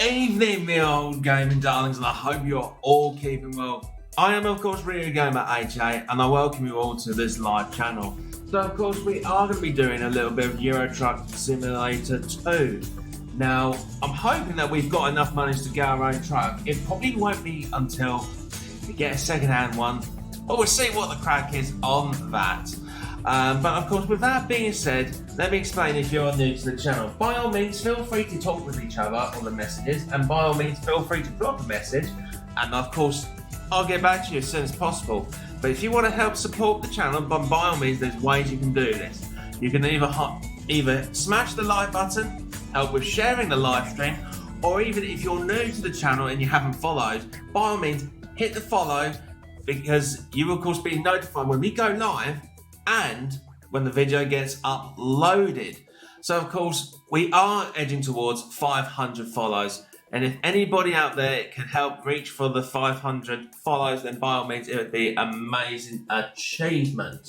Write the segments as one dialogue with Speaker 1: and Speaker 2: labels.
Speaker 1: evening, me old gaming darlings, and I hope you're all keeping well. I am, of course, Rio Gamer HA, and I welcome you all to this live channel. So, of course, we are going to be doing a little bit of Euro Truck Simulator 2. Now, I'm hoping that we've got enough money to get our own truck. It probably won't be until we get a second-hand one, but we'll see what the crack is on that. But of course, with that being said, let me explain if you're new to the channel. By all means, feel free to talk with each other on the messages, and by all means, feel free to drop a message, and of course, I'll get back to you as soon as possible. But if you want to help support the channel, by all means, there's ways you can do this. You can either smash the like button, help with sharing the live stream, or even if you're new to the channel and you haven't followed, by all means, hit the follow, because you will of course be notified when we go live and when the video gets uploaded. So of course, we are edging towards 500 follows, and if anybody out there can help reach for the 500 follows, then by all means it would be an amazing achievement.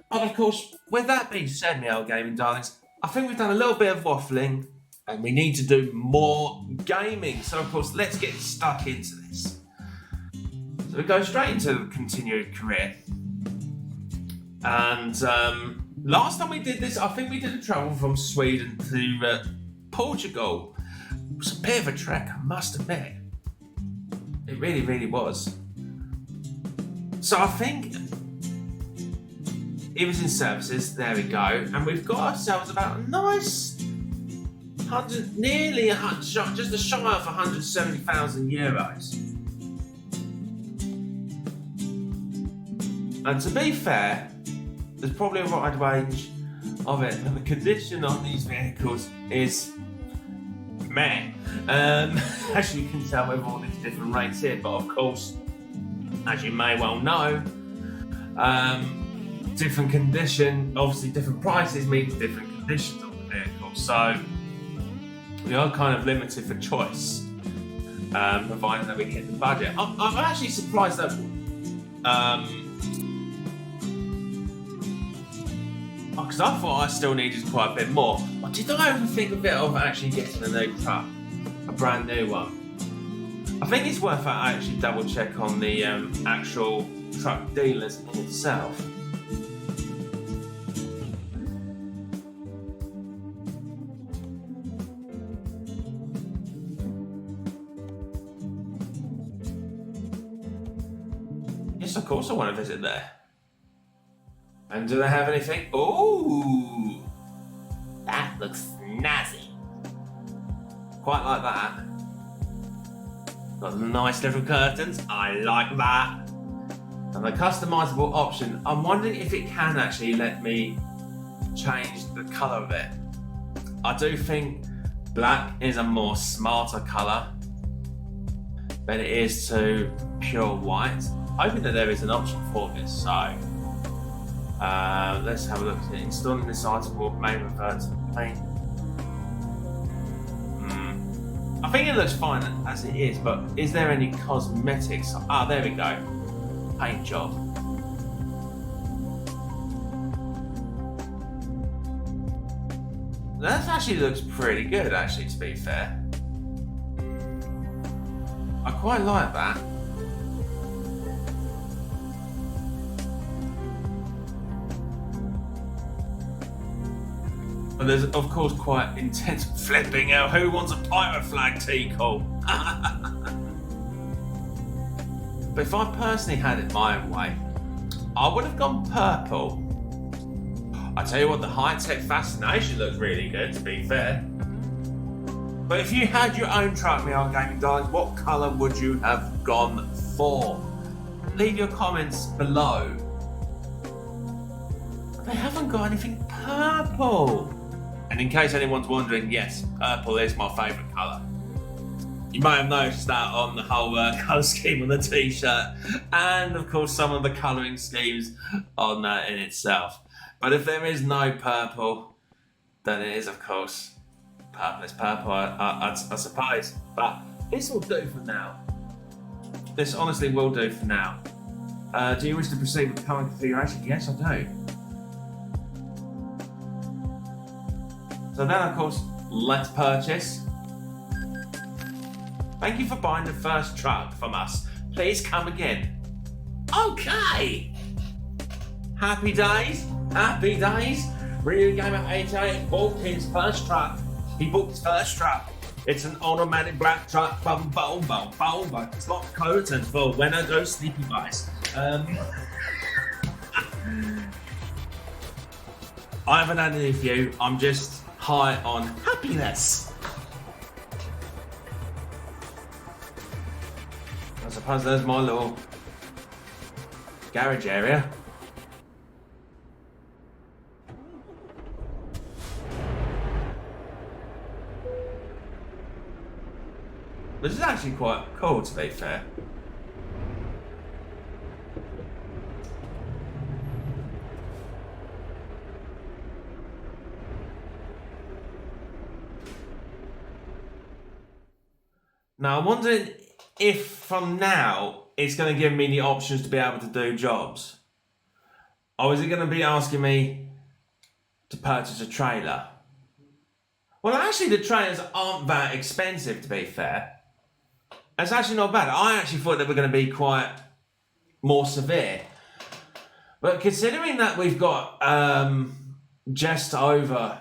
Speaker 1: But of course, with that being said, my old gaming darlings, I think we've done a little bit of waffling and we need to do more gaming. So of course, let's get stuck into this. So we go straight into the continued career. And last time we did this, I think we did a travel from Sweden to Portugal. It was a bit of a trek, I must admit. It really, really was. So I think it was in services, there we go. And we've got ourselves about a nice just a shy of 170,000 euros. And to be fair, there's probably a wide range of it, and the condition on these vehicles is meh. As you can tell with all these different rates here, but of course, as you may well know, different condition, obviously different prices means different conditions of the vehicle. So we are kind of limited for choice, provided that we hit the budget. I'm actually surprised that because I thought I still needed quite a bit more. But did I ever think of it of actually getting a new truck? A brand new one? I think it's worth actually double check on the actual truck dealers in itself. Yes, of course I want to visit there. And do they have anything? Ooh, that looks snazzy. Quite like that. Got nice little curtains. I like that. And the customizable option. I'm wondering if it can actually let me change the colour of it. I do think black is a more smarter colour than it is to pure white. Hoping that there is an option for this. So. Let's have a look at it. Installing this item may revert to the paint. I think it looks fine as it is, but is there any cosmetics? Ah, there we go. Paint job. That actually looks pretty good, actually, to be fair. I quite like that. But there's of course quite intense flipping out. Who wants a pirate flag T-call? But if I personally had it my own way, I would have gone purple. I tell you what, the high-tech fascination looks really good, to be fair. But if you had your own truck, me old gaming darlings, what colour would you have gone for? Leave your comments below. They haven't got anything purple. And in case anyone's wondering, yes, purple is my favourite colour. You may have noticed that on the whole colour scheme on the t-shirt, and of course some of the colouring schemes on that in itself. But if there is no purple, then it is of course purple. It's purple, I suppose. But this will do for now. This honestly will do for now. Do you wish to proceed with the current configuration? Yes, I do. So then, of course, let's purchase. Thank you for buying the first truck from us. Please come again. Okay. Happy days. Happy days. Rio Gamer 88 bought his first truck. He booked his first truck. It's an automatic black truck from Volvo. It's got curtains for when I go sleepy guys. I haven't had any view. I'm just high on happiness. I suppose there's my little garage area. This is actually quite cool, to be fair. Now, I'm wondering if from now it's going to give me the options to be able to do jobs. Or is it going to be asking me to purchase a trailer? Well, actually, the trailers aren't that expensive, to be fair. It's actually not bad. I actually thought they were going to be quite more severe. But considering that we've got just over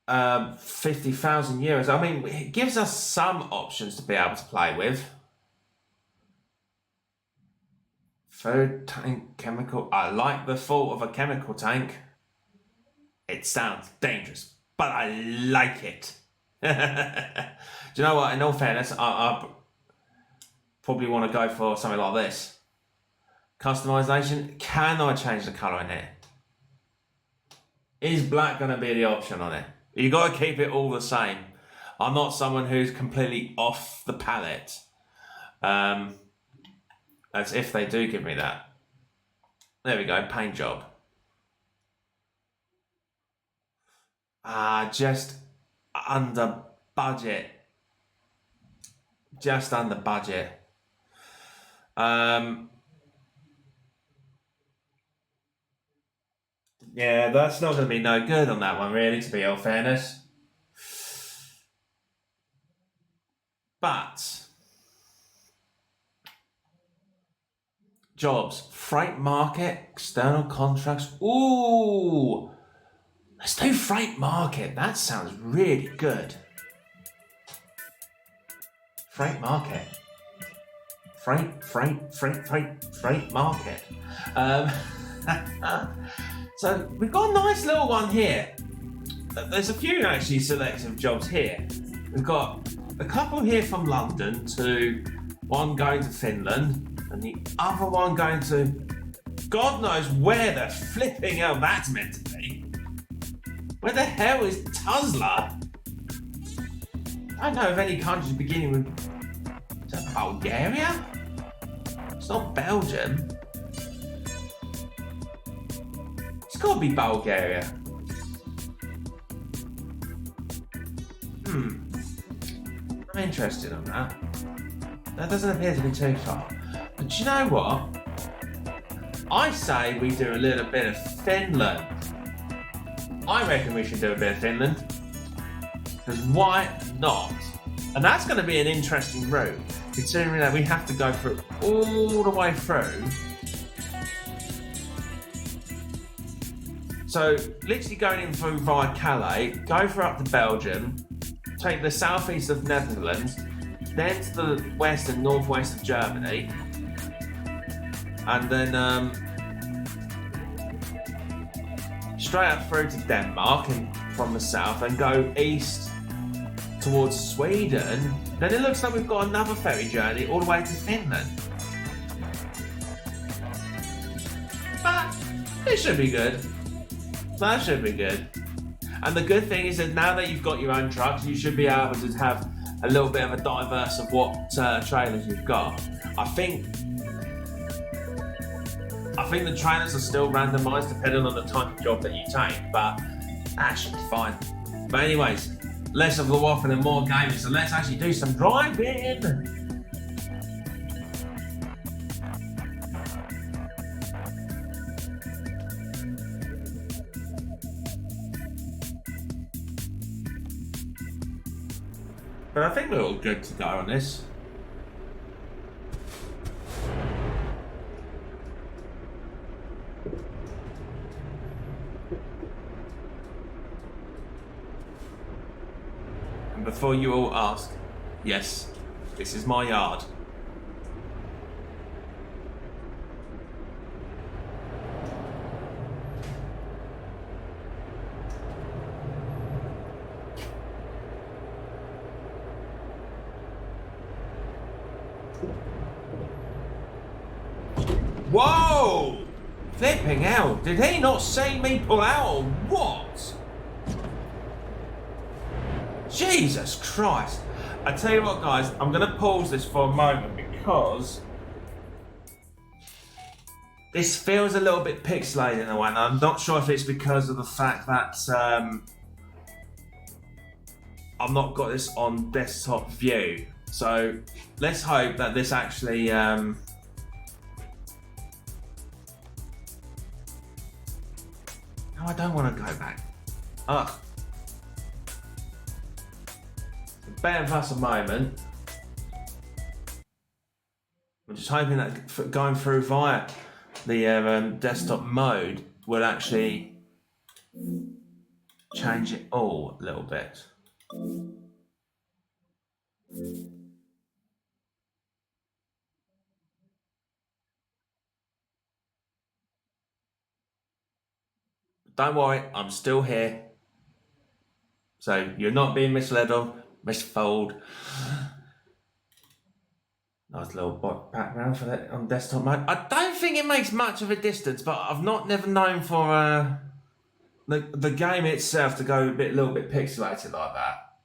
Speaker 1: 50,000 euros, I mean, it gives us some options to be able to play with. Food tank, chemical. I like the thought of a chemical tank. It sounds dangerous, but I like it. Do you know what? In all fairness, I probably want to go for something like this. Customization. Can I change the colour in it? Is black going to be the option on it? You got to keep it all the same. I'm not someone who's completely off the palette. As if they do give me that. There we go. Paint job. Just under budget. Just under budget. Yeah, that's not going to be no good on that one, really, to be all fairness. But jobs, freight market, external contracts. Ooh, let's do freight market. That sounds really good. Freight market. Freight market. So we've got a nice little one here. There's a few actually selective jobs here. We've got a couple here from London to one going to Finland and the other one going to God knows where the flipping hell that's meant to be. Where the hell is Tuzla? I don't know of any countries beginning with... Is that Bulgaria? It's not Belgium. It's got to be Bulgaria. I'm interested on that. That doesn't appear to be too far. But you know what? I say we do a little bit of Finland. I reckon we should do a bit of Finland. Because why not? And that's going to be an interesting route, considering that we have to go through all the way through. So, literally going in through via Calais, go through up to Belgium, take the southeast of Netherlands, then to the west and northwest of Germany, and then straight up through to Denmark and from the south, and go east towards Sweden. Then it looks like we've got another ferry journey all the way to Finland. But it should be good. That should be good. And the good thing is that now that you've got your own trucks, you should be able to have a little bit of a diverse of what trailers you've got. I think the trailers are still randomised depending on the type of job that you take, but that should be fine. But anyways, less of the waffle and more gaming, so let's actually do some driving. But I think we're all good to go on this. And before you all ask, yes, this is my yard. Whoa! Flipping out. Did he not see me pull out or what? Jesus Christ. I tell you what, guys, I'm going to pause this for a moment because this feels a little bit pixelated in a way, and I'm not sure if it's because of the fact that I've not got this on desktop view. So let's hope that this actually No, I don't want to go back. Ugh. So bear with us a moment. I'm just hoping that going through via the desktop mode will actually change it all a little bit. Don't worry, I'm still here. So you're not being misled or misfooled. Nice little background for that on desktop mode. I don't think it makes much of a distance, but I've never known for the game itself to go a little bit pixelated like that.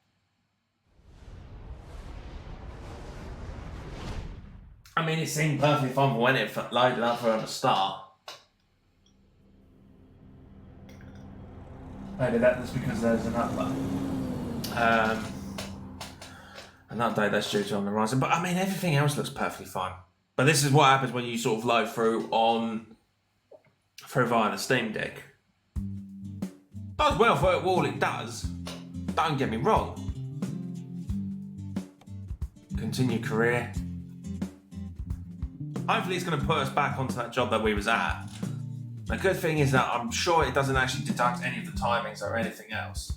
Speaker 1: I mean, it seemed perfectly fine when it loaded up for the start. Maybe that's because there's an update. An update that's due to on the horizon. But I mean, everything else looks perfectly fine. But this is what happens when you sort of load through via the Steam Deck. Does well for all it does. Don't get me wrong. Continue career. Hopefully it's going to put us back onto that job that we was at. The good thing is that I'm sure it doesn't actually deduct any of the timings or anything else.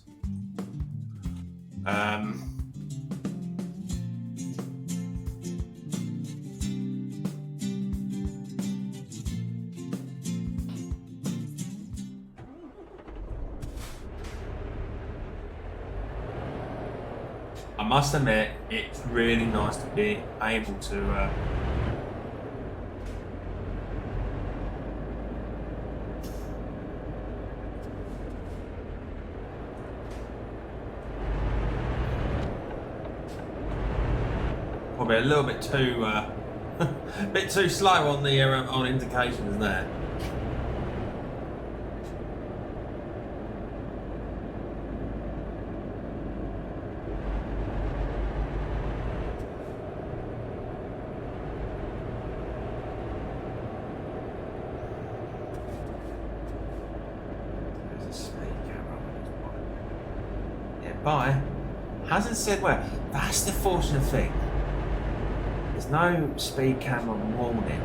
Speaker 1: I must admit, it's really nice to be able to probably a little bit too bit too slow on the on indications there. Bye. Hasn't said where. That's the fortunate thing. There's no speed camera warning.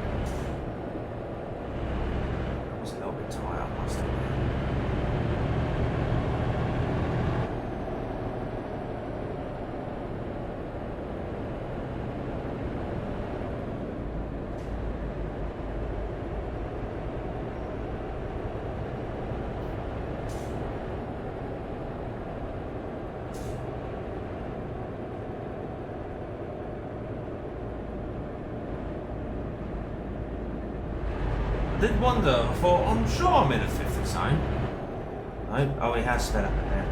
Speaker 1: I was a little bit tired, I must admit. I did wonder, I thought, I'm sure I'm in a fifth zone. No? Oh, he has sped up in there.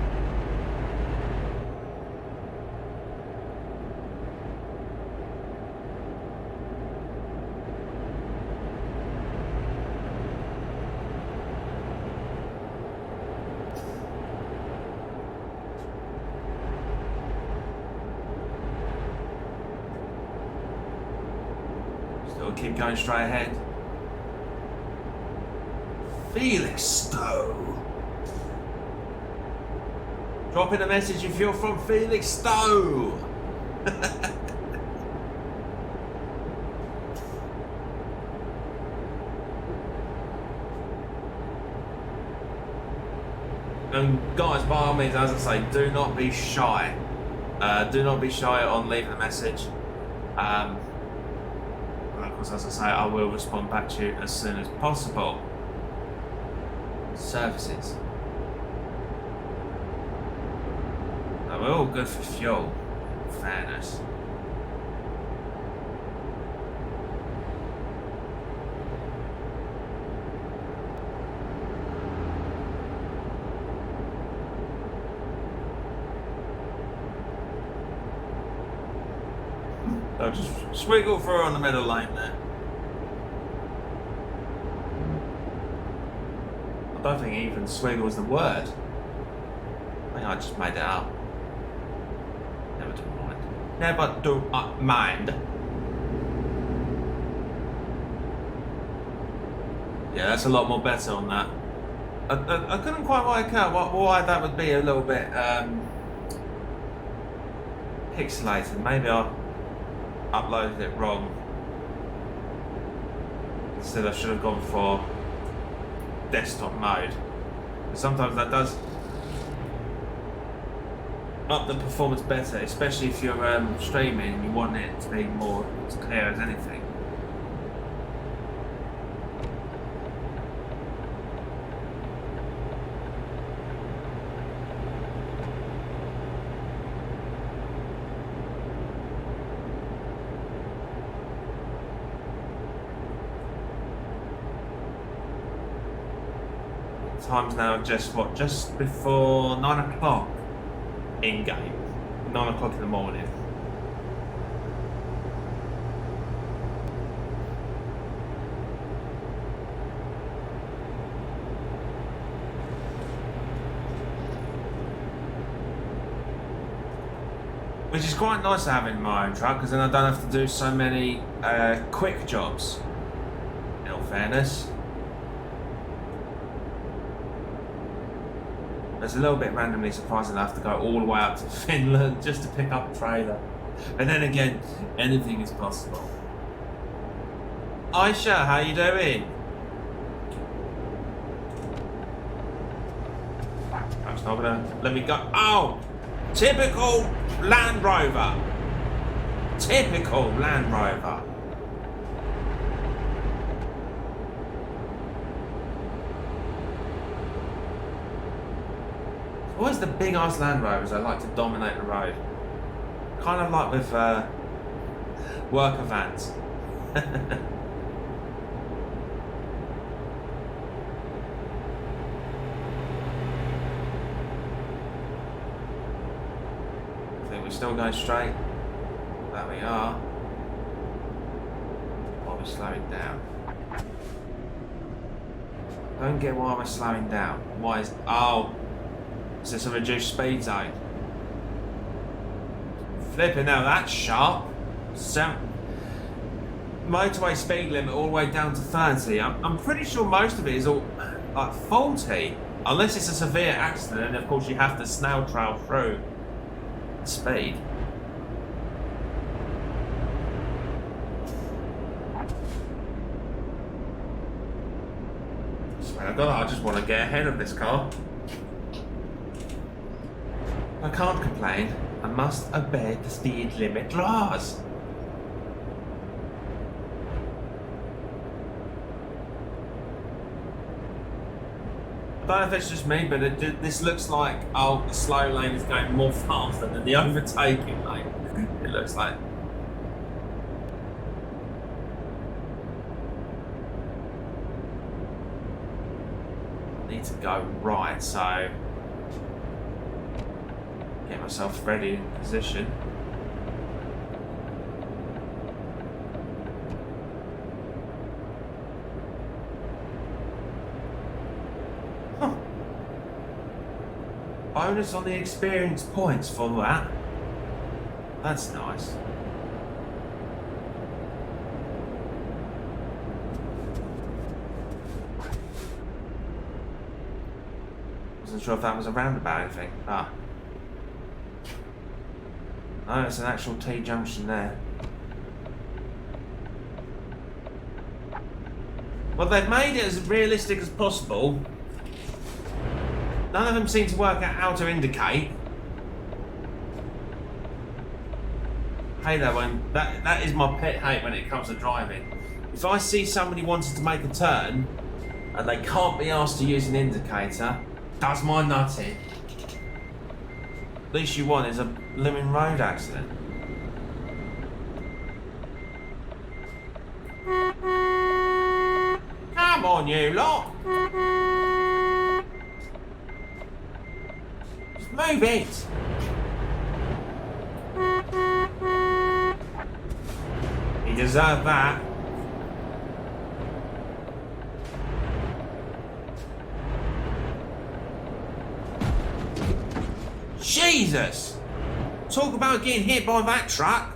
Speaker 1: Still keep going straight ahead. Felixstowe. Drop in a message if you're from Felixstowe. And guys, by all means, as I say, do not be shy. Do not be shy on leaving a message. And of course, as I say, I will respond back to you as soon as possible. Services. Now, we're all good for fuel, in fairness. So just swiggle through on the middle lane there. I don't think even swiggle is the word. I think I just made it up. Never do mind. Never do mind. Yeah, that's a lot more better on that. I couldn't quite work out why that would be a little bit pixelated. Maybe I uploaded it wrong. Instead I should have gone for desktop mode. But sometimes that does up the performance better, especially if you're streaming and you want it to be more as clear as anything. Time's now just before 9 o'clock in game. 9 o'clock in the morning. Which is quite nice to have in my own truck, because then I don't have to do so many quick jobs, in all fairness. It's a little bit randomly surprising I have to go all the way up to Finland just to pick up a trailer. And then again, anything is possible. Aisha, how you doing? That's not gonna let me go. Oh! Typical Land Rover! Typical Land Rover. Always the big ass Land Rovers that like to dominate the road. Kind of like with worker vans. I think we're still going straight. There we are. While we're slowing down. Don't get why we're slowing down. Why is... Oh! Is this a reduced speed zone? Flipping now, that's sharp. Motorway speed limit all the way down to 30. I'm pretty sure most of it is all like 40. Unless it's a severe accident, and of course you have to snail trail through the speed. I swear to God, I just want to get ahead of this car. I can't complain. I must obey the speed limit laws. I don't know if it's just me, but this looks like, oh, the slow lane is going more faster than the overtaking lane. It looks like. I need to go right, so get myself ready in position. Huh. Bonus on the experience points for that. That's nice. Wasn't sure if that was a roundabout or anything. Ah. No, it's an actual T-junction there. Well, they've made it as realistic as possible. None of them seem to work out how to indicate. Hey there, that is my pet hate when it comes to driving. If I see somebody wanting to make a turn and they can't be asked to use an indicator, does my nut in. Least you want is a blooming road accident. Come on, you lot! Just move it! He deserved that. Jesus! Talk about getting hit by that truck.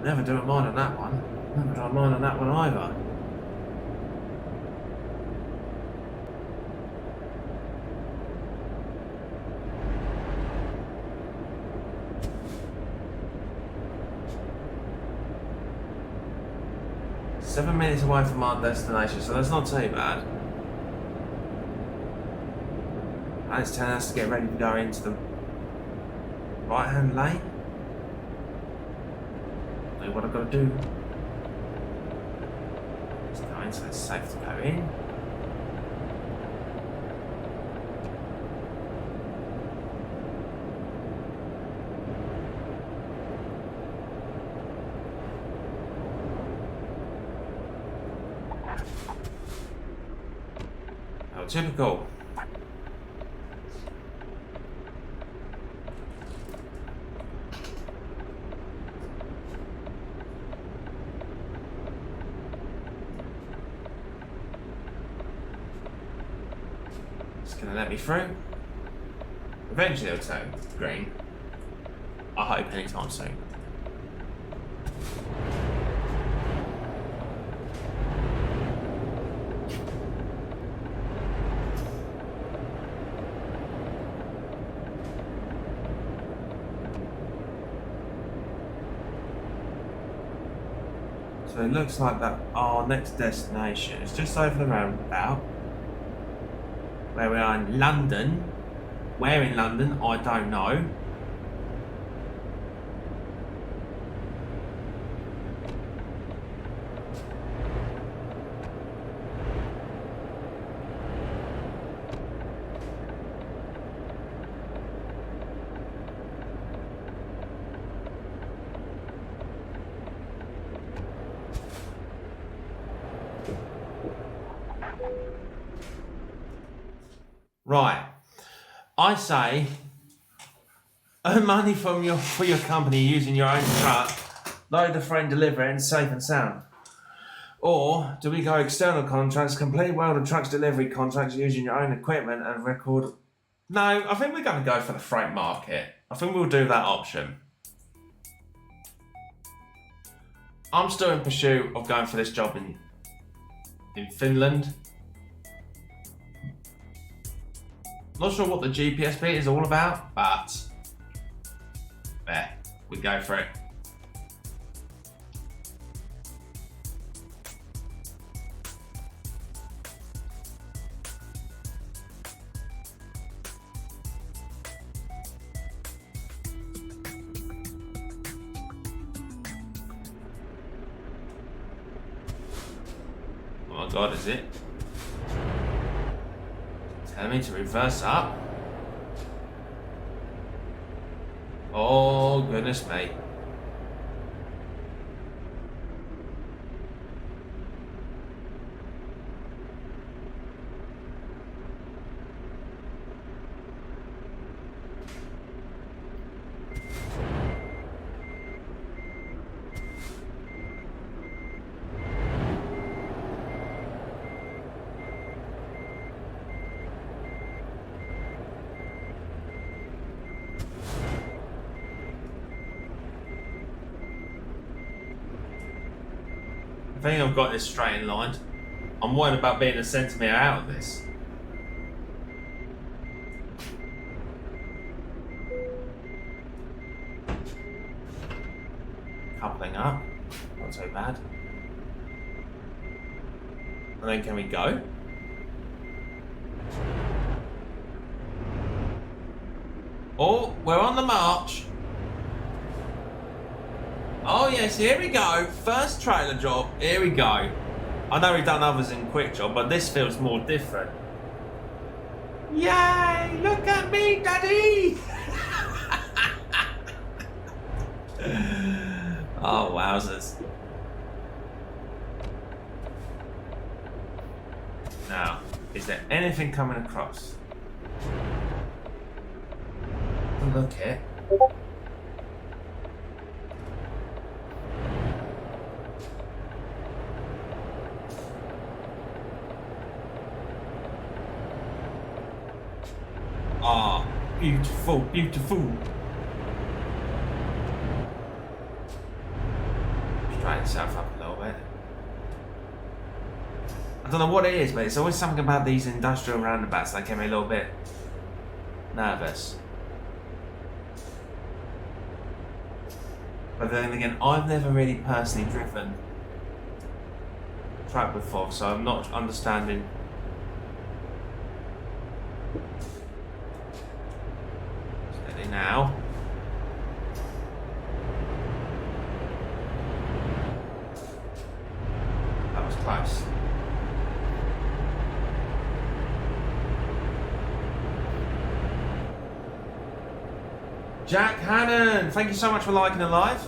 Speaker 1: Never do a mine on that one. Never do a mine on that one either. Seven minutes away from our destination, so that's not too bad. And it's telling us to get ready to go into the right-hand lane. Do what I've got to do. Let's go in, so it's safe to go in. Typical. It's gonna let me through. Eventually it'll turn green. I hope anytime soon. So it looks like that our next destination is just over the roundabout, where we are in London. Where in London, I don't know. Right, I say earn money for your company using your own truck, load the freight and deliver it, and safe and sound. Or do we go external contracts, complete world of trucks delivery contracts using your own equipment and record? No, I think we're going to go for the freight market. I think we'll do that option. I'm still in pursuit of going for this job in Finland. Not sure what the GPS bit is all about, but there, we go for it. Oh my god, is it? Telling me to reverse up. Oh, goodness me. I think I've got this straight in line. I'm worried about being a centimetre out of this. Coupling up. Not so bad. And then can we go? Oh, we're on the march. Oh yes, here we go. First trailer job, here we go. I know we've done others in quick job, but this feels more different. Yay, look at me, daddy. Oh, wowzers. Now, is there anything coming across? Look it. Ah, beautiful, beautiful. Straighten yourself up a little bit. I don't know what it is, but it's always something about these industrial roundabouts that get me a little bit nervous. But then again, I've never really personally driven track before, so I'm not understanding. Steady now. That was close. Jack Hannon, thank you so much for liking the live.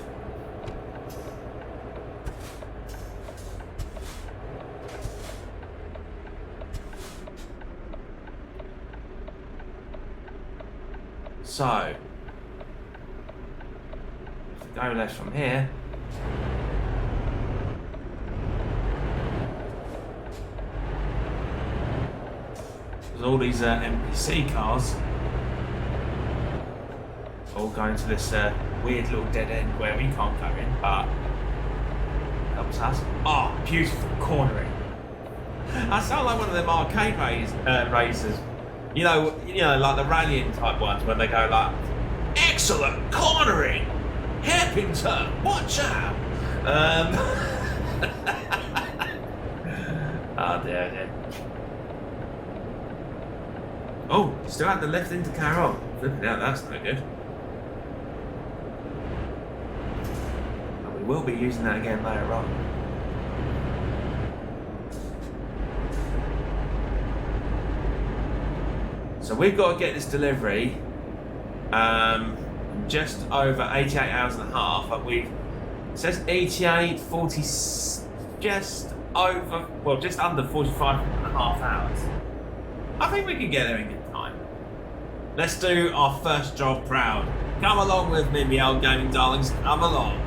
Speaker 1: So, if we go left from here, there's all these NPC cars. All going to this weird little dead end where we can't go in, but helps us. Oh, beautiful cornering. I sound like one of them arcade racers. You know, like the rallying type ones where they go like, excellent cornering, hairpin turn, watch out. Oh dear, dear. Oh, still had the left into Carol. Flipping out, that's no good. We'll be using that again later on. So we've got to get this delivery just over 88 hours and a half, but it says 88, 40, just over, well, just under 45 and a half hours. I think we can get there in good time. Let's do our first job proud. Come along with me, my old gaming darlings, come along.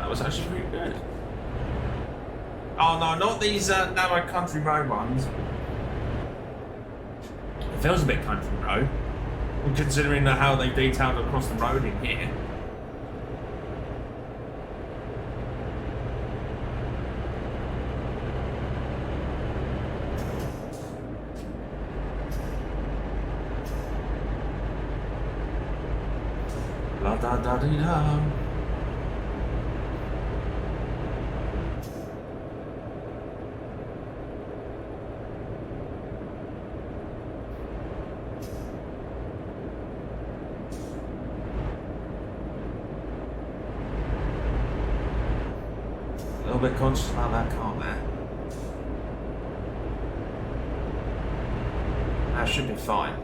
Speaker 1: Was actually pretty good. Oh no, not these narrow country road ones. It feels a bit country road, considering how they've detailed across the road in here. La da da dee da. A little bit conscious about that car there. That should be fine.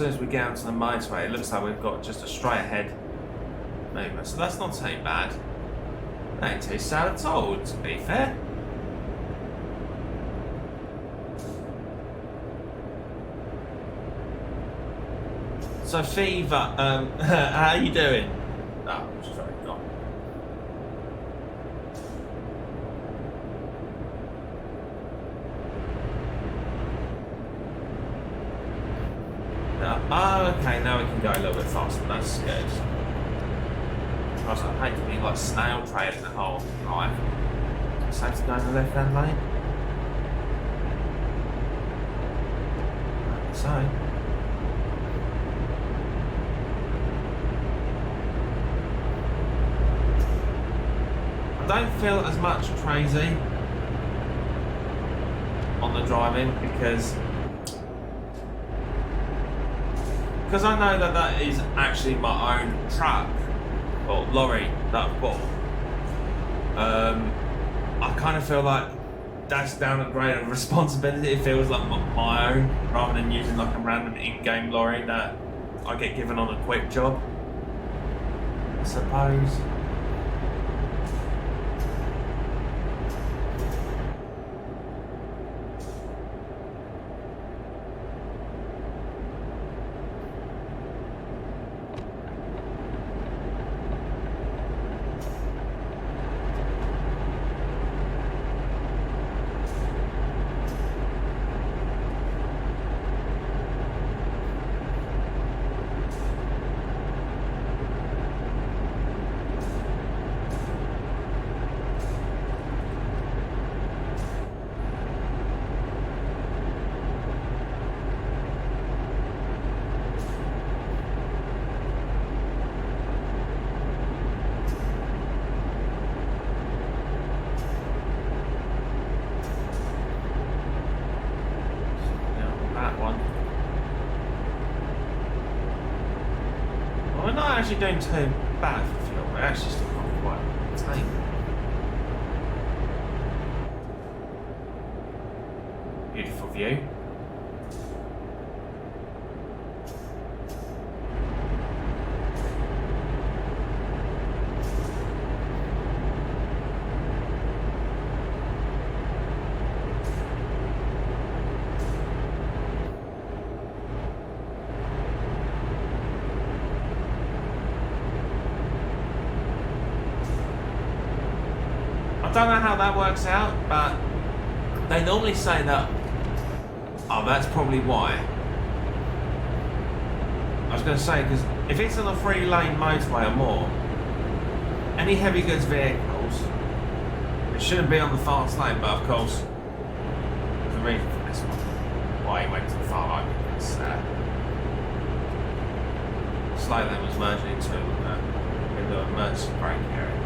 Speaker 1: soon as we get onto the motorway, it looks like we've got just a straight ahead movement. So that's not too bad. That ain't too sad at all, to be fair. So Fever, how you doing? Oh, straight on. Oh, okay, now we can go a little bit faster. That's good. I hate to be like snail trailing the whole drive. Safe to go in the left-hand lane. So. I don't feel as much crazy on the driving because I know that that is actually my own truck or lorry that I've bought. I kind of feel like that's down a grade of responsibility. It feels like my own rather than using like a random in-game lorry that I get given on a quick job, I suppose. Actually doing too bad for fuel, but actually still not quite tame. Beautiful view. I don't know how that works out, but they normally say that, oh, that's probably why. I was going to say, because if it's on a 3-lane motorway or more, any heavy goods vehicles, it shouldn't be on the fast lane, but of course, there's a reason for this one. Why he went to the far right, because slow lane was merging into an emergency brake area.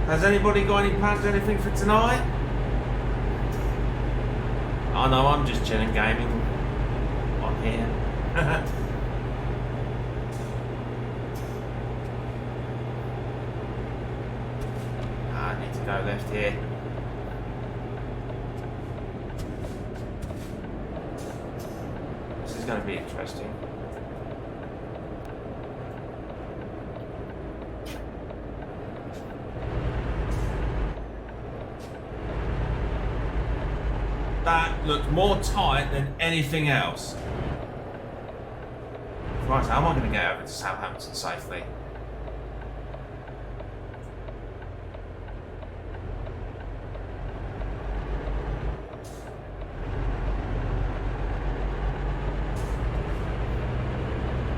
Speaker 1: Has anybody got any plans or anything for tonight? Oh no, I'm just chilling gaming on here. I need to go left here. This is going to be interesting. That looked more tight than anything else. Right, how am I going to get over to Southampton safely?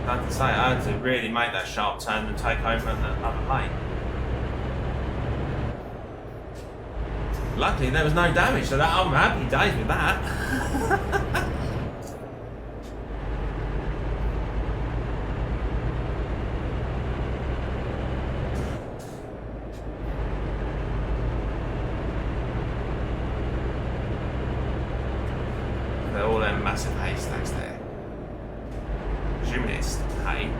Speaker 1: Like I say, I had to really make that sharp turn and take over in the other lane. Luckily, there was no damage to that. I'm happy days with that. They're all them massive haystacks there. Presuming it's hay.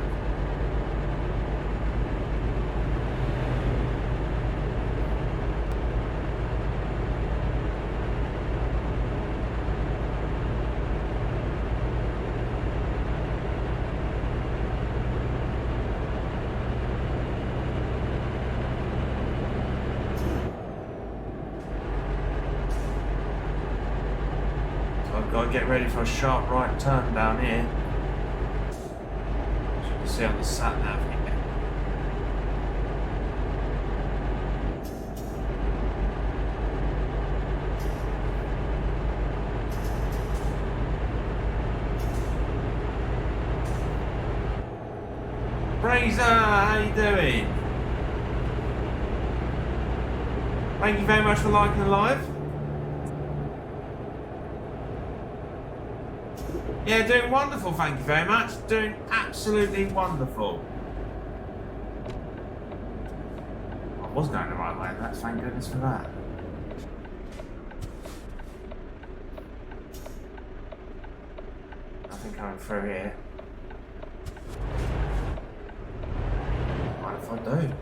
Speaker 1: I've got to get ready for a sharp right turn down here. As you can see on the sat nav here. Fraser, how you doing? Thank you very much for liking the live. Yeah, doing wonderful, thank you very much. Doing absolutely wonderful. I was going the right way, that's thank goodness for that. Nothing coming through here. What if I do?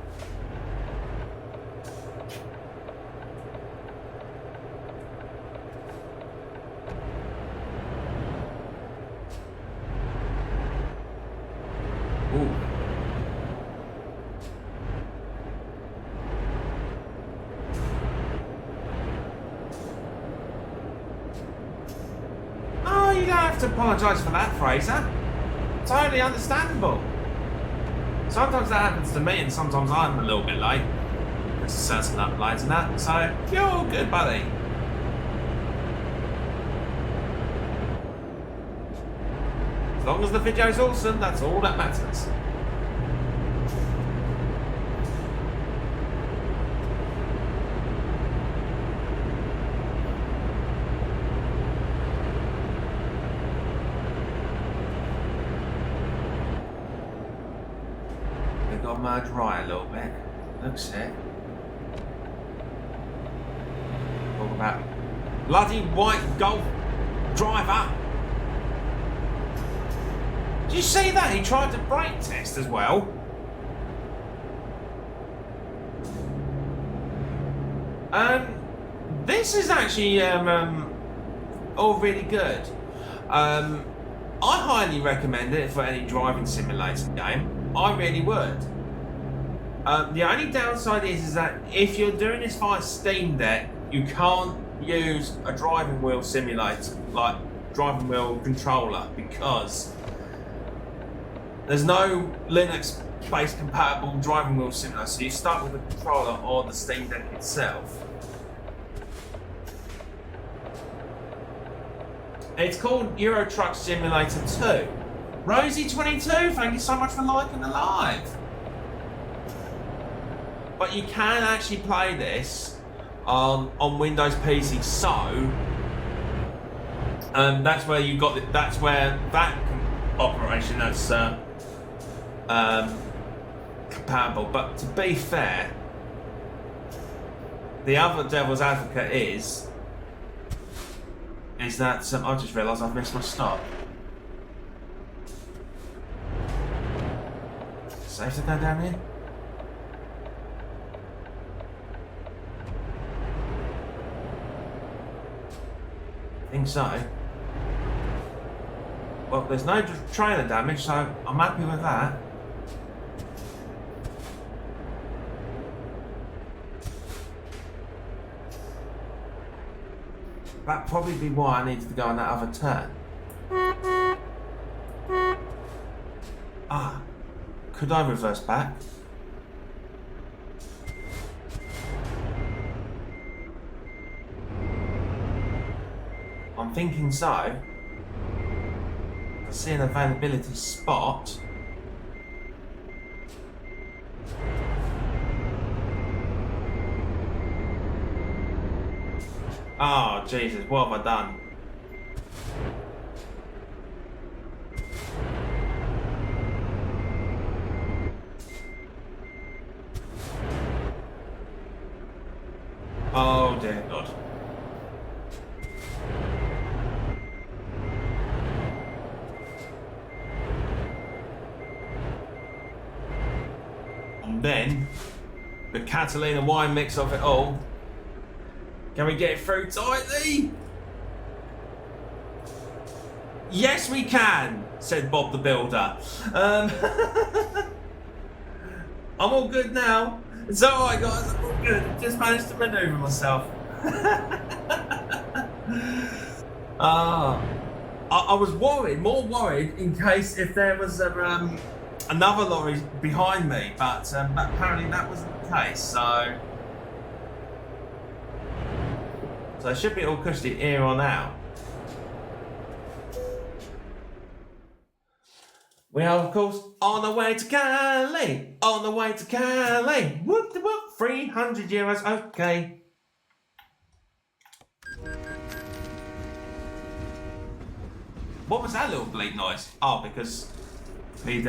Speaker 1: You don't have to apologise for that, Fraser. Totally understandable. Sometimes that happens to me and sometimes I'm a little bit late. There's certain uploads and that, so you're all good, buddy. As long as the video's awesome, that's all that matters. Got to merge right a little bit. Looks it. Talk about bloody white Golf driver. Did you see that? He tried to brake test as well. This is actually all really good. I highly recommend it for any driving simulator game. I really would. The only downside is that if you're doing this via Steam Deck, you can't use a driving wheel simulator, like driving wheel controller, because there's no Linux-based compatible driving wheel simulator, so you start with the controller or the Steam Deck itself. It's called Euro Truck Simulator 2. Rosie22, thank you so much for liking the live. But you can actually play this on Windows PC, so that's where you got that's where that operation that's compatible. But to be fair, the other devil's advocate is that I just realised I've missed my stop. Safe to go down here? I think so. Well, there's no trailer damage, so I'm happy with that. That'd probably be why I needed to go on that other turn. Ah, could I reverse back? I'm thinking so. I see an availability spot. Oh, Jesus, what have I done? Oh, dear God. And then, the Catalina wine mix of it all. Can we get it through tightly? Yes, we can, said Bob the Builder. I'm all good now. It's alright, guys, I'm all good. Just managed to maneuver myself. I was worried, more worried, in case if there was another lorry behind me, but apparently that wasn't the case, so it should be all cushy here on out. We are, of course, on the way to Calais. On the way to Calais. Whoop de whoop. 300 euros. Okay. What was that little bleep noise? Oh, because he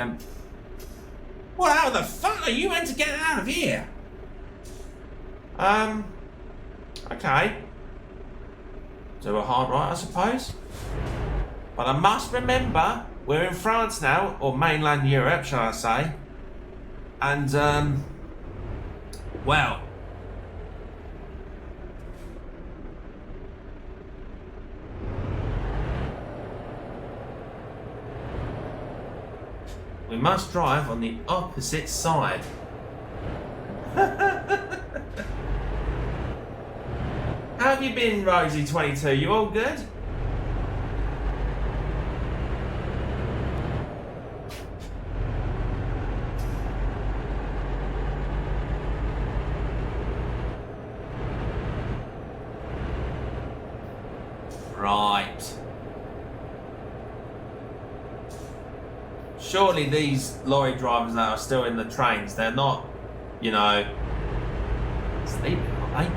Speaker 1: What how the fuck are you meant to get out of here? Okay. Do a hard right, I suppose. But I must remember, we're in France now, or mainland Europe, shall I say. And, well. We must drive on the opposite side. How have you been, Rosie22? You all good? Right. Surely these lorry drivers that are still in the trains, they're not, you know, sleeping, are they?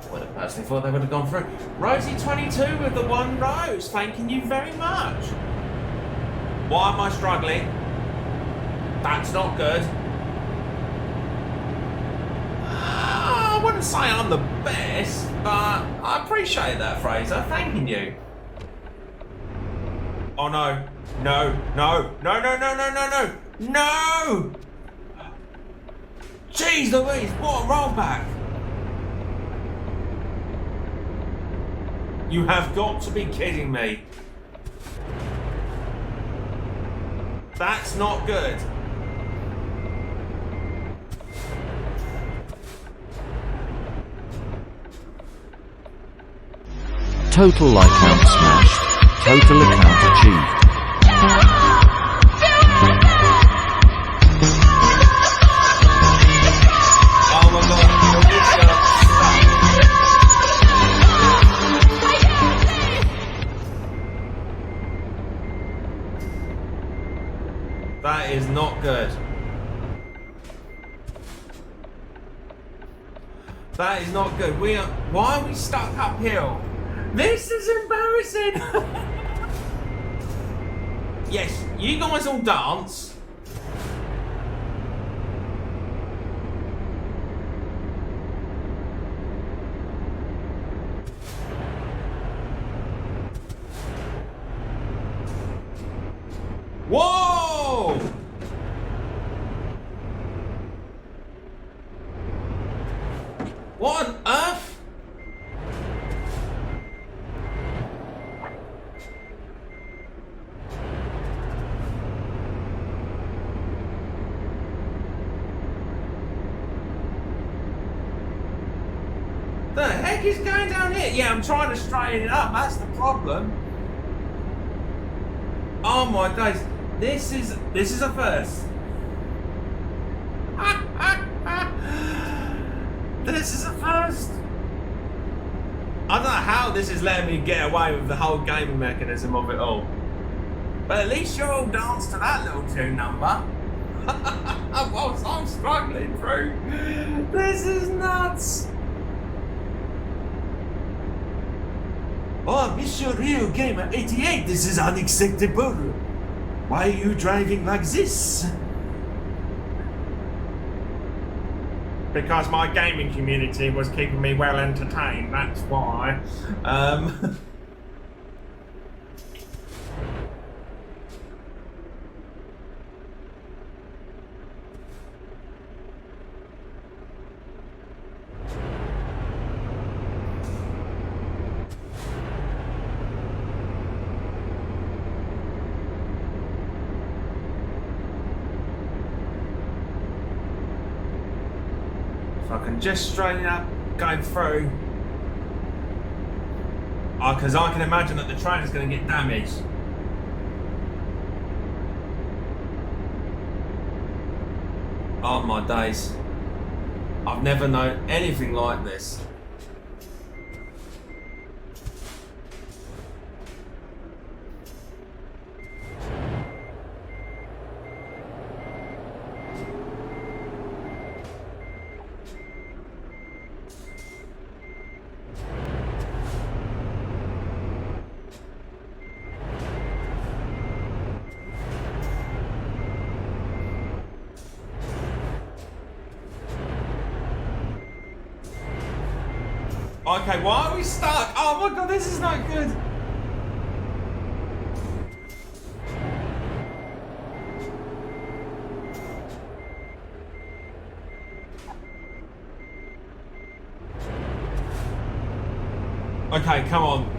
Speaker 1: I would have personally thought they would have gone through. Rosie22 with the 1 rose, thanking you very much. Why am I struggling? That's not good. I wouldn't say I'm the best, but I appreciate that, Fraser. Thanking you. Oh no. No, no, no, no, no, no, no, no, no! Jeez Louise, what a rollback! You have got to be kidding me. That's not good.
Speaker 2: Total account smashed. Total account achieved.
Speaker 1: Oh my god, that is not good. That is not good. Why are we stuck uphill? This is embarrassing. Yes, you guys all dance. Whoa! What on earth? The heck is going down here? Yeah, I'm trying to straighten it up. That's the problem. Oh my days. This is a first. This is a first. I don't know how this is letting me get away with the whole gaming mechanism of it all. But at least you all danced to that little tune number. Whilst I'm struggling through. This is nuts. Oh, Monsieur Rio Gamer 88, this is unacceptable. Why are you driving like this? Because my gaming community was keeping me well entertained, that's why. If I can just straighten up going through. Because I can imagine that the train is going to get damaged. Oh my days. I've never known anything like this. Okay, why are we stuck? Oh my god, this is not good. Okay, come on.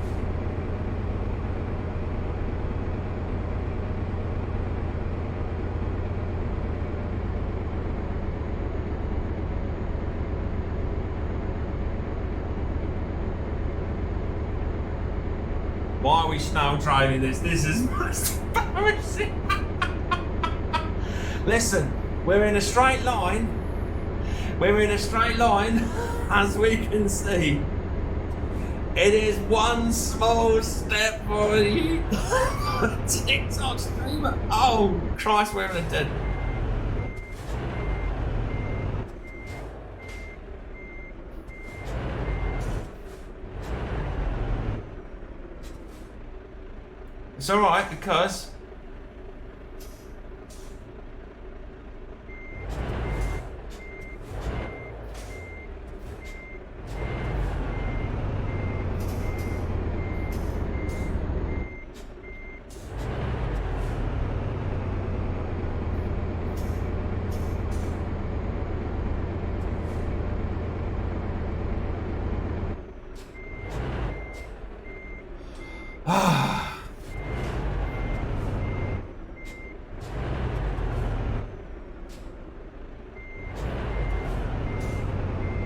Speaker 1: Why are we now driving this? This is most embarrassing. Listen, we're in a straight line. We're in a straight line, as we can see. It is one small step for you. TikTok streamer. Oh, Christ, we're in a dead. It's alright because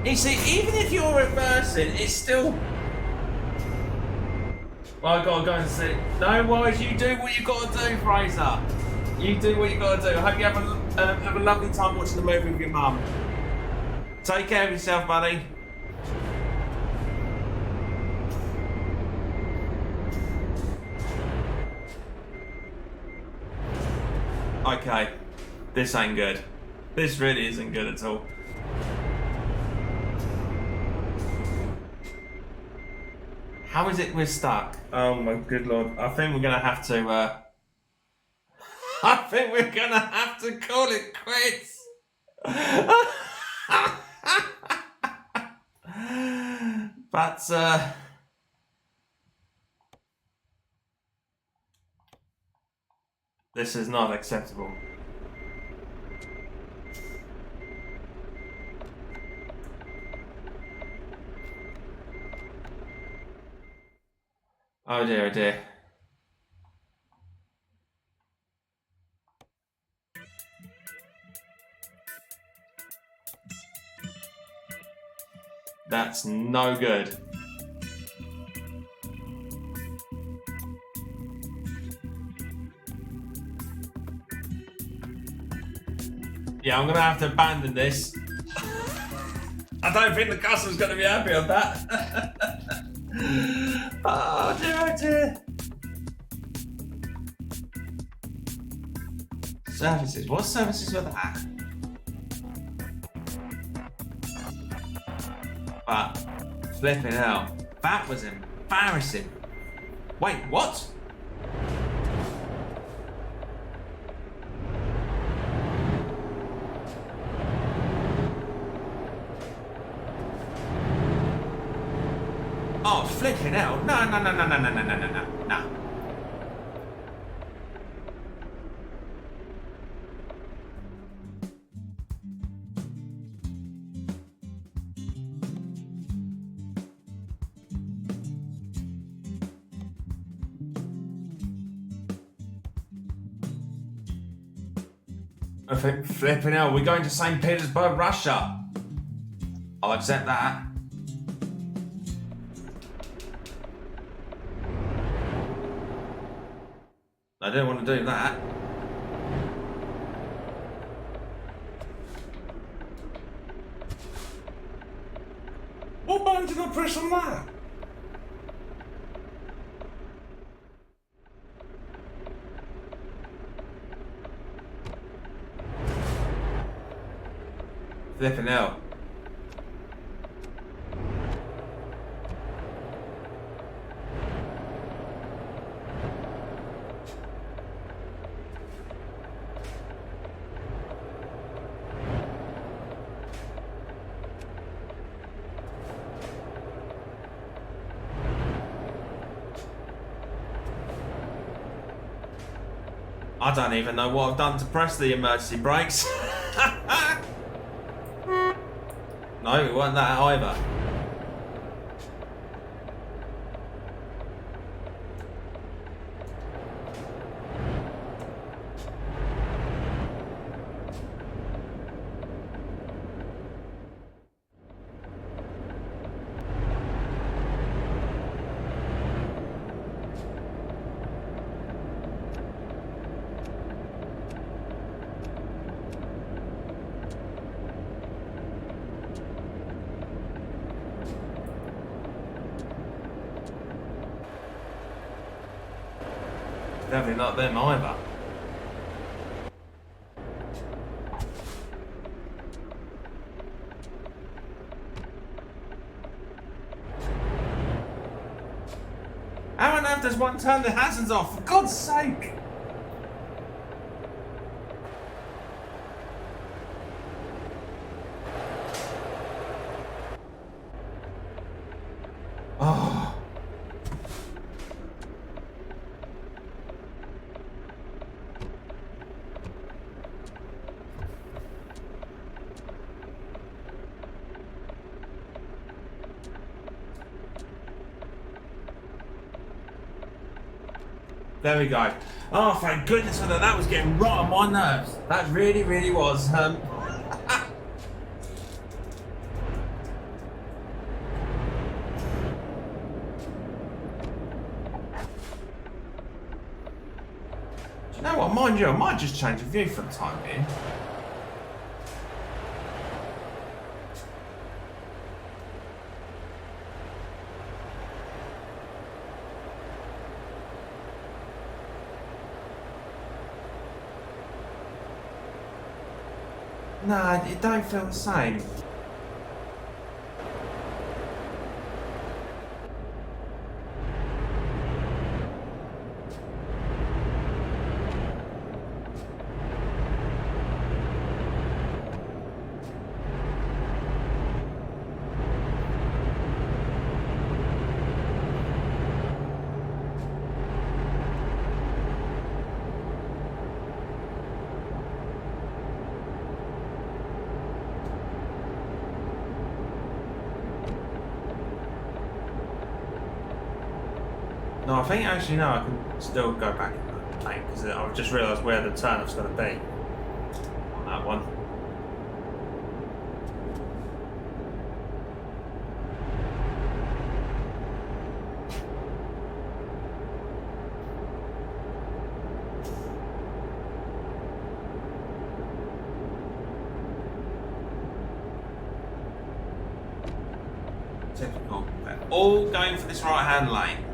Speaker 1: you see, even if you're reversing, it's still. Well, I gotta go and see. No worries, you do what you gotta do, Fraser. You do what you gotta do. I hope you have a lovely time watching the movie with your mum. Take care of yourself, buddy. Okay, this ain't good. This really isn't good at all. How is it we're stuck? Oh my good lord. I think we're gonna have to I think we're gonna have to call it quits. But this is not acceptable. Oh dear, oh dear. That's no good. Yeah, I'm gonna have to abandon this. I don't think the customer's gonna be happy with that. Oh dear, oh dear. Services. What services were that? But flipping hell, that was embarrassing. Wait, what? Oh, flipping hell. No, no, no, no, no, no, no, no, no, no, no. Flipping hell, we're going to St. Petersburg, Russia. I'll accept that. I don't want to do that. What button did I press on that? Flipping hell. I don't even know what I've done to press the emergency brakes. No, it wasn't that either. Definitely not them either. How on earth does one turn the hazards off? For God's sake! Oh. There we go. Oh, thank goodness for that. That was getting right on my nerves. That really, really was. Do you know what? Mind you, I might just change the view for the time being. Nah, it don't feel the same. No, I think actually no, I can still go back in the plane because I've just realised where the turn-off's going to be on that one. Typical. They're all going for this right-hand lane.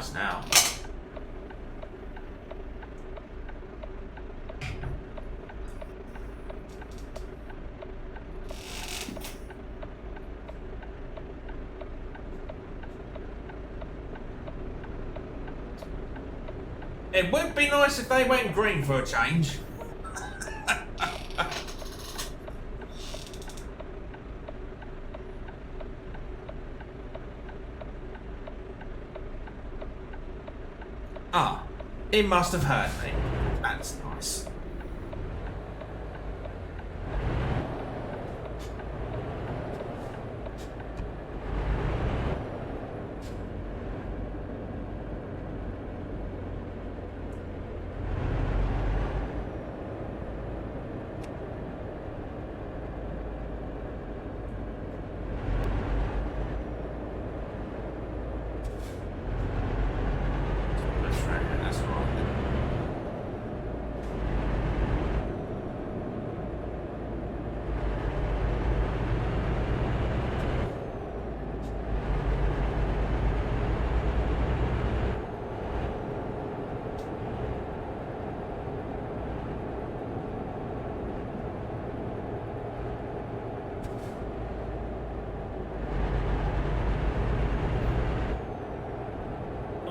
Speaker 1: nice now. It would be nice if they went green for a change. Ah, it must have heard me. That's nice.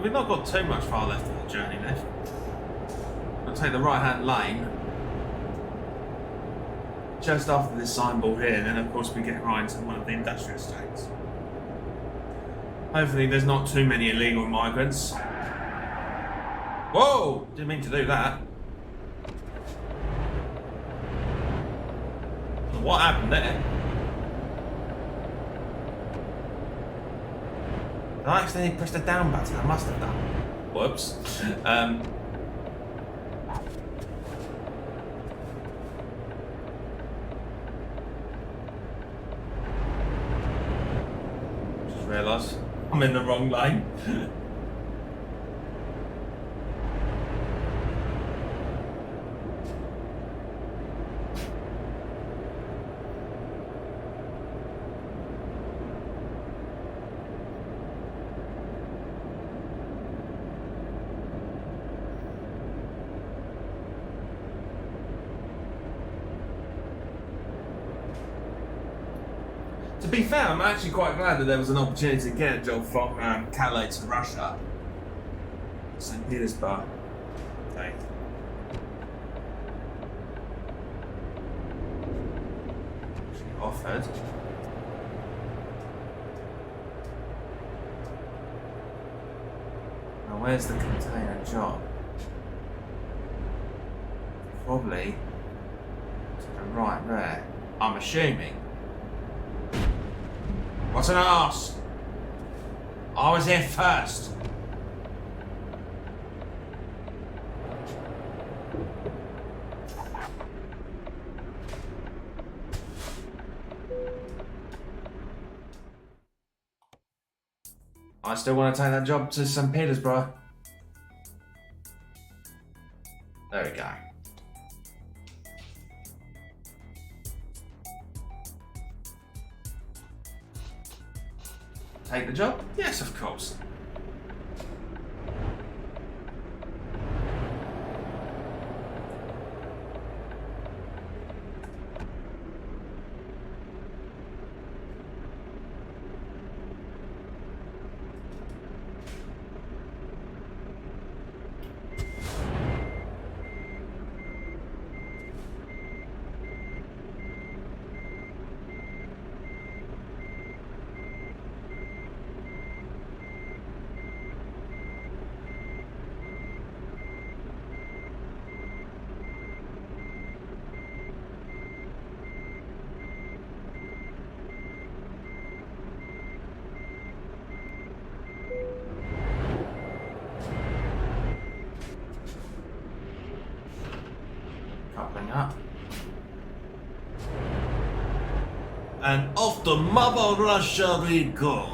Speaker 1: We've not got too much far left of the journey left. I'll take the right-hand lane just after this signboard here, and then of course we get right into one of the industrial estates. Hopefully there's not too many illegal migrants. Whoa! Didn't mean to do that. What happened there? Did I accidentally press the down button? I must have done. Whoops. Just realised I'm in the wrong lane. To be fair, I'm actually quite glad that there was an opportunity to get a job from Calais to Russia. St. Petersburg. Okay. She offered. Now where's the container job? Probably to the right there. I'm assuming. What an arse! I was here first. I still want to take that job to St. Petersburg. There we go. Take the job? Yes, of course. Coupling up. And off to Mother Russia we go.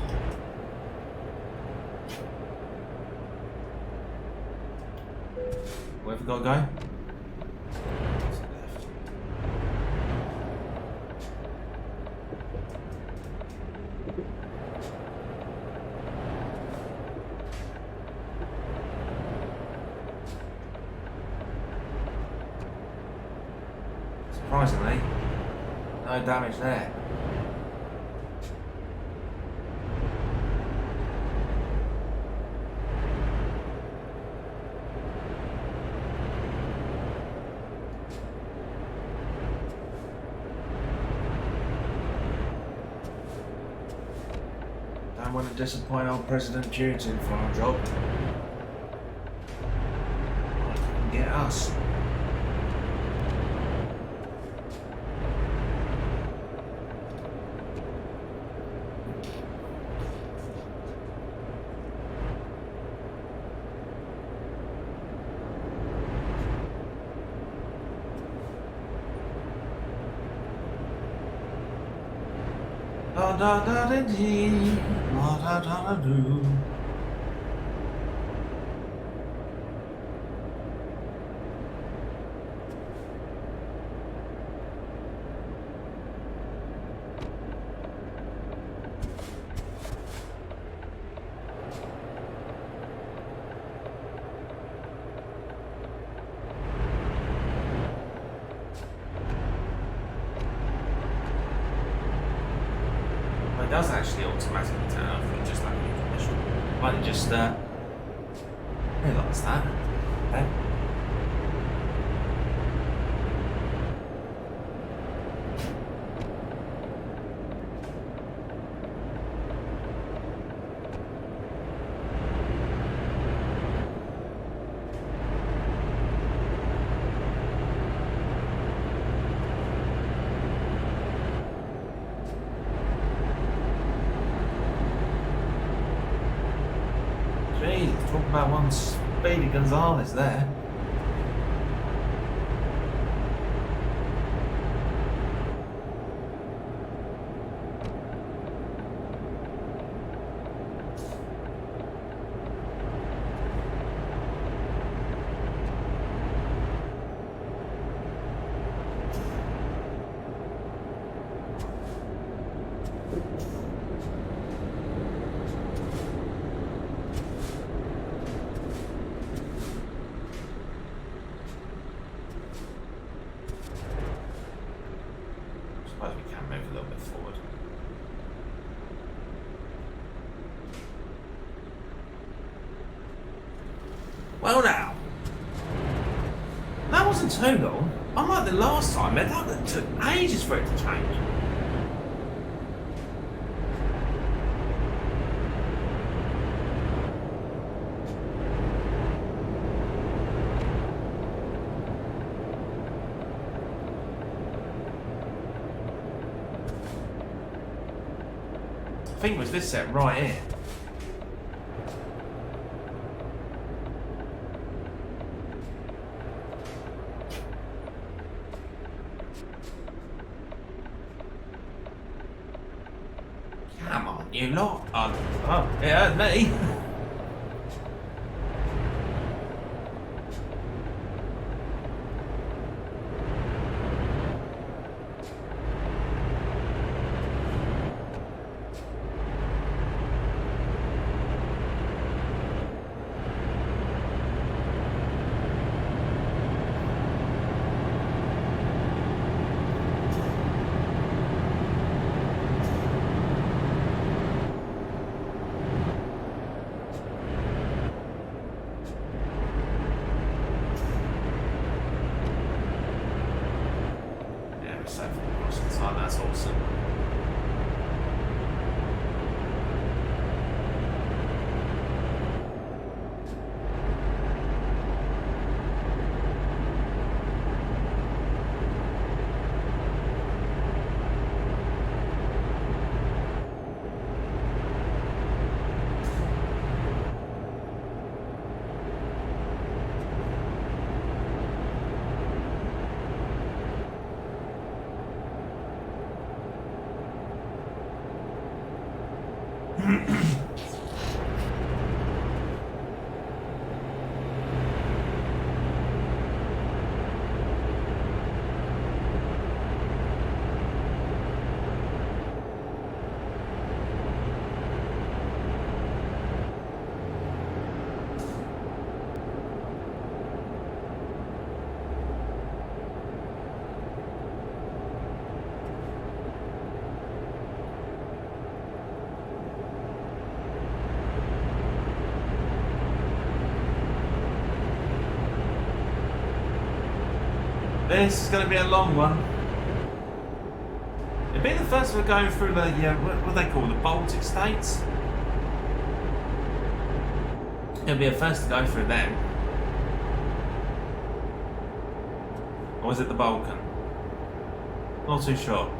Speaker 1: Where have we got to go? Surprisingly, no damage there. Don't want to disappoint old President Putin for our job. Might even get us. Da da da da dee, da da da da do. It does actually automatically turn off with just like a commercial. Why don't you just realise that? Okay. Jeez, talk about one speedy Gonzales there. Suppose we can move a little bit forward. Well now, that wasn't too long. Unlike the last time, that took ages for it to change. I think it was this set right here. Come on, you lot. Oh, it hurt me. So that's awesome. This is going to be a long one. It'll be the first one going through the, what they call the Baltic states. It'll be a first to go through them. Or is it the Balkan? Not too sure.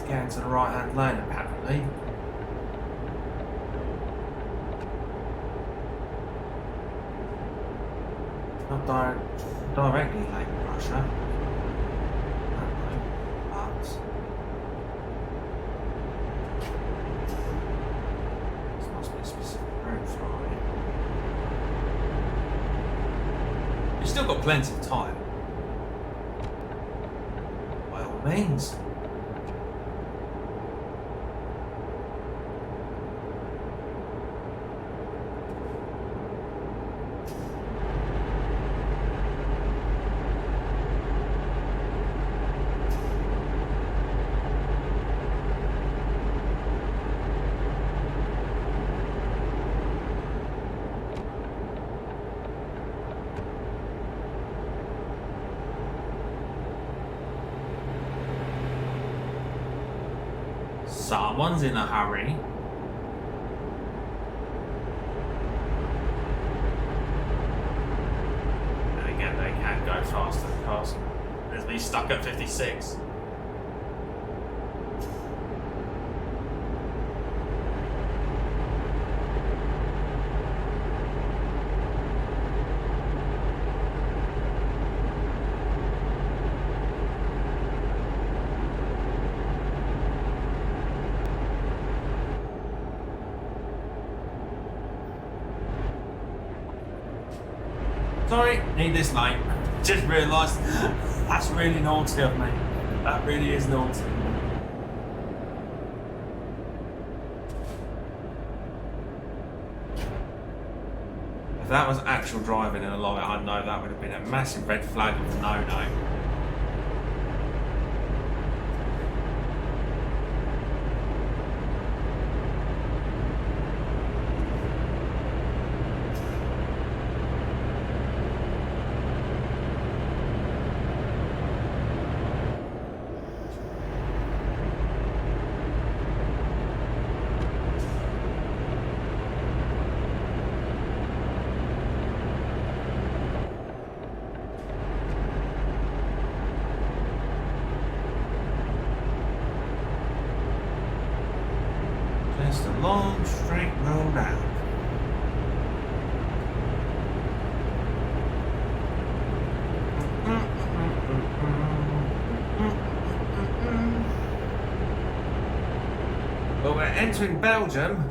Speaker 1: Getting to the right hand lane apparently. Not directly like Russia. But this must be a specific route for it. You've still got plenty of time. By all means. Someone's in a hurry. And again, they can go faster because there's me stuck at 56. Sorry, need this lane. Just realised that's really naughty of me. That really is naughty. If that was actual driving in a lorry, I know that would have been a massive red flag of no-no. Just a long straight road out. But we're entering Belgium.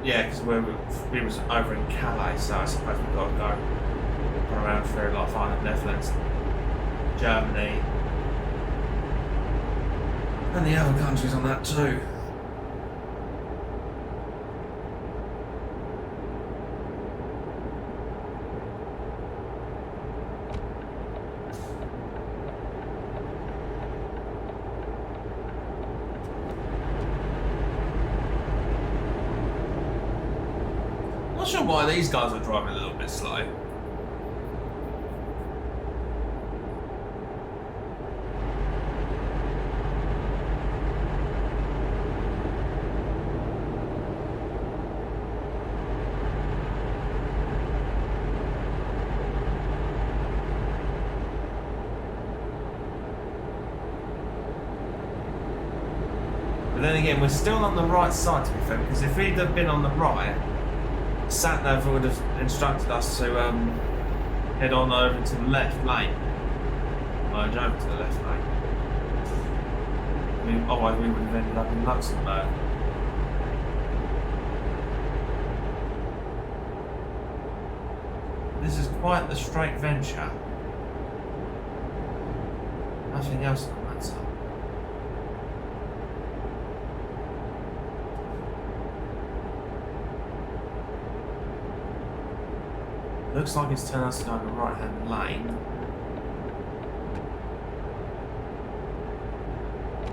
Speaker 1: Yeah, because we was over in Calais, so I suppose we've got to go around through like Ireland, Netherlands, Germany, and the other countries on that too. sure why these guys are driving a little bit slow. But then again, we're still on the right side, to be fair, because if we'd have been on the right, sat-nav would have instructed us to head on over to the left lane. Merge over to the left lane. Otherwise we would have ended up in Luxembourg. This is quite the straight venture. Nothing else on that side. Looks like it's telling us to go in the right-hand lane.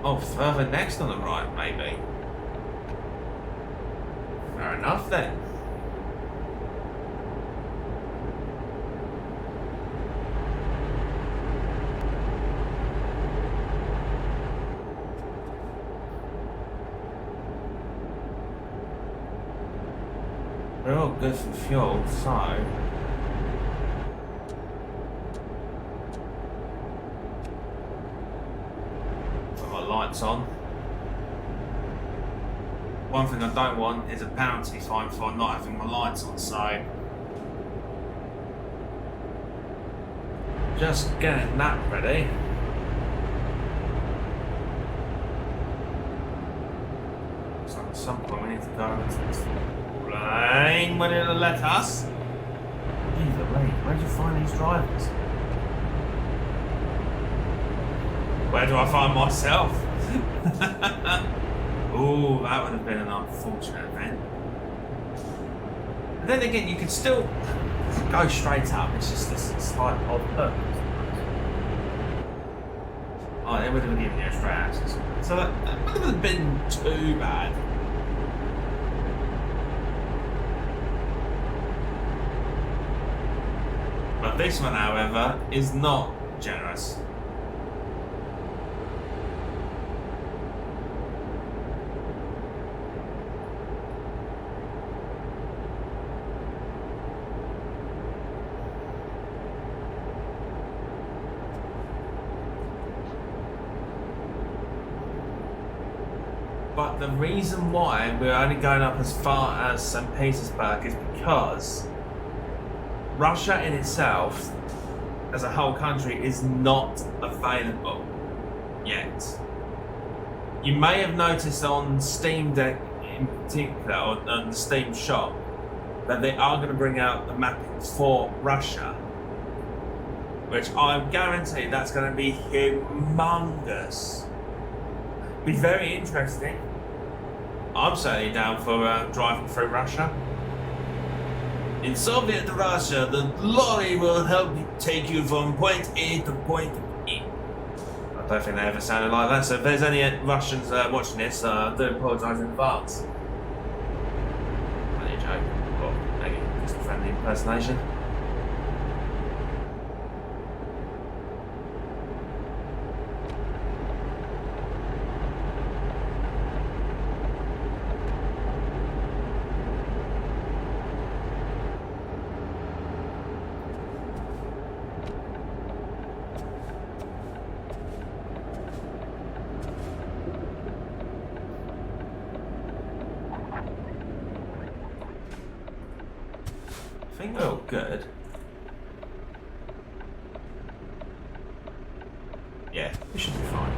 Speaker 1: Oh, further next on the right, maybe. Fair enough then. We're all good for fuel, so... lights on. One thing I don't want is a penalty fine for not having my lights on, so just getting that ready. So at some point we need to go into this lane when it'll let us. Either way, where'd you find these drivers? Where do I find myself? Ooh, that would have been an unfortunate event. But then again, you could still go straight up. It's just this slight odd hook. Oh, they would have given you a straight access. So that wouldn't have been too bad. But this one, however, is not generous. But the reason why we're only going up as far as St. Petersburg is because Russia in itself, as a whole country, is not available yet. You may have noticed on Steam Deck in particular, or on the Steam shop, that they are going to bring out the mapping for Russia, which I guarantee that's going to be humongous. Be very interesting. I'm certainly down for driving through Russia. In Soviet Russia, the lorry will help you take you from point A to point E. I don't think they ever sounded like that, so if there's any Russians watching this, I do apologise in advance. Only a joke, or maybe just a friendly impersonation. I think we're all good. Yeah, we should be fine.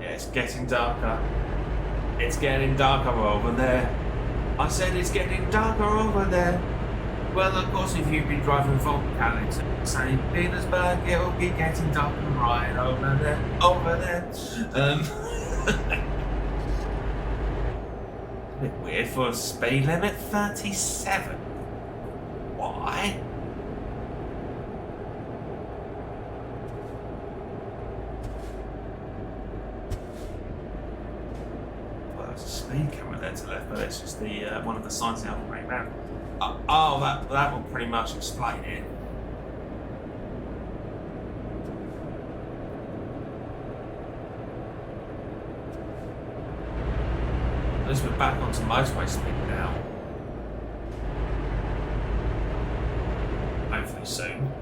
Speaker 1: It's getting darker. It's getting darker over there. I said it's getting darker over there. Well, of course, if you've been driving from Calais to St. Petersburg, it'll be getting darker right over there. Over there. A bit weird for a speed limit 37. Why? Well, there's a speed camera there to the left, but it's just the one of the signs the other way around. Oh, that will pretty much explain it. At least we're back onto motorway speed now. Hopefully soon.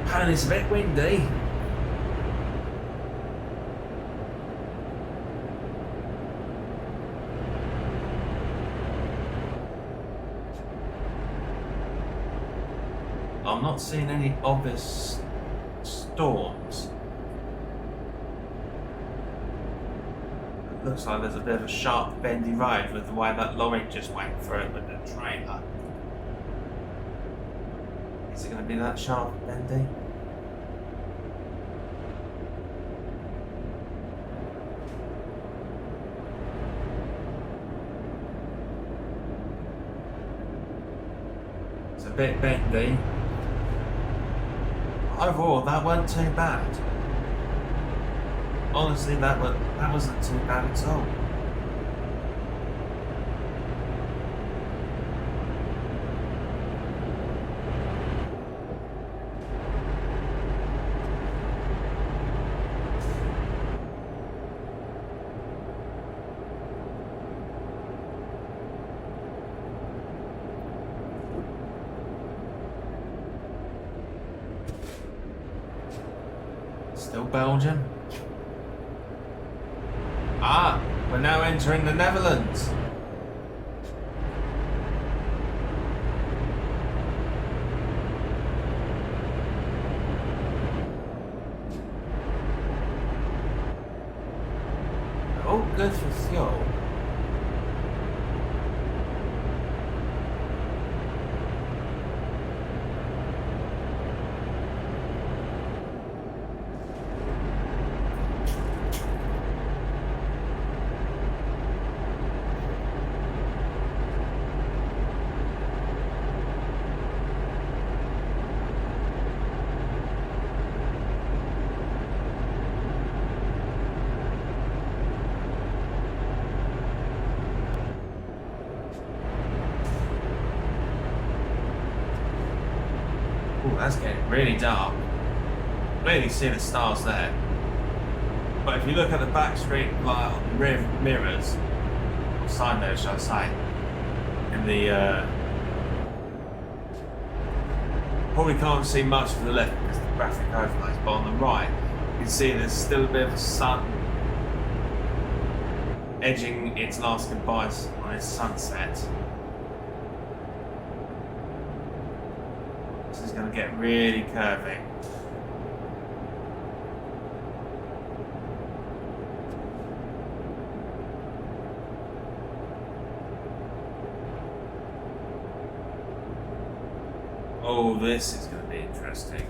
Speaker 1: And it's a bit windy. I'm not seeing any obvious storms. It looks like there's a bit of a sharp, bendy road with the way that lorry just went through it with the trailer. Is it going to be that sharp and bendy? It's a bit bendy. Overall, that wasn't too bad. Honestly, that wasn't too bad at all. Still Belgium. Ah, we're now entering the Netherlands. All good for fuel. That's getting really dark. Clearly see the stars there. But if you look at the back street light on the rear mirrors, or side mirrors shall I say, in the probably can't see much to the left because of the graphic overlays, but on the right you can see there's still a bit of a sun edging its last goodbyes on its sunset. This is going to get really curvy. Oh, this is going to be interesting.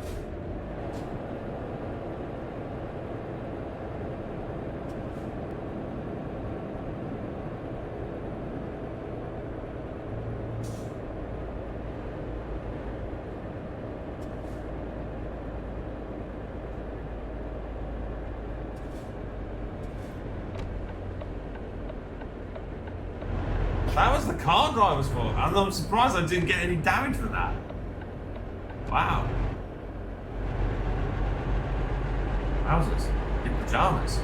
Speaker 1: That was the car driver's fault, and I'm surprised I didn't get any damage for that. Wow. Wowzers. In pajamas.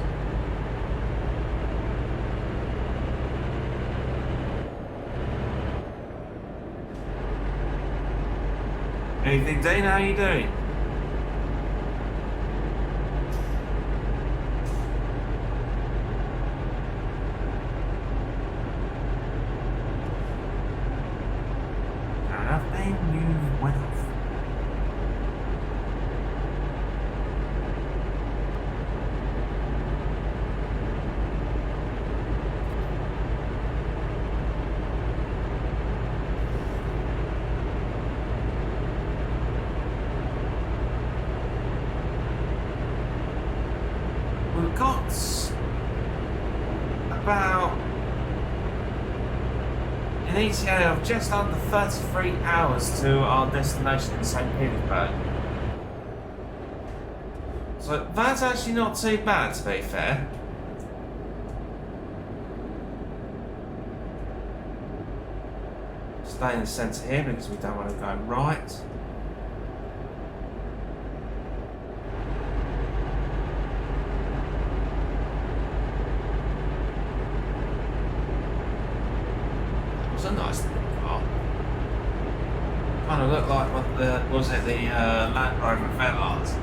Speaker 1: Anything, Dana? How you doing? we've got about an ETA of just under 33 hours to our destination in St. Petersburg. So that's actually not too bad, to be fair. Stay in the centre here because we don't want to go right. It's a nice little car. Kind of looked like what the Land Rover Veloz.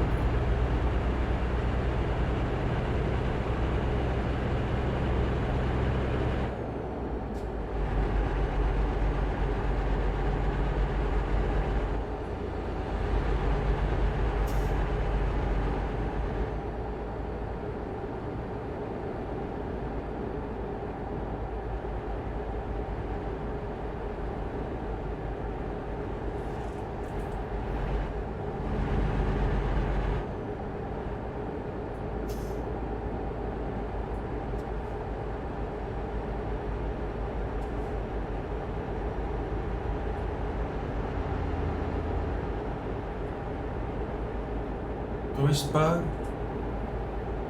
Speaker 1: Petersburg?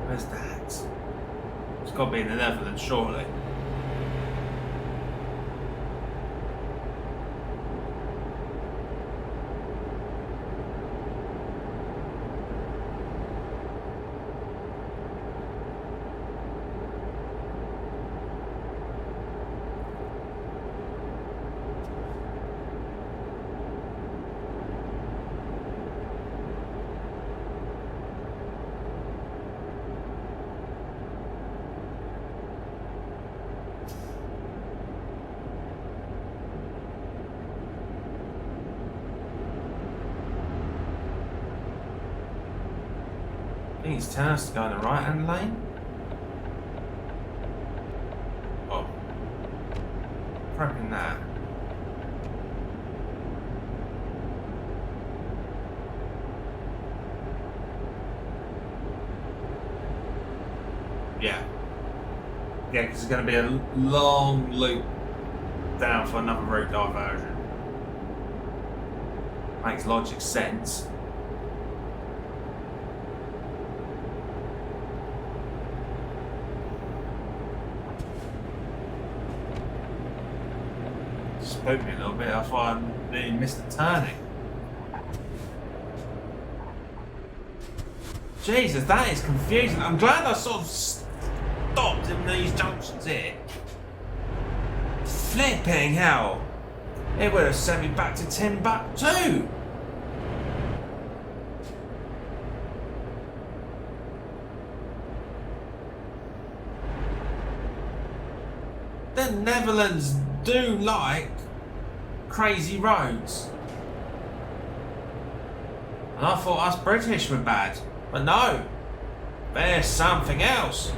Speaker 1: Where's that? It's got to be in the Netherlands, surely. I think it's telling us to go in the right hand lane. Oh. Prepping that. Yeah. Yeah, because it's going to be a long loop down for another route diversion. Makes logic sense. Spooked me a little bit, that's why I nearly missed the turning. Jesus, that is confusing. I'm glad I sort of stopped in these junctions here. Flipping hell. It would have sent me back to Timbuktu. The Netherlands do like crazy roads. And I thought us British were bad. But no, there's something else.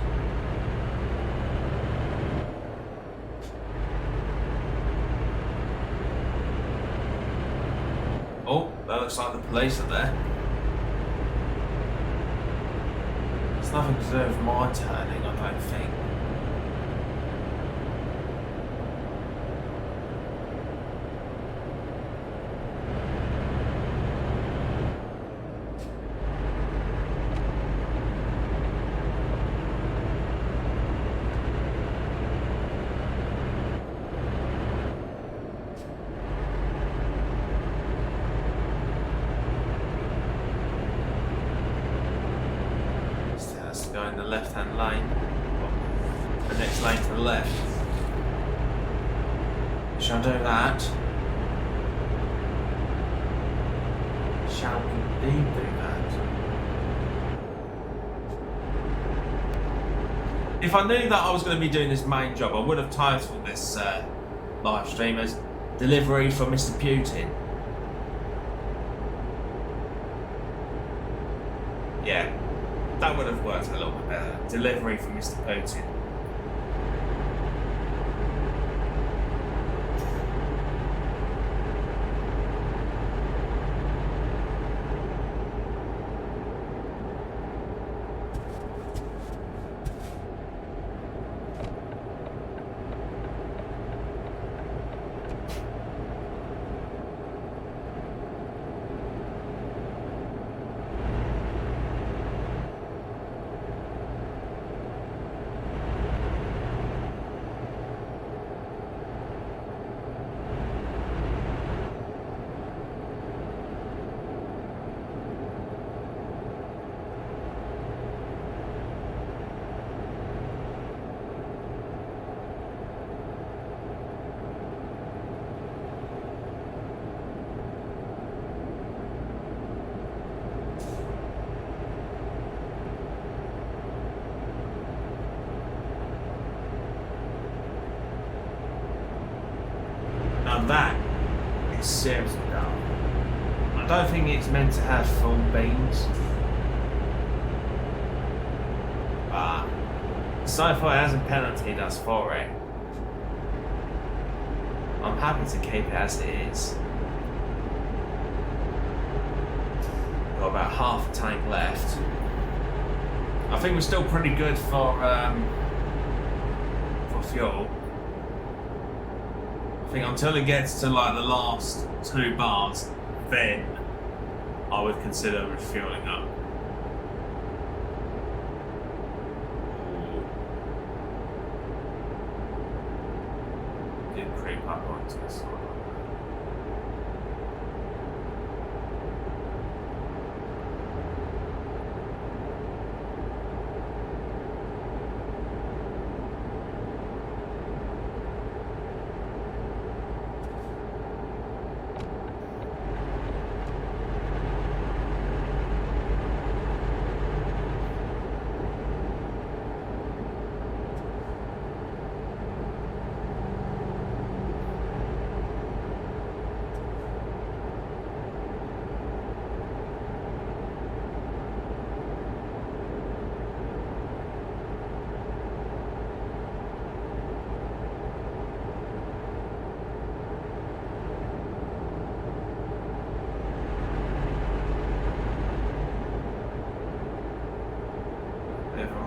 Speaker 1: Oh, that looks like the police are there. It's nothing to do with my turning, I don't think. Go in the left hand lane, the next lane to the left. Shall I do that? Shall we indeed do that? If I knew that I was going to be doing this main job, I would have titled this live stream as Delivery for Mr. Putin. Yeah. That would have worked a little bit better. Delivery from Mr. Putin. Now that is seriously dull. I don't think it's meant to have full beams. But so far it hasn't penaltied us for it. I'm happy to keep it as it is. Got about half a tank left. I think we're still pretty good for fuel. I think until it gets to like the last 2 bars, then I would consider refueling up. Did creep up onto the side.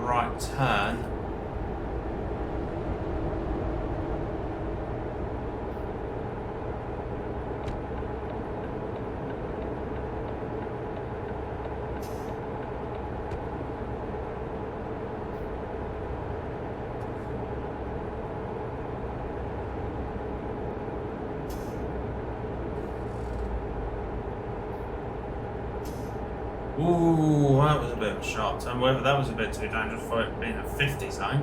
Speaker 1: Right turn. Ooh, that was a bit of a sharp turn. Whether that was a bit too dangerous for it being a 50 zone.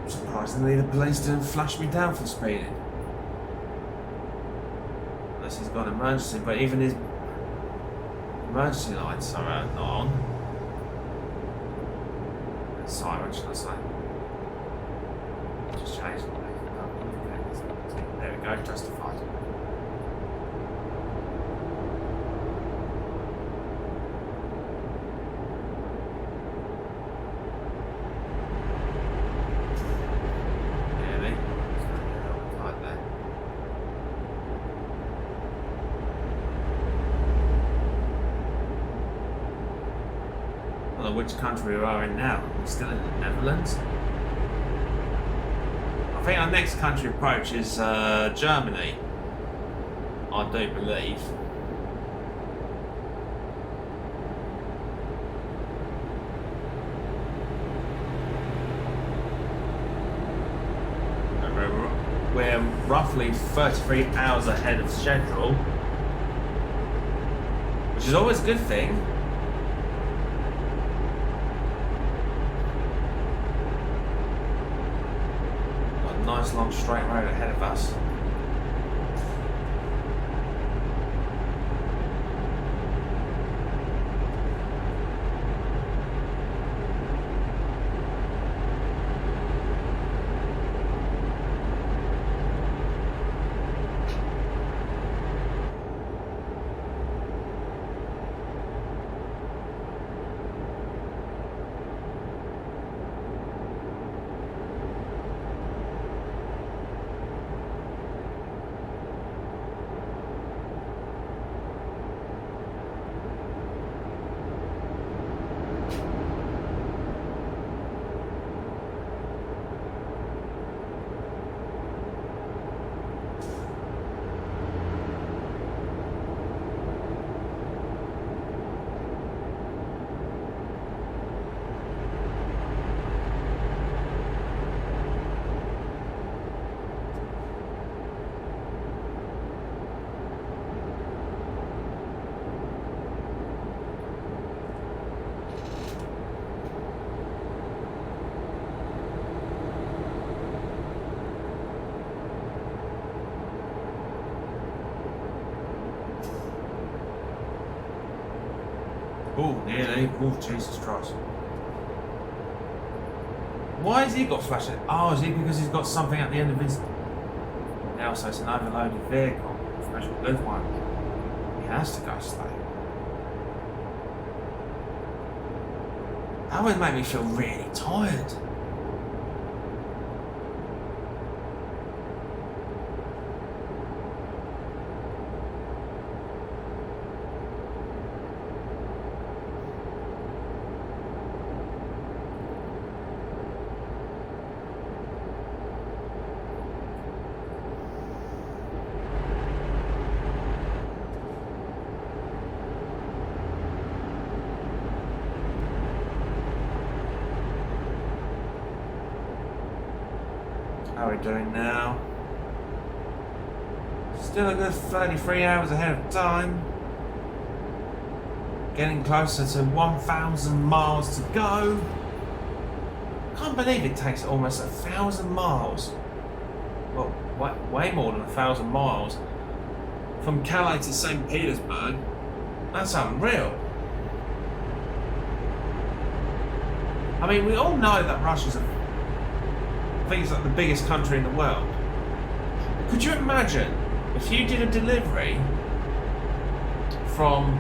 Speaker 1: Surprisingly, the police didn't flash me down for speeding. Unless he's got an emergency, but even his emergency lights are not on. Siren, should I say? Just change the way. There we go, justified. Which country we are in now? We're still in the Netherlands. I think our next country approach is Germany. I do believe. We're roughly 33 hours ahead of schedule, which is always a good thing. Nice long straight road ahead of us. Oh, nearly. Oh, Jesus Christ. Why has he got flashing? Oh, is it because he's got something at the end of his... Now, so it's an overloaded vehicle. Special good one. He has to go slow. That would make me feel really tired. How are we doing now? Still a good 33 hours ahead of time. Getting closer to 1,000 miles to go. Can't believe it takes almost 1,000 miles. Well, way more than 1,000 miles from Calais to St. Petersburg. That's unreal. I mean, we all know that Russia's I think it's like the biggest country in the world. Could you imagine if you did a delivery from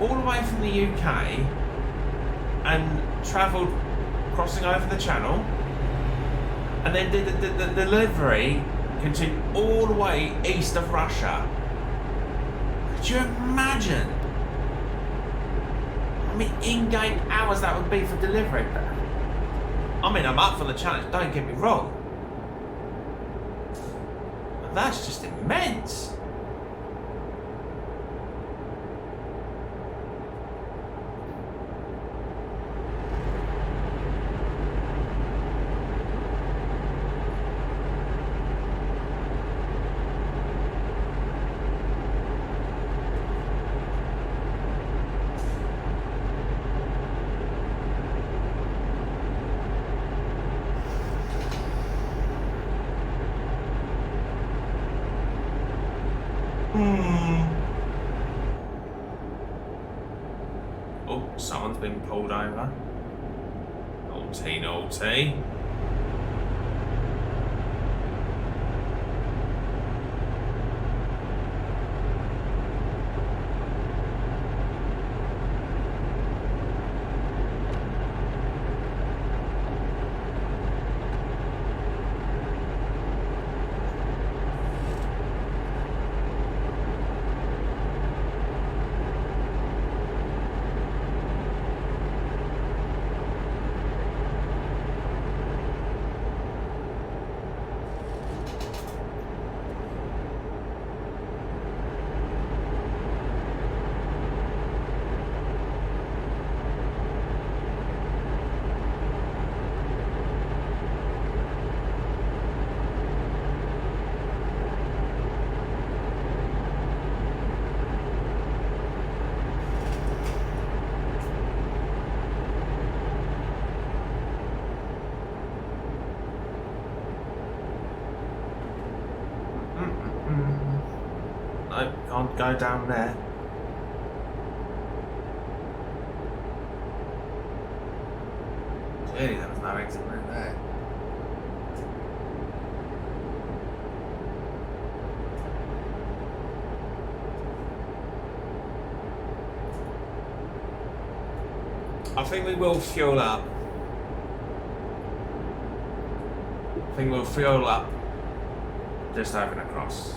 Speaker 1: all the way from the UK and travelled crossing over the channel and then did the delivery continued all the way east of Russia? Could you imagine? I mean, in-game hours that would be for delivery. I mean, I'm up for the challenge, don't get me wrong. But that's just immense. Oh, someone's been pulled over. Naughty, naughty. No, can't go down there. Clearly there was no exit route there. I think we will fuel up. I think we'll fuel up just over and across.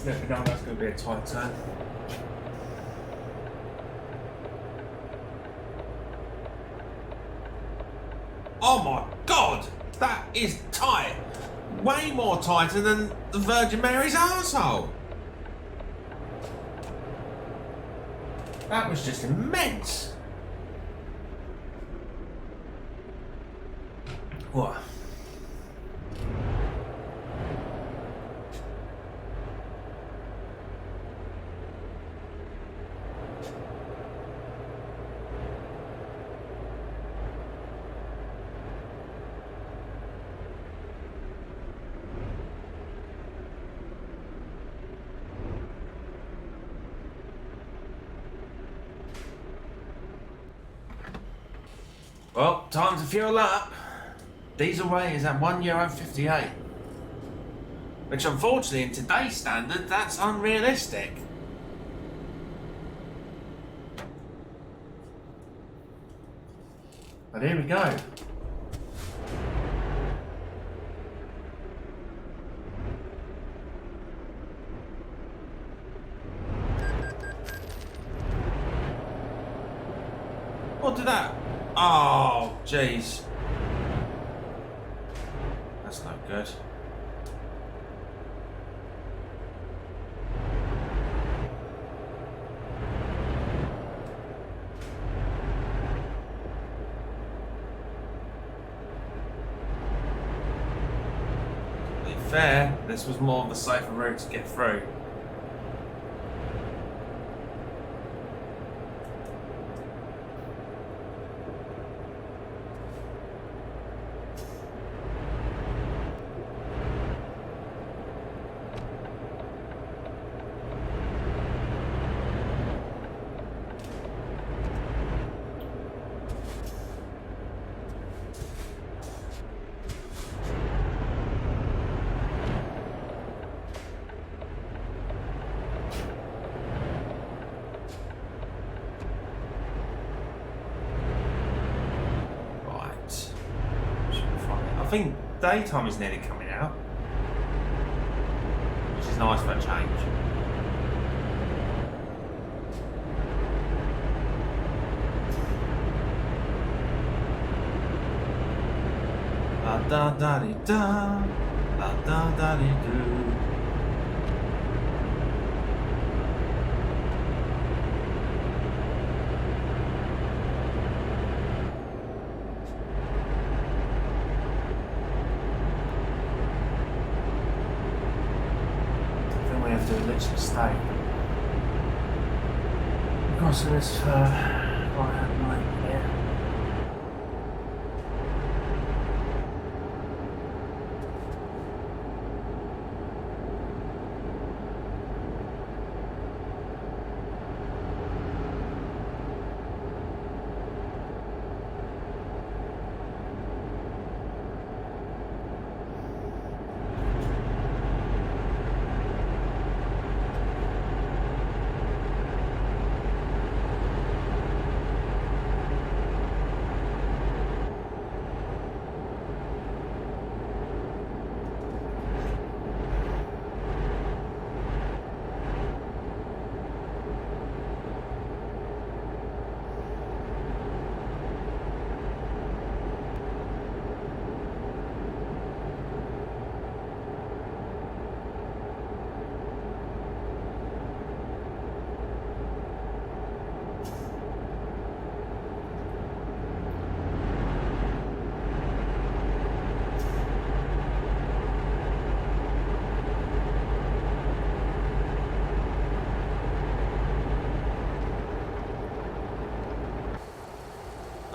Speaker 1: Let me know that's going to be a tight turn. Oh my god! That is tight! Way more tighter than the Virgin Mary's arsehole! That was just immense! What? Well, time to fuel up. Diesel rate is at €1.58. Which unfortunately in today's standard, that's unrealistic. But here we go. What did that? Oh, jeez. That's no good. To be fair, this was more of the safer route to get through. I think daytime is nearly coming out, which is nice for a change. La da da dee da, la da da dee doo. Literally stay across this right hand lane here.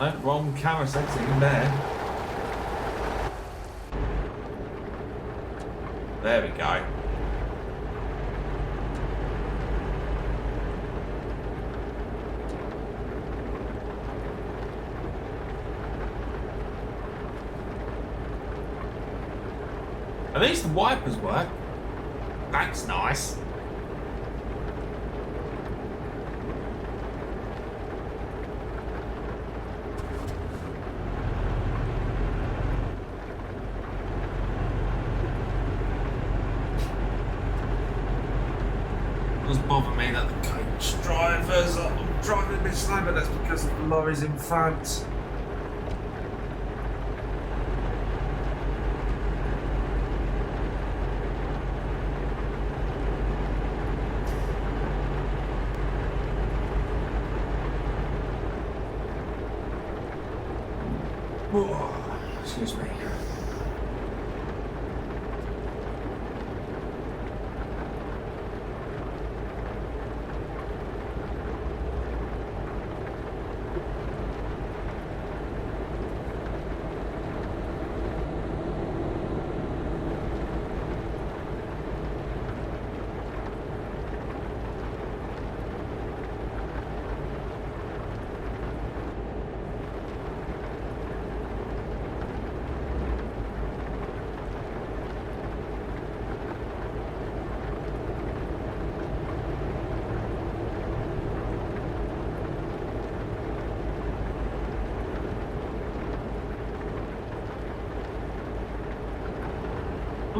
Speaker 1: No, wrong camera setting there. There we go. At least the wipers work. That's nice. It does bother me that the coach drivers are driving a bit slow, but that's because of the lorries in front. Oh, excuse me.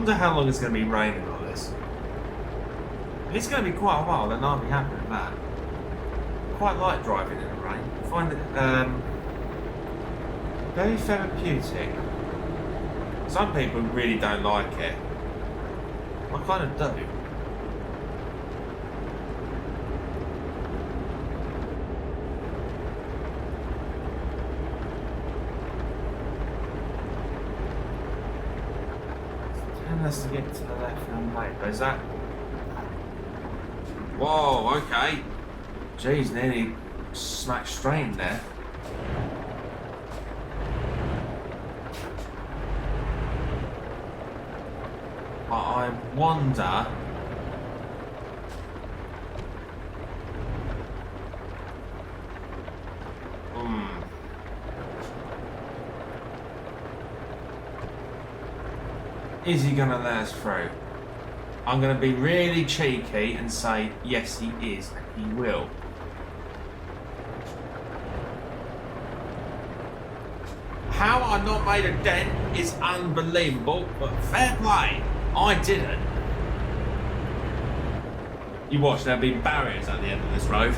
Speaker 1: wonder how long it's going to be raining on this. If it's going to be quite a while, then I'll be happy with that. I quite like driving in the rain. I find it very therapeutic. Some people really don't like it. I kind of do. Has to get to the left hand right, but is that? Whoa, okay. Jeez, nearly smacked straight in there. But I wonder. Is he going to let us through? I'm going to be really cheeky and say, yes, he is, and he will. How I not made a dent is unbelievable, but fair play, I didn't. You watch, there'll be barriers at the end of this road.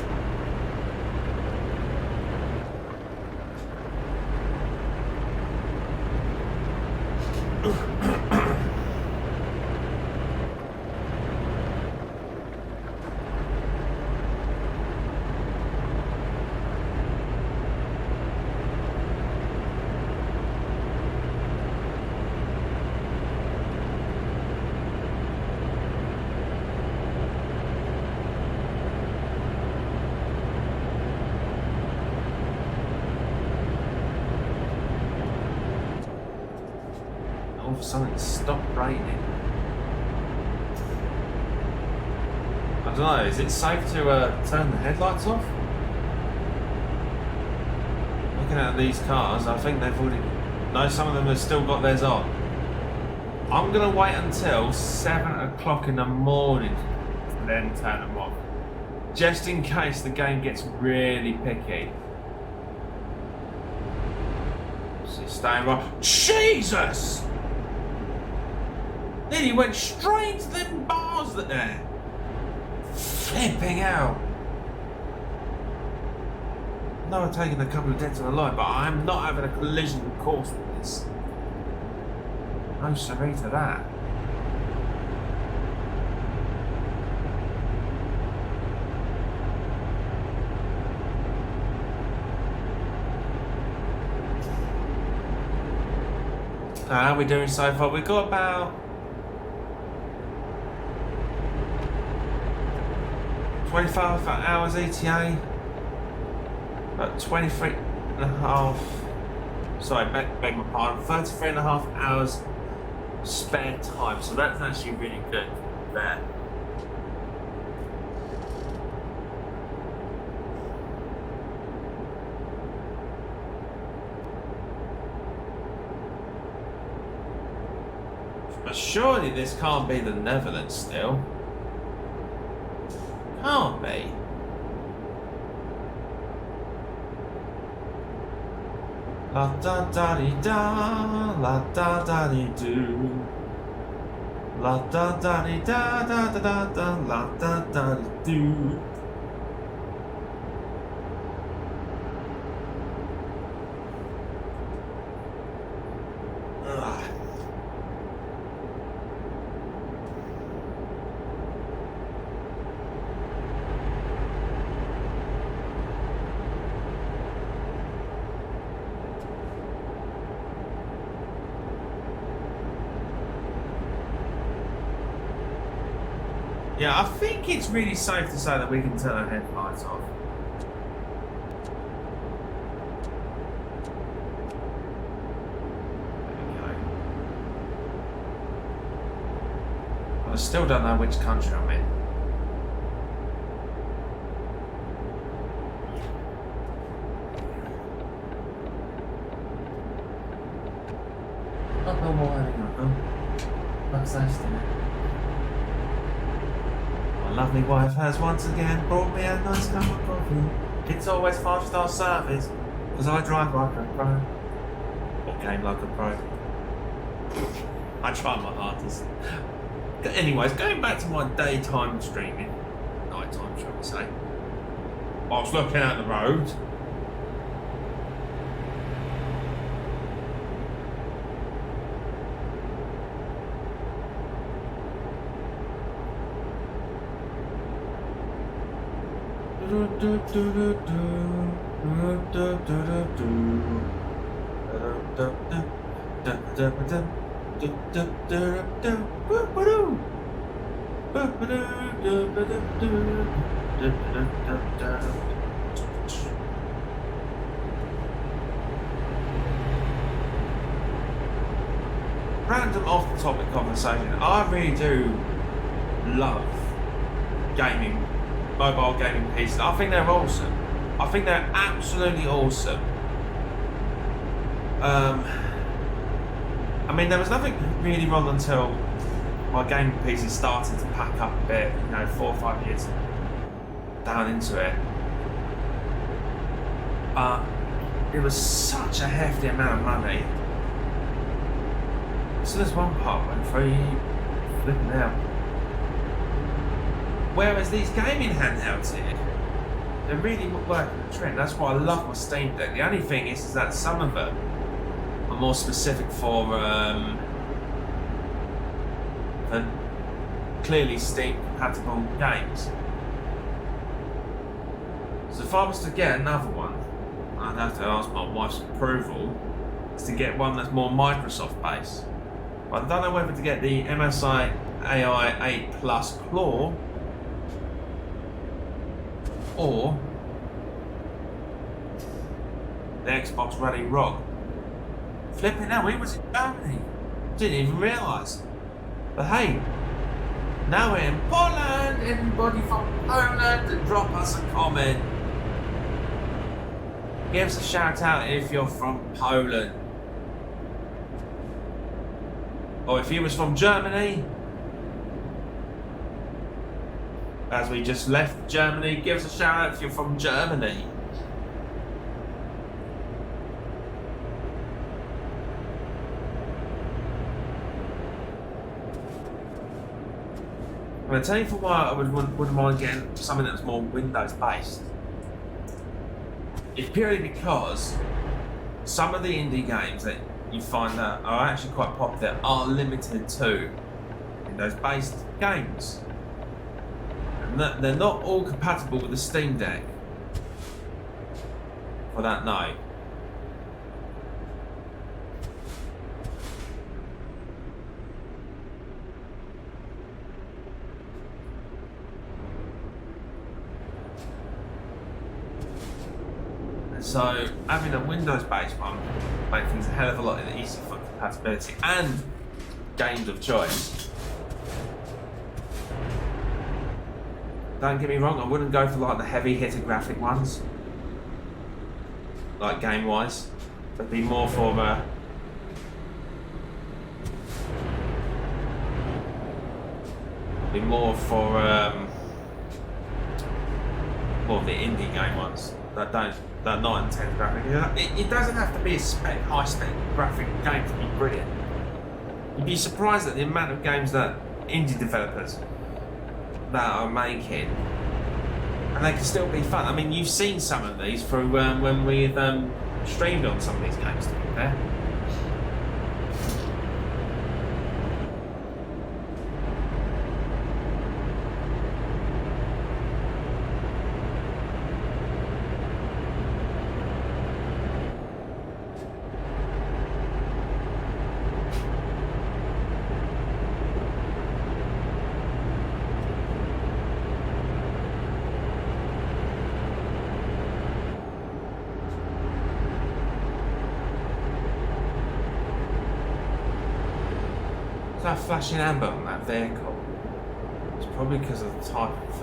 Speaker 1: All of a sudden it stopped raining. I don't know, is it safe to turn the headlights off? Looking at these cars, I think they've already... No, some of them have still got theirs on. I'm going to wait until 7 o'clock in the morning to then turn them off. Just in case the game gets really picky. So staying right... Jesus! Nearly went straight to them bars that there. Flipping out. I know I've taken a couple of dents on the line, but I'm not having a collision course with this. No sorry to that. How are we doing so far? We've got about 25 hours ETA, about 23 and a half, sorry, beg my pardon, 33 and a half hours spare time, so that's actually really good there. But surely this can't be the Netherlands still. Can't be. La da da dee da, la da da dee do. La da da dee da da da da da, la da da dee do. Yeah, I think it's really safe to say that we can turn our headlights off. There we go. But I still don't know which country I'm in. My lovely wife has once again brought me a nice cup of coffee. It's always 5-star service, because I drive like a pro. Or game like a pro. I try my hardest. Anyways, going back to my daytime streaming, nighttime, shall we say. I was looking at the road. Random off-the-topic conversation. I really do love gaming, mobile gaming pieces. I think they're awesome. I think they're absolutely awesome. I mean, there was nothing really wrong until my gaming PC started to pack up a bit, 4 or 5 years down into it. It was such a hefty amount of money. So there's one part went through, flipping out. Whereas these gaming handhelds here, they're really working the trend. That's why I love my Steam Deck. The only thing is that some of them are more specific for clearly Steam compatible games. So if I was to get another one, I'd have to ask my wife's approval, is to get one that's more Microsoft based. But I don't know whether to get the MSI AI 8 Plus Claw or the Xbox Rally Rock. Flipping out, we was in Germany. Didn't even realise. But hey, now we're in Poland. Anybody from Poland, drop us a comment. Give us a shout out if you're from Poland. Or if you was from Germany, as we just left Germany, give us a shout out if you're from Germany. I'm going to tell you for why I wouldn't mind getting something that's more Windows based. It's purely because some of the indie games that you find that are actually quite popular are limited to Windows based games. And they're not all compatible with the Steam Deck. For that note. So having a Windows-based one makes things a hell of a lot easier for compatibility and games of choice. Don't get me wrong, I wouldn't go for like the heavy hitter graphic ones, like game-wise. It'd be more for more of the indie game ones that are not intense graphic. It doesn't have to be a high spec graphic game to be brilliant. You'd be surprised at the amount of games that indie developers that are making, and they can still be fun. I mean, you've seen some of these through when we've streamed on some of these games, to be fair. That flashing amber on that vehicle, it's probably because of the type of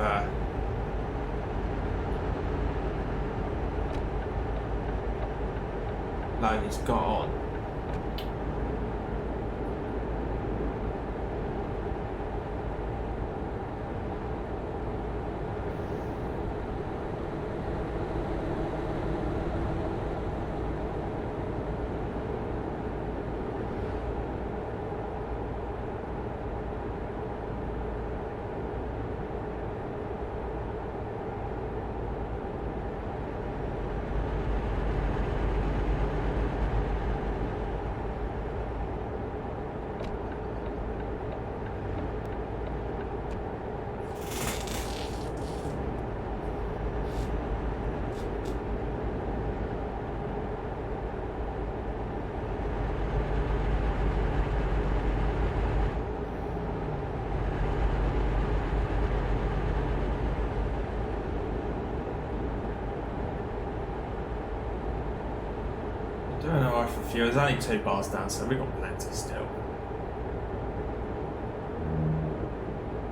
Speaker 1: load it's got on. Doing alright for a few. There's only 2 bars down, so we've got plenty still.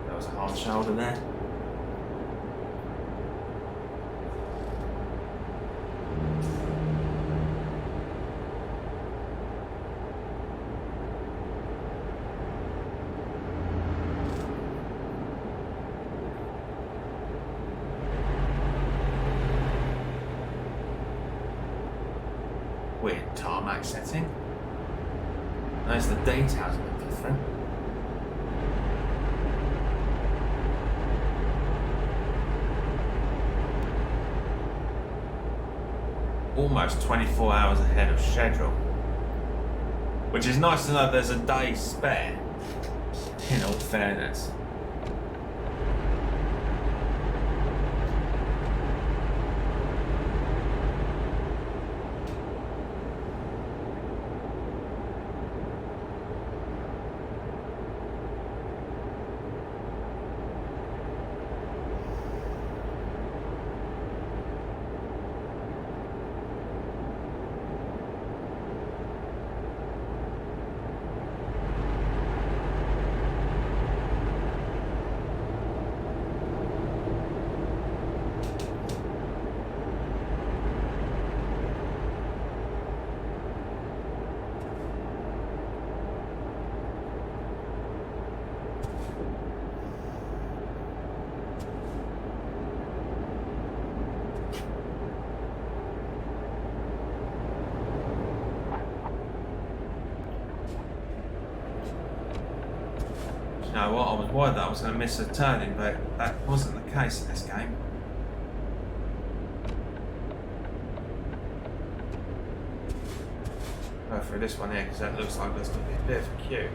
Speaker 1: There was a hard shoulder there. Weird tarmac setting. Notice the details a bit different. Almost 24 hours ahead of schedule. Which is nice to know there's a day spare, in all fairness. You know what, I was worried that I was going to miss a turning, but that wasn't the case in this game. Go through this one here, because that looks like there's going to be a bit of a queue.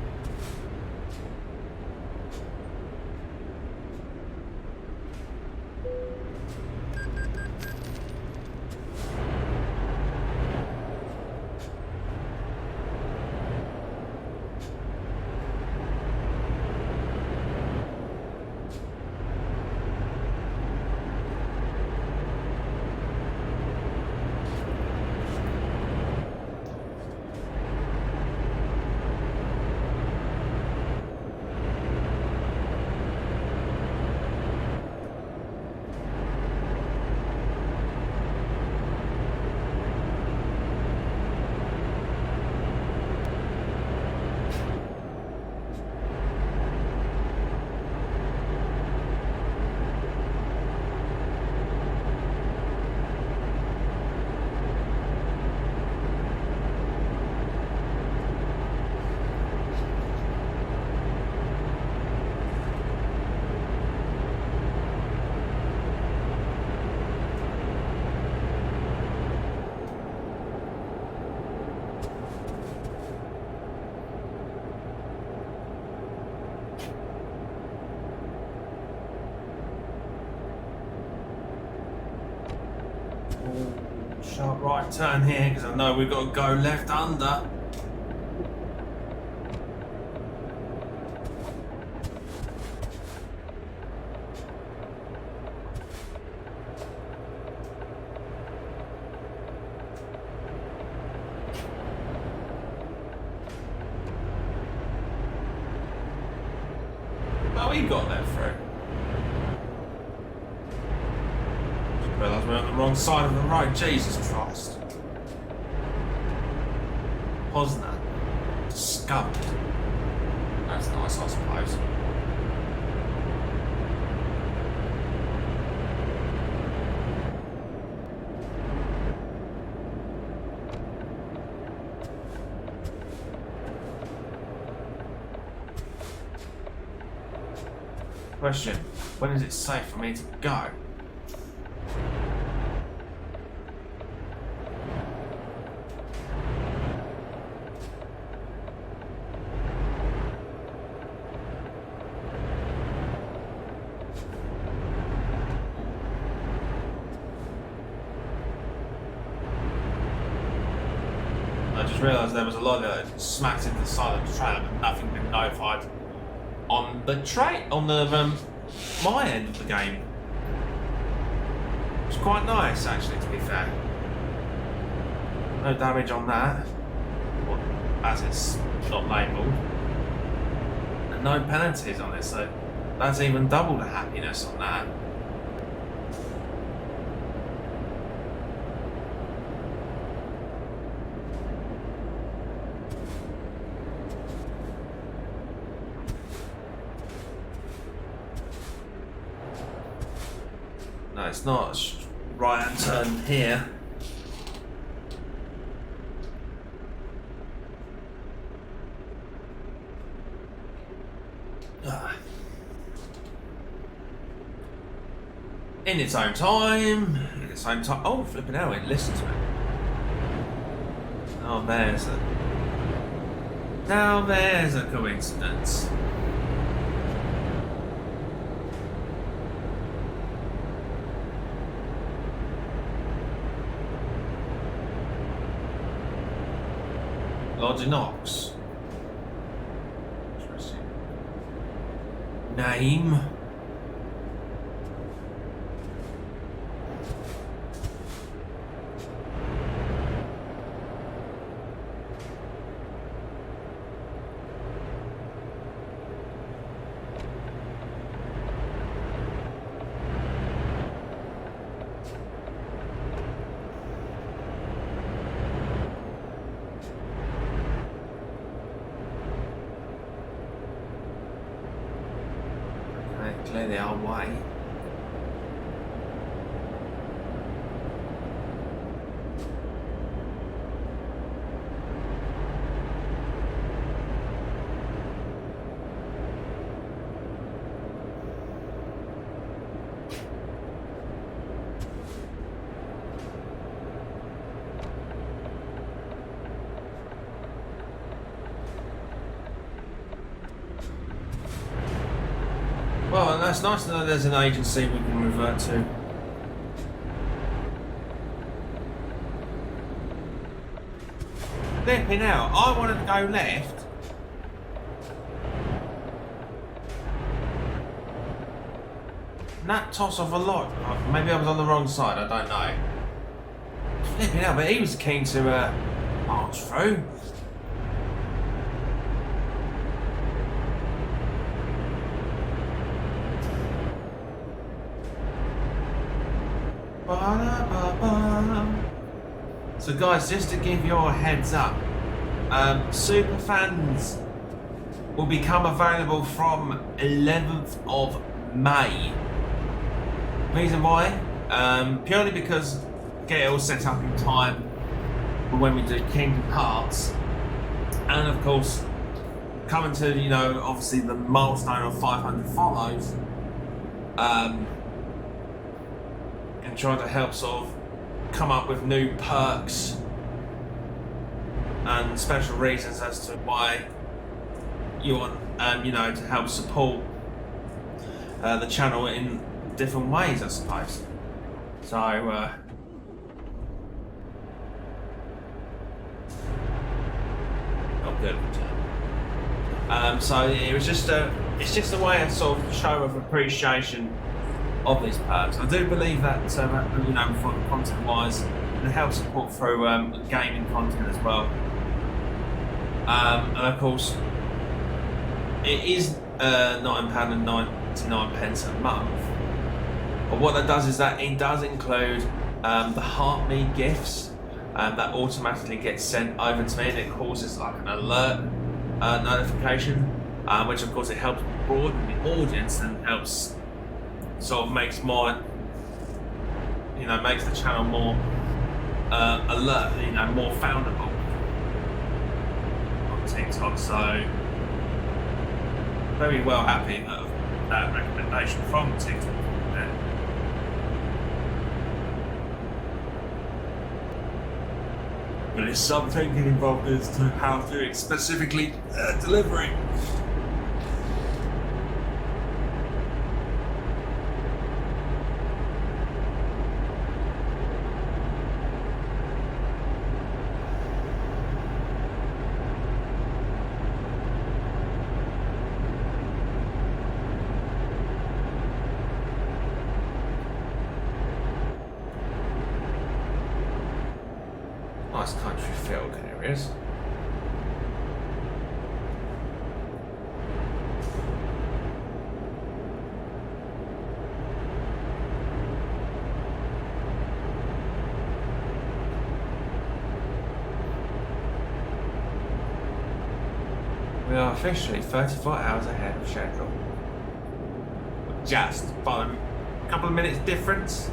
Speaker 1: Sharp right turn here, because I know we've got to go left under. Oh, we got that through. Realised we're on the wrong side of the road. Jesus Christ. Poznan. Discovered. That's nice, I suppose. Question. When is it safe for me to go? I just realised there was a lot that smacked into the side of the trailer, but nothing been notified on the my end of the game. It's quite nice, actually, to be fair. No damage on that. Well, as it's not labelled. And no penalties on it, so that's even double the happiness on that. No, it's not a right hand turn here. In its own time, Oh, flipping out, it listens to me. Oh, now there's a coincidence. Lodge Knox. Interesting. Name. Clear the our way. Well, that's nice to know there's an agency we can revert to. Flipping out, I wanted to go left. And that toss off a lot. Maybe I was on the wrong side, I don't know. Flipping out, but he was keen to march through. So guys, just to give you a heads up, super fans will become available from 11th of May. Reason why? Purely because get it all set up in time for when we do Kingdom Hearts, and of course coming to, you know, obviously the milestone of 500 follows, and trying to help sort of come up with new perks and special reasons as to why you want, you know, to help support the channel in different ways, I suppose. So, oh, good. So it was just it's just a way of sort of show of appreciation of these perks. I do believe that, you know, for content-wise, it helps support through gaming content as well. And of course, it is £9.99 a month. But what that does is that it does include the Heart Me gifts that automatically gets sent over to me, and it causes like an alert notification, which of course it helps broaden the audience and helps sort of makes more, you know, makes the channel more alert, you know, more foundable on TikTok. So very well happy of that recommendation from TikTok. Yeah. But it's some thinking involved as to how to specifically delivery. Nice country field areas. We are officially 34 hours ahead of schedule. Just by a couple of minutes difference.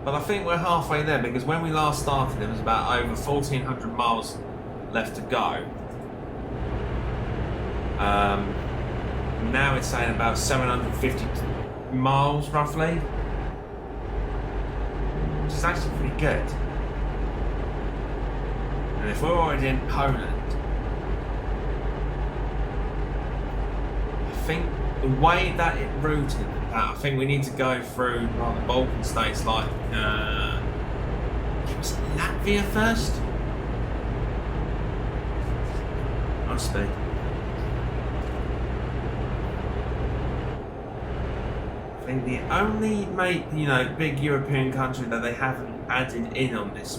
Speaker 1: But I think we're halfway there because when we last started there was about over 1,400 miles left to go. Now it's saying about 750 miles roughly. Which is actually pretty good. And if we're already in Poland, I think the way that it routed, I think we need to go through the Balkan states like was it Latvia first? Must be. I think the only big European country that they haven't added in on this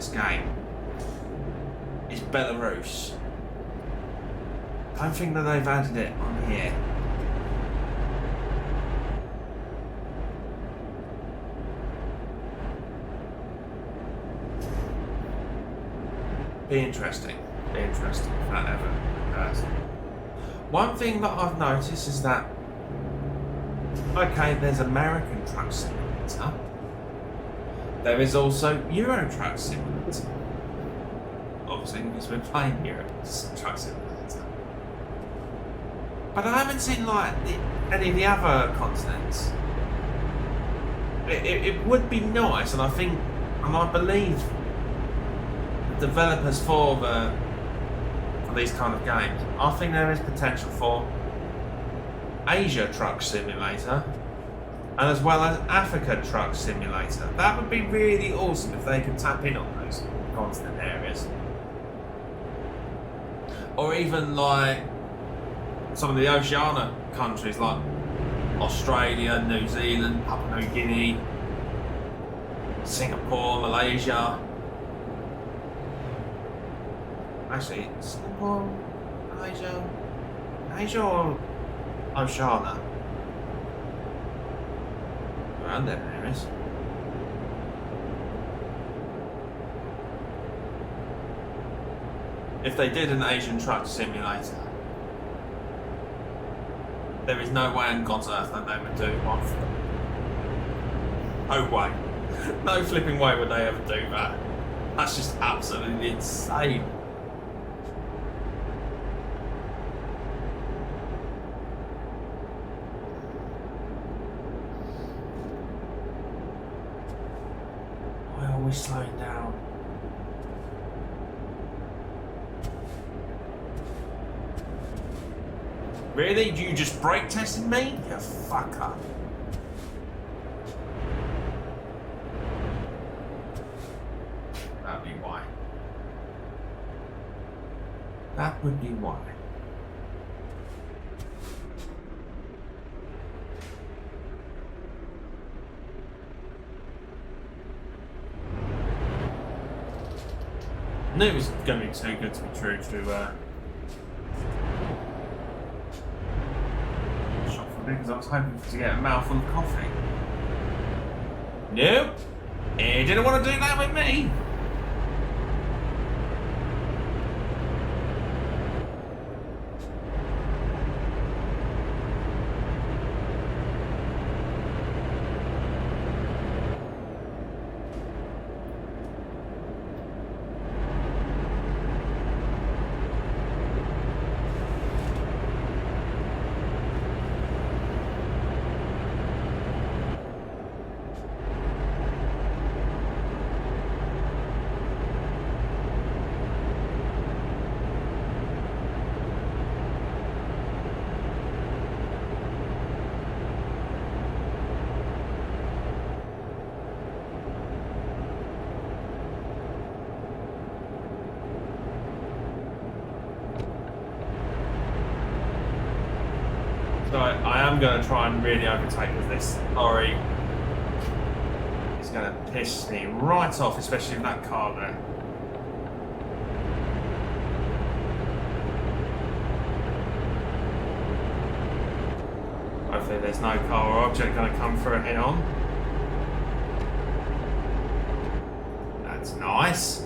Speaker 1: game is Belarus. I don't think that they've added it on here. Be interesting if that ever occurs. One thing that I've noticed is that, okay, there's American Truck Simulator. There is also Euro Truck Simulator. Obviously, because we're playing Euro Truck Simulator. But I haven't seen any of the other continents. It would be nice, and I believe developers for these kind of games, I think there is potential for Asia Truck Simulator and as well as Africa Truck Simulator. That would be really awesome if they could tap in on those continent areas. Or even like some of the Oceania countries like Australia, New Zealand, Papua New Guinea, Singapore, Malaysia. Actually, Singapore, Malaysia or Oceania? Around there areas. If they did an Asian Truck Simulator, there is no way on God's earth that they would do one for them. No way. No flipping way would they ever do that. That's just absolutely insane. Why are we slowing down? Really? You just brake tested me? You fucker. That'd be why. That would be why. I knew it was going to be too good to be true to because I was hoping to get a mouthful of coffee. Nope. He didn't want to do that with me. So I am going to try and really overtake with this lorry. is going to piss me right off, especially with that car there. Hopefully there's no car or object going to come through it head on. That's nice.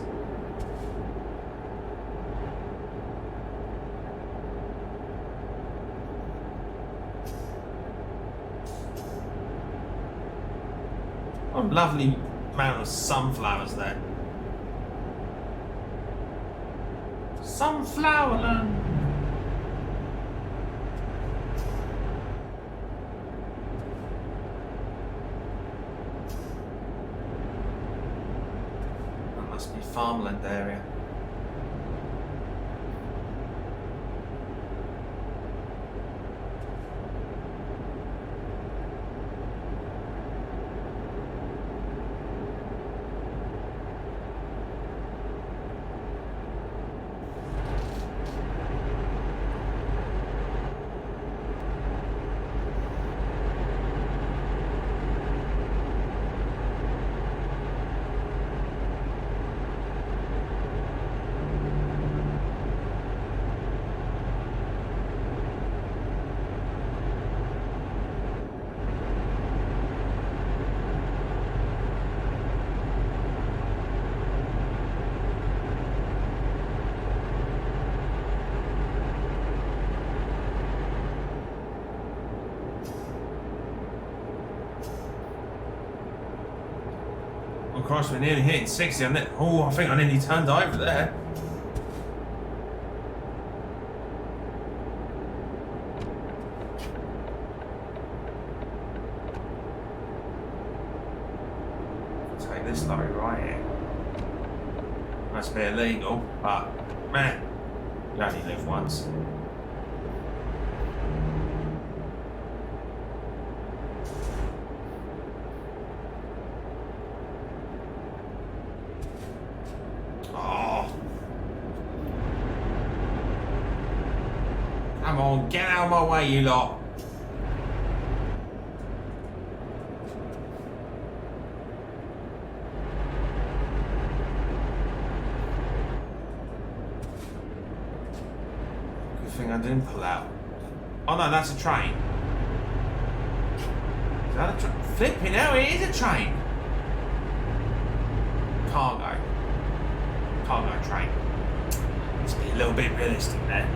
Speaker 1: Oh, lovely amount of sunflowers there. Sunflower land. That must be farmland area. Of course, we're nearly hitting 60. Oh, I think I nearly turned over there. Take this lorry right here. Must be illegal, but man, you only live once. Come on, get out of my way, you lot. Good thing I didn't pull out. Oh no, that's a train. Is that a train? Flipping hell, it is a train. Cargo. Cargo train. Let's be a little bit realistic there.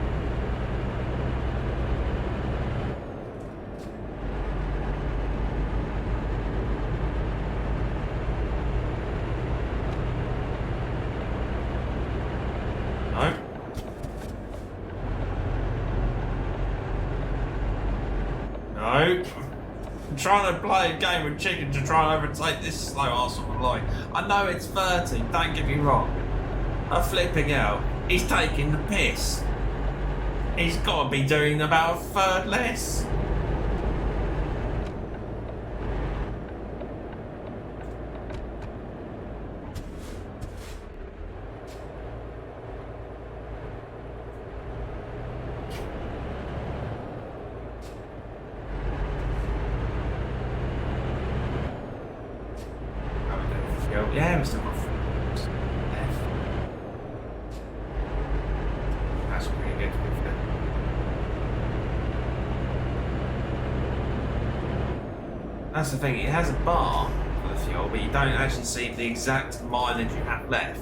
Speaker 1: I'm trying to play a game of chicken to try and overtake this slow arse on the line. I know it's 30, don't get me wrong. I'm flipping out. He's taking the piss. He's got to be doing about a third less. Yeah, we've still got left. That's pretty good. That's the thing, it has a bar for the fuel, but you don't actually see the exact mileage you have left.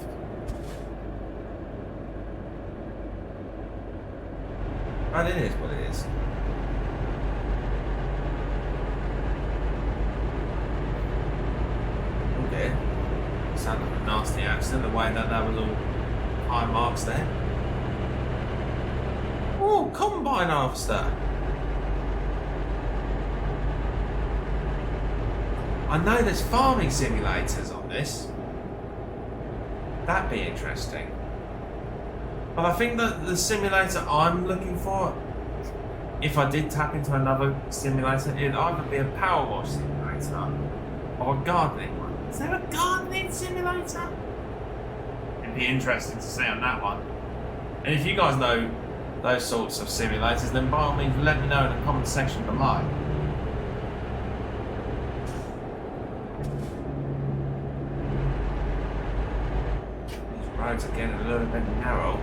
Speaker 1: But it is what it is. Okay. Sounded like a nasty accident, the way that was all high marks there. Oh, combine harvester. I know there's farming simulators on this. That'd be interesting. But I think that the simulator I'm looking for, if I did tap into another simulator, it'd either be a power wash simulator or a gardening one. Is there a gardening simulator? It'd be interesting to see on that one. And if you guys know those sorts of simulators, then by all means let me know in the comment section below. roads are getting a little bit narrow.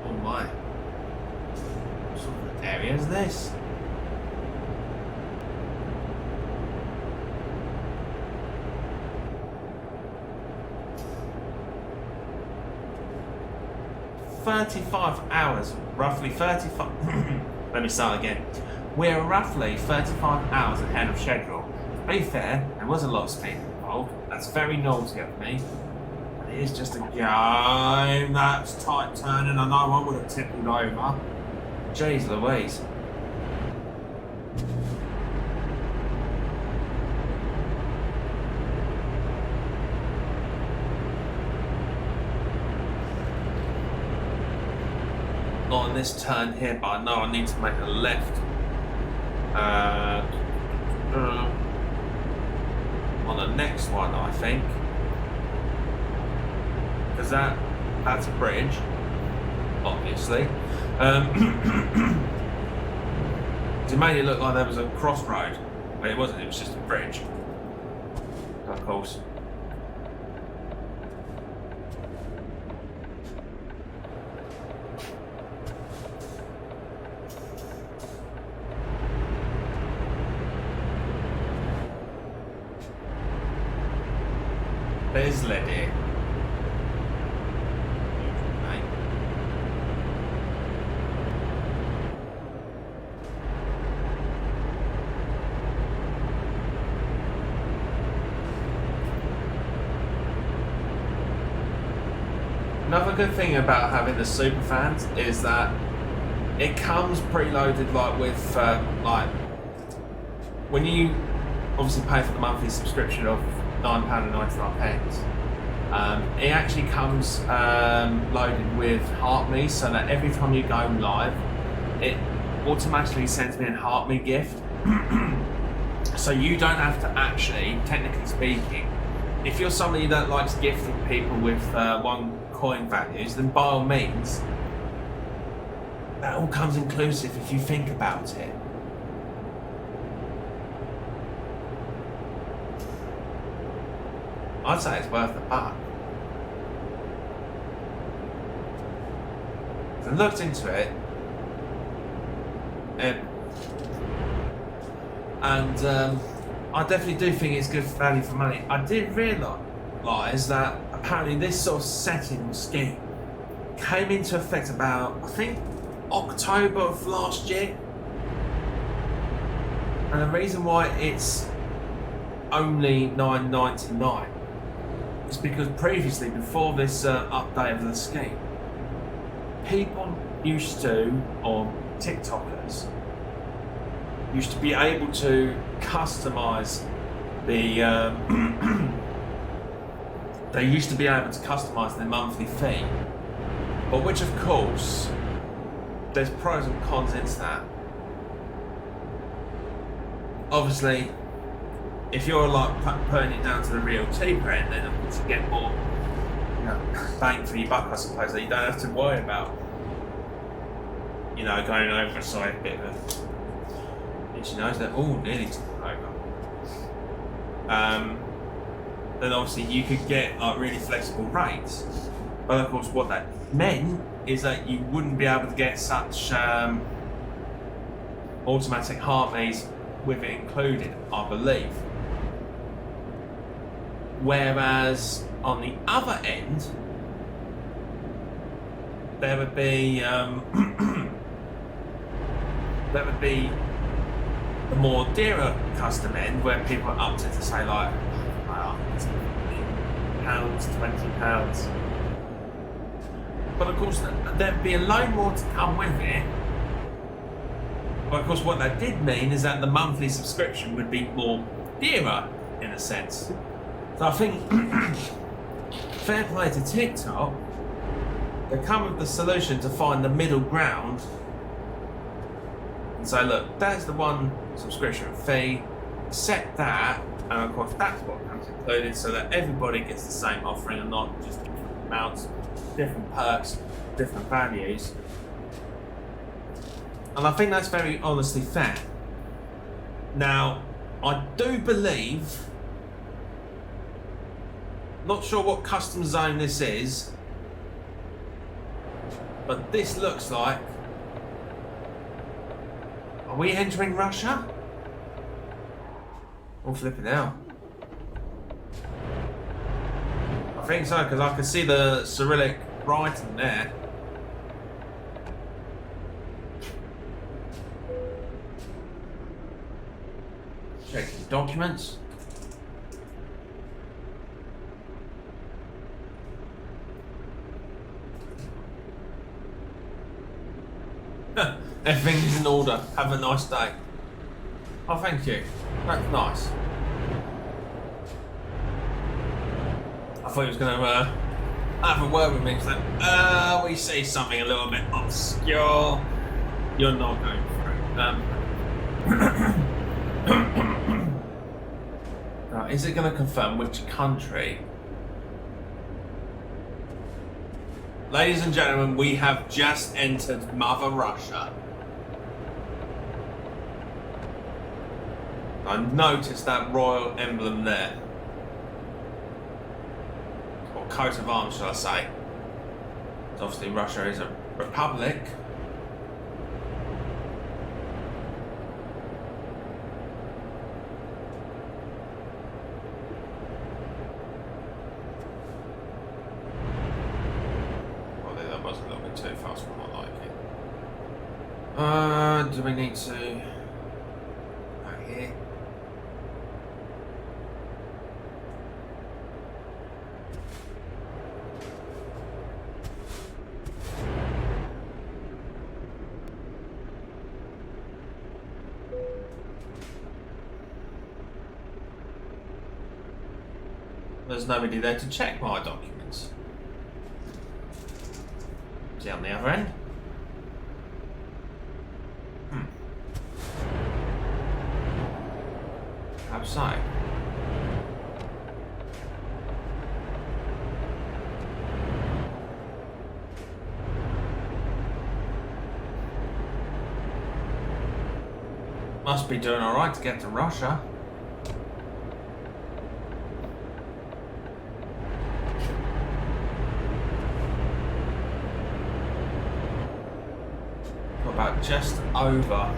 Speaker 1: Oh my. What sort of area is this? Roughly 35. Let me start again. We're roughly 35 hours ahead of schedule. To be fair, there was a lot of speed involved. That's very naughty of me. But it is just a game that's tight turning. I know I would have tippled over. Jeez Louise. Not on this turn here, but I know I need to make a left. On the next one, I think, because that's a bridge, obviously. It made it look like there was a crossroad, but it wasn't. It was just a bridge. Of course. There's Lady. Another good thing about having the superfans is that it comes preloaded, like with like when you obviously pay for the monthly subscription of £9.99. It actually comes loaded with Heart Me, so that every time you go live, it automatically sends me a Heart Me gift. So you don't have to actually, technically speaking, if you're somebody that likes gifting people with one coin values, then by all means, that all comes inclusive if you think about it. I'd say it's worth the buck. I looked into it, and I definitely do think it's good value for money. I did realise that apparently this sort of setting scheme came into effect about, I think, October of last year. And the reason why it's only $9.99 is because previously, before this update of the scheme, people used to, or TikTokers, used to be able to customise the they used to be able to customise their monthly fee, but which of course there's pros and cons into that. Obviously, if you're like putting it down to the real cheaper end, then of course you get more, you know, bang for your buck, I suppose, that you don't have to worry about, you know, going over a side bit of a itchy nose. They're all nearly over. Then obviously you could get like really flexible rates, but of course what that meant is that you wouldn't be able to get such automatic heart maze with it included, I believe. Whereas on the other end, there would be the more dearer custom end, where people are up to say like, it's £15, £20. But of course, there'd be a load more to come with it. But of course, what that did mean is that the monthly subscription would be more dearer in a sense. So I think fair play to TikTok. They come with the solution to find the middle ground and say, look, that's the one subscription fee. Set that, and of course, that's what comes package included, so that everybody gets the same offering and not just different amounts, different perks, different values. And I think that's very honestly fair. Now, I do believe, not sure what custom zone this is, but this looks like, are we entering Russia? Oh, flipping out. I think so, because I can see the Cyrillic writing there. Checking documents. Everything is in order. Have a nice day. Oh, thank you. That's nice. I thought he was going to have a word with me. He's like, we see something a little bit obscure. You're not going through. Now, is it going to confirm which country? Ladies and gentlemen, we have just entered Mother Russia. I noticed that royal emblem there. Or coat of arms, shall I say. Obviously, Russia is a republic. Well, that was a little bit too fast for my liking. Do we need to... Right here. There's nobody there to check my documents. Is he on the other end? How so? Must be doing alright to get to Russia. About just over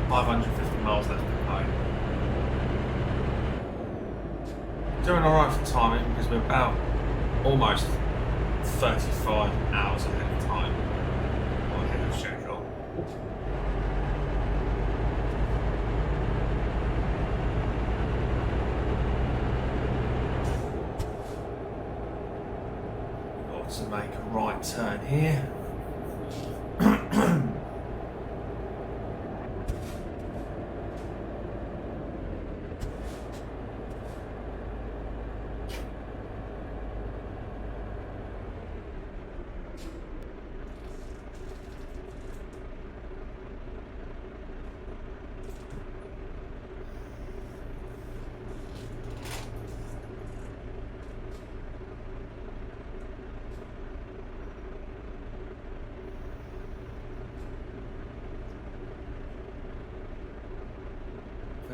Speaker 1: 550 miles left to go. Doing alright for timing because we're about almost 35 hours ahead of time, or ahead of schedule. We've got to make a right turn here.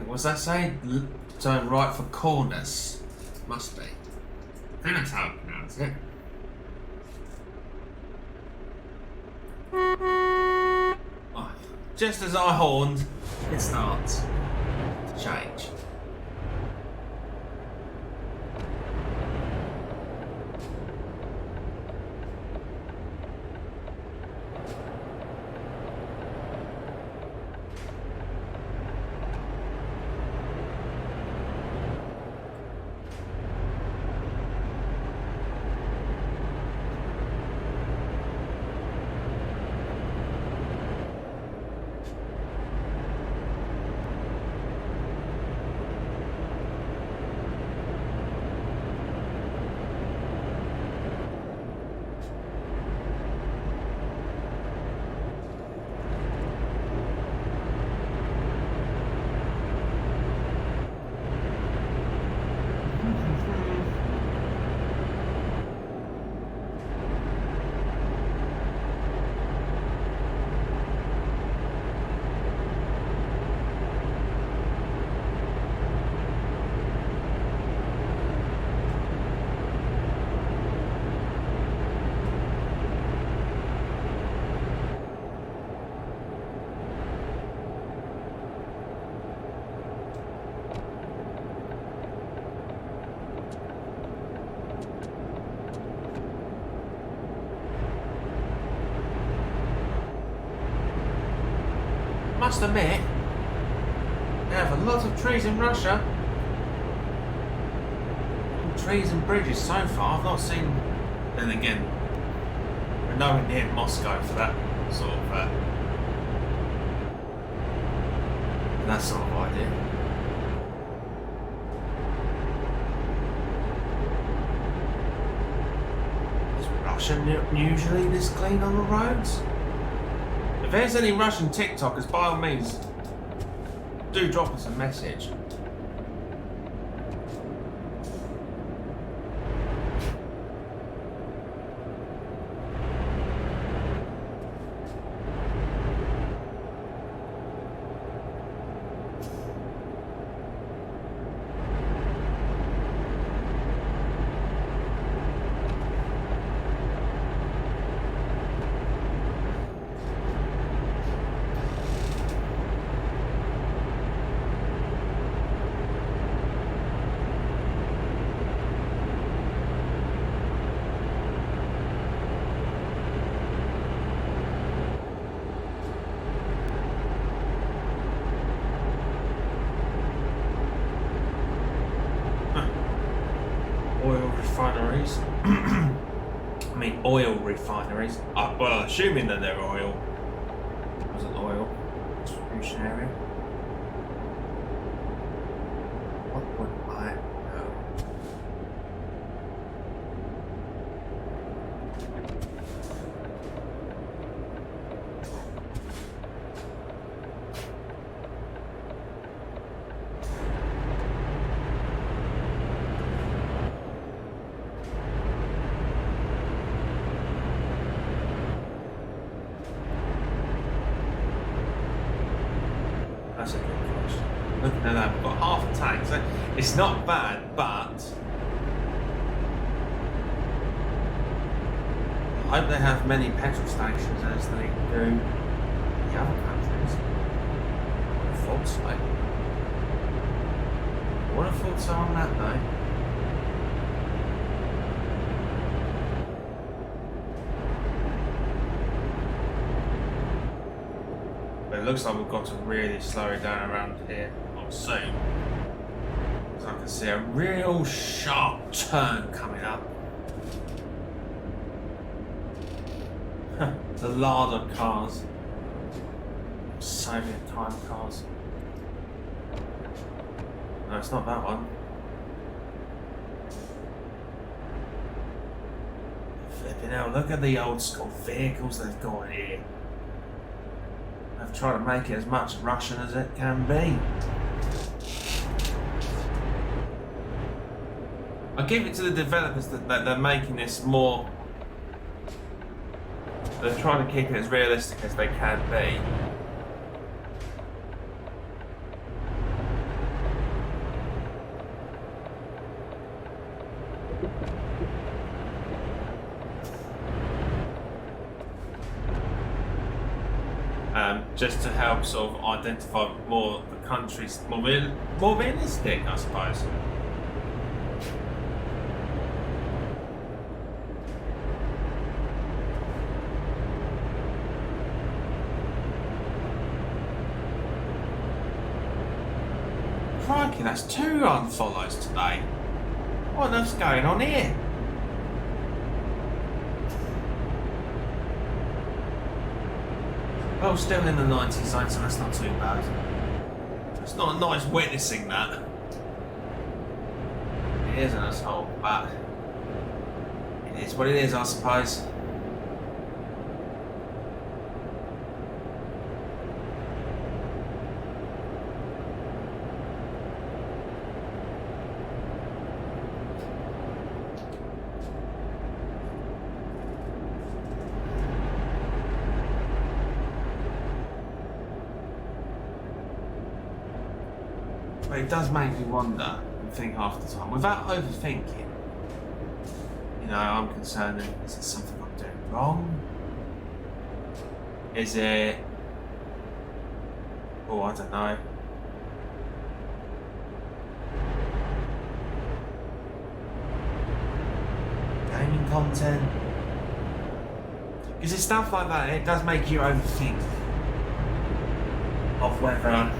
Speaker 1: What's that say? Turn right for corners. Must be. I think that's how I pronounce it. Oh, just as I horned, it starts to change. must admit, they have a lot of trees in Russia. Trees and bridges so far. I've not seen. Then again, we're nowhere near Moscow for that sort of idea. Is Russia usually this clean on the roads? If there's any Russian TikTokers, by all means, do drop us a message. Refineries. I mean, oil refineries. Well, assuming that they're oil. It wasn't oil. Distribution area. What would I know? That's a good question. Looking at that, we've got half a tank, so it's not bad, but I hope they have many petrol stations as they do in the other countries. I would have thought so. I would have thought so on that though. It looks like we've got to really slow it down around here soon. So I can see a real sharp turn coming up. The Lada cars. Soviet time cars. No, it's not that one. Flipping hell, look at the old school vehicles they've got here. I've tried to make it as much Russian as it can be. I give it to the developers that they're making this more. They're trying to keep it as realistic as they can be. Just to help sort of identify more the countries, more realistic, I suppose. Crikey, that's 2 unfollows today. What on earth's going on here? Well, still in the 90 zone, so that's not too bad. It's not nice witnessing that. It is an asshole, but it is what it is, I suppose. But it does make me wonder and think half the time, without overthinking. You know, I'm concerned, is it something I'm doing wrong? Is it... Oh, I don't know. Gaming content? Because it's stuff like that, it does make you overthink. of whether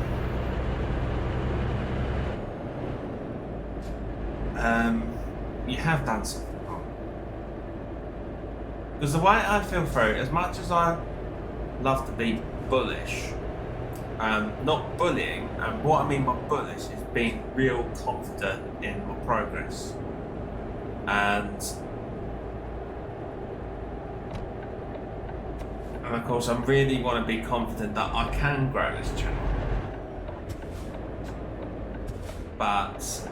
Speaker 1: you have done something wrong. Because the way I feel through it, as much as I love to be bullish, not bullying, and what I mean by bullish is being real confident in my progress. And of course I really want to be confident that I can grow this channel. But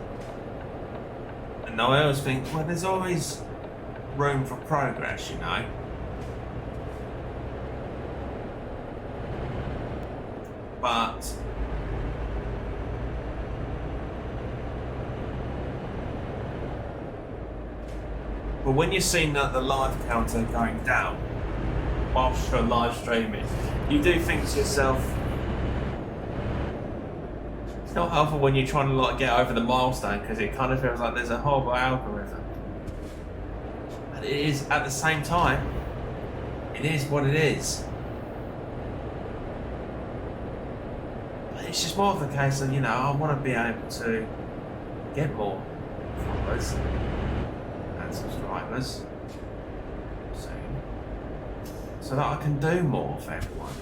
Speaker 1: and I always think, well, there's always room for progress, you know. But when you're seeing that the live counter going down whilst you're live streaming, you do think to yourself, it's not helpful when you're trying to like get over the milestone, because it kind of feels like there's a horrible algorithm. And it is, at the same time, it is what it is. It's just more of a case of, you know, I want to be able to get more followers and subscribers soon, so that I can do more for everyone.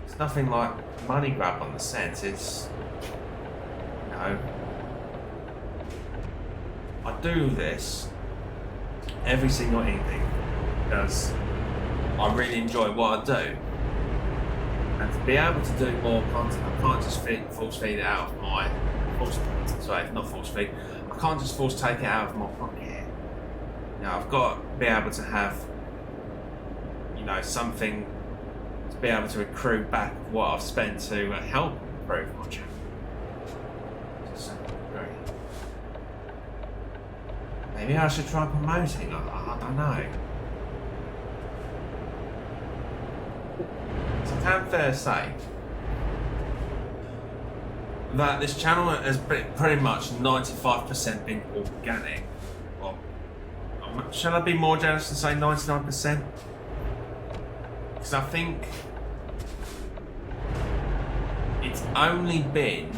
Speaker 1: It's nothing like money grab on the sense, it's, you know, I do this every single evening because I really enjoy what I do. And to be able to do more content, I can't just force feed it out of my I can't just force take it out of my pocket. You know, I've got to be able to have, you know, something to be able to accrue back what I've spent to help improve my channel. Maybe I should try promoting. I don't know. I can fair say that this channel has been pretty much 95% been organic. Well, shall I be more generous and say 99%? Because I think it's only been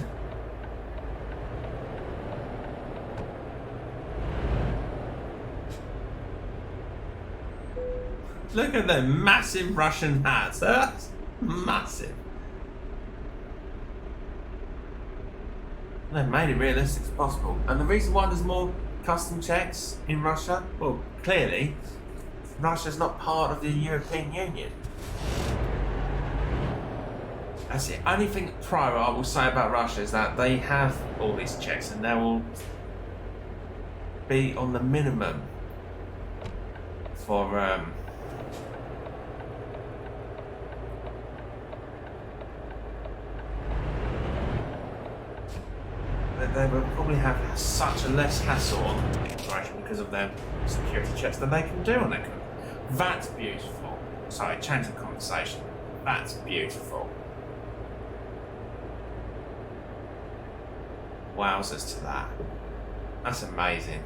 Speaker 1: look at the massive Russian hats. That's massive. They've made it realistic as possible. And the reason why there's more custom checks in Russia, well, clearly, Russia's not part of the European Union. That's the only thing pro I will say about Russia is that they have all these checks and they will be on the minimum for they will probably have such a less hassle on immigration because of their security checks than they can do on their country. That's beautiful. Sorry, change the conversation. That's beautiful. Wowzers to that. That's amazing.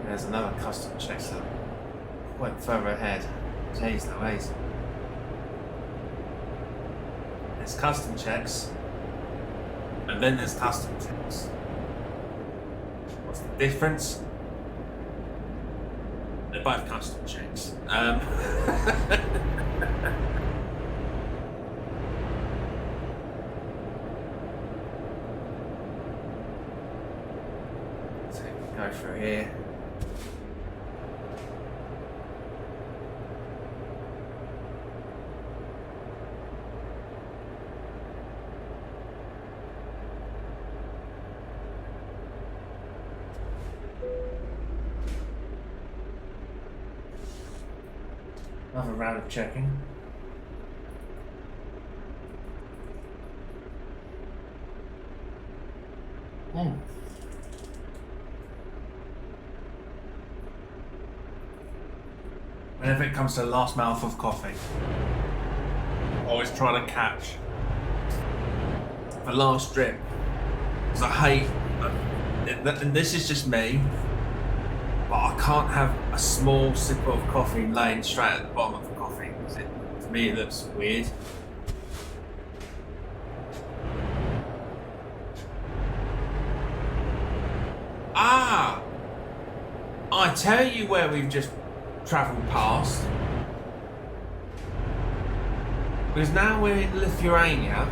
Speaker 1: There's another custom check that went further ahead. Jeez Louise. There's custom checks, and then there's custom checks. What's the difference? They're both custom checks. So go through here. Another round of checking. Whenever it comes to the last mouthful of coffee, always trying to catch the last drip. Because I hate, and this is just me, but I can't have a small sip of coffee laying straight at the bottom of the coffee because to me it looks weird. Ah! I tell you where we've just travelled past. Because now we're in Lithuania.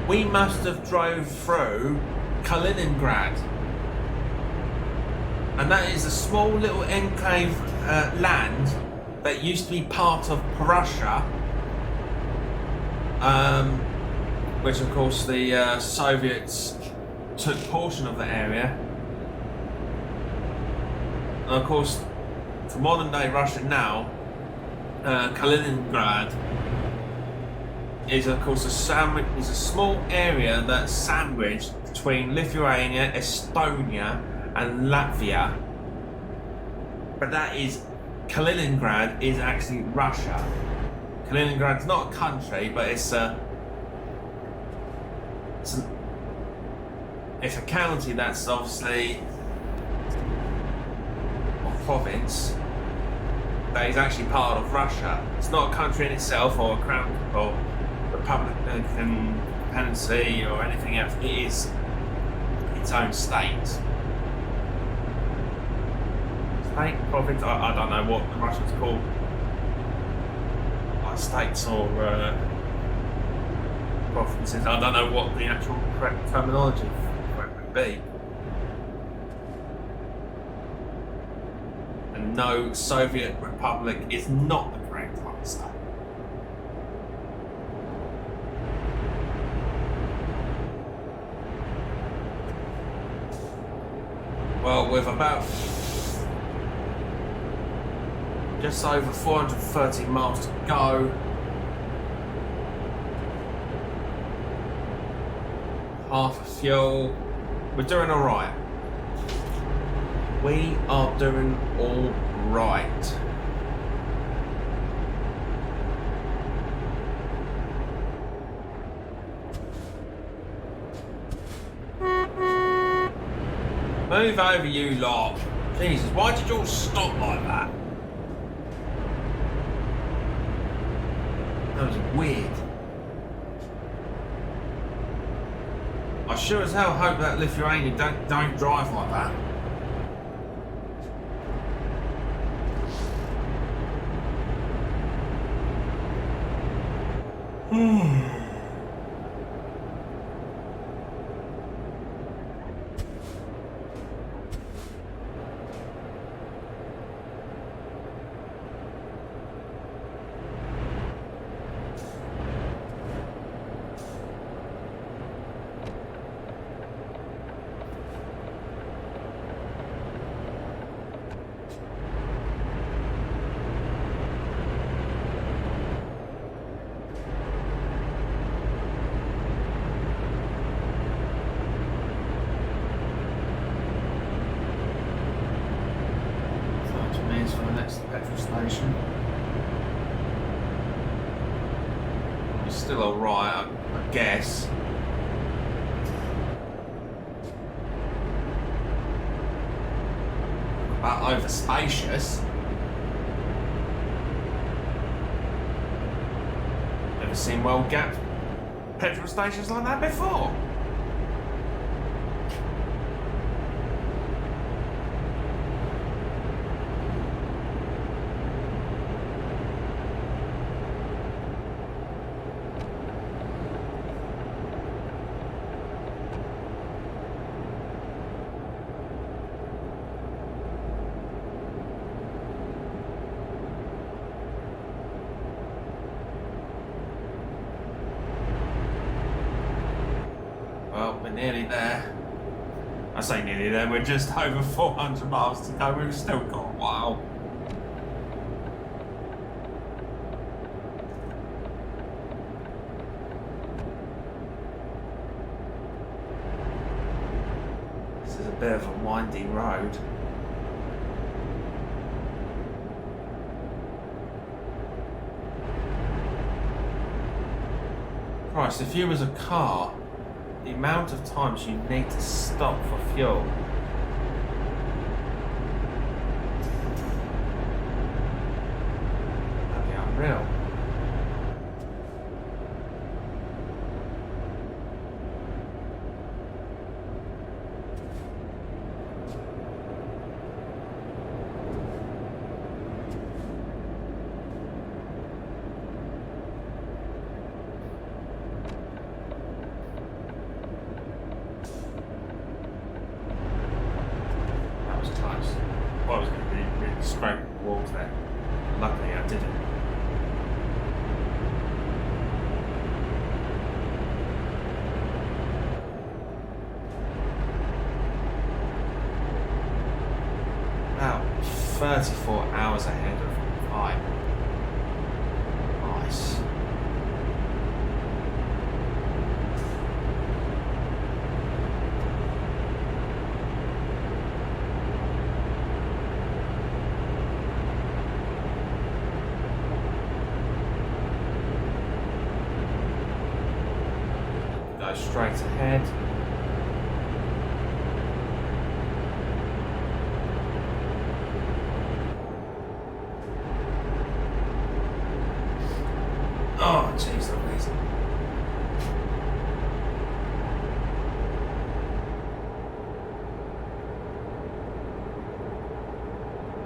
Speaker 1: We must have drove through Kaliningrad. And that is a small little enclave land that used to be part of Prussia. Which of course the Soviets took portion of the area. And of course, for modern day Russia now, Kaliningrad is of course a small area that's sandwiched between Lithuania, Estonia and Latvia. But Kaliningrad is actually Russia. Kaliningrad's not a country, but it's a county that's obviously a province that is actually part of Russia. It's not a country in itself or a crown or Republican dependency or anything else. It is its own state. State, province, I don't know what the Russians call like states or provinces. I don't know what the actual correct terminology for it would be. And no, Soviet Republic is not the correct answer. Well, with about just over 430 miles to go, half a fuel, we're doing alright. We are doing alright. Move over, you lot. Jesus, why did you all stop like that? That was weird. I sure as hell hope that Lithuania don't drive like that. For the next petrol station. It's still alright, I guess. But over spacious. Never seen well-gapped petrol stations like that before. Well, we're nearly there. I say nearly there, we're just over 400 miles to go. We've still got a while. This is a bit of a windy road. Christ, if you was a car, the amount of times you need to stop for fuel Unreal. That was close. Well, I was going to be really scraping the walls there. Luckily, I didn't. About 34 hours ahead of time. Nice. Go straight ahead. Oh, jeez, amazing.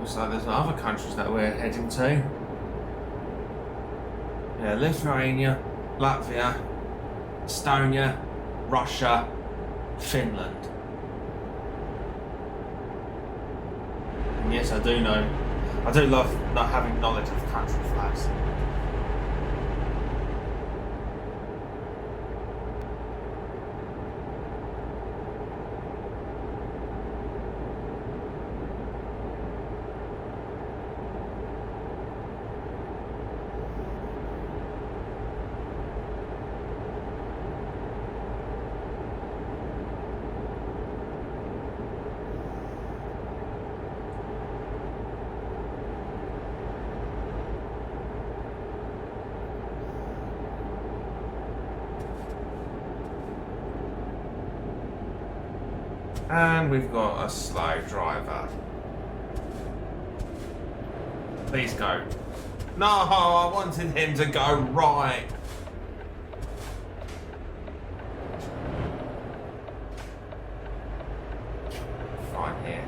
Speaker 1: Looks like there's other countries that we're heading to. Yeah, Lithuania, Latvia, Estonia, Russia, Finland. And yes, I do love not having knowledge of country flags. And we've got a slow driver. Please go. No, I wanted him to go right. Fine here.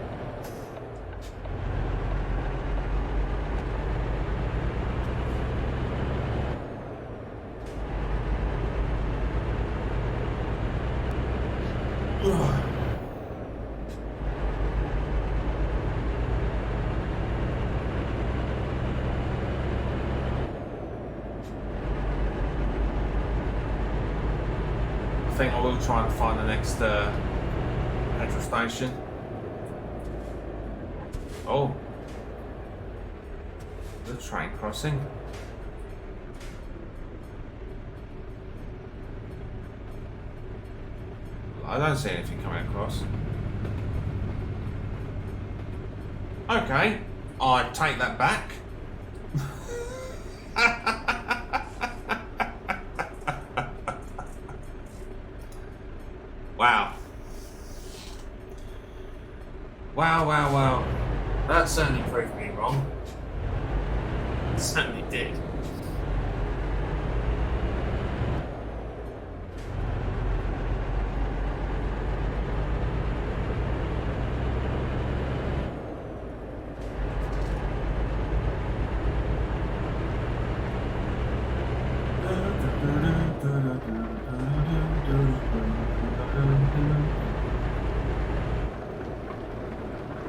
Speaker 1: Ugh. I think I will try and find the next petrol station. Oh, the train crossing. I don't see anything coming across. Okay, I take that back. Wow. Wow. That certainly proved me wrong. It certainly did.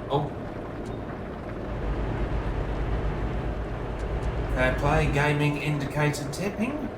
Speaker 1: Oh. Fair play, gaming indicator tipping.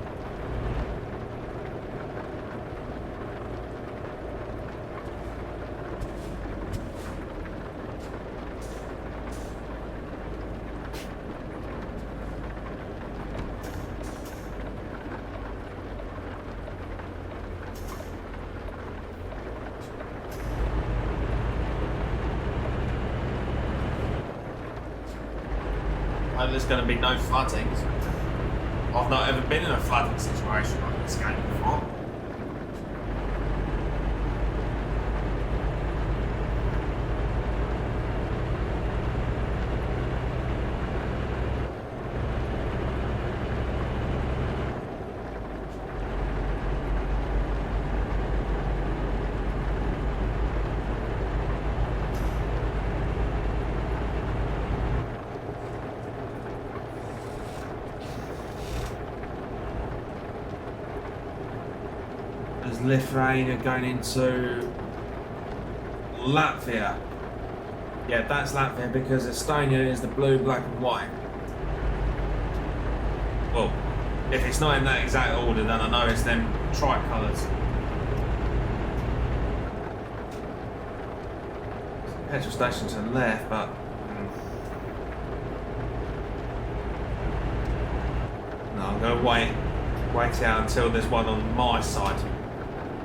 Speaker 1: Hope there's going to be no flooding. I've not ever been in a flooding situation like this game before. There's Lithuania going into Latvia. Yeah, that's Latvia because Estonia is the blue, black and white. Well, if it's not in that exact order, then I know it's them tricolours. Petrol station to the left, but no, I'm gonna wait out until there's one on my side.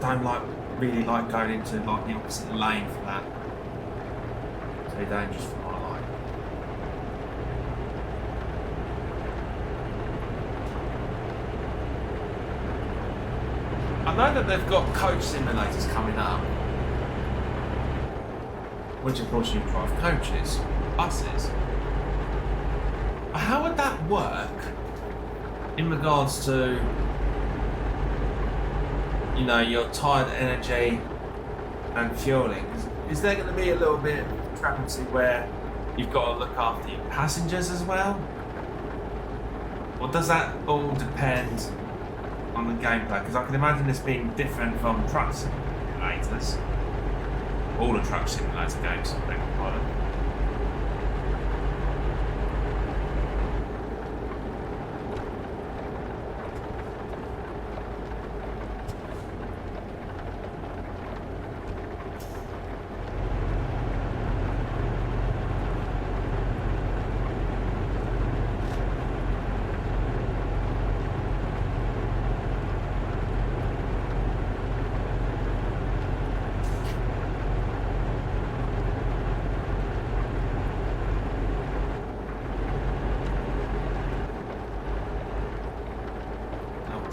Speaker 1: Don't really like going into the opposite lane for that. It's too dangerous for my life. I know that they've got coach simulators coming up, which of course you drive coaches, buses. How would that work in regards to, you know, your tired energy and fueling? Is there going to be a little bit of discrepancy where you've got to look after your passengers as well? Or does that all depend on the gameplay? Because I can imagine this being different from truck simulators. All the truck simulator games, I beg your pardon.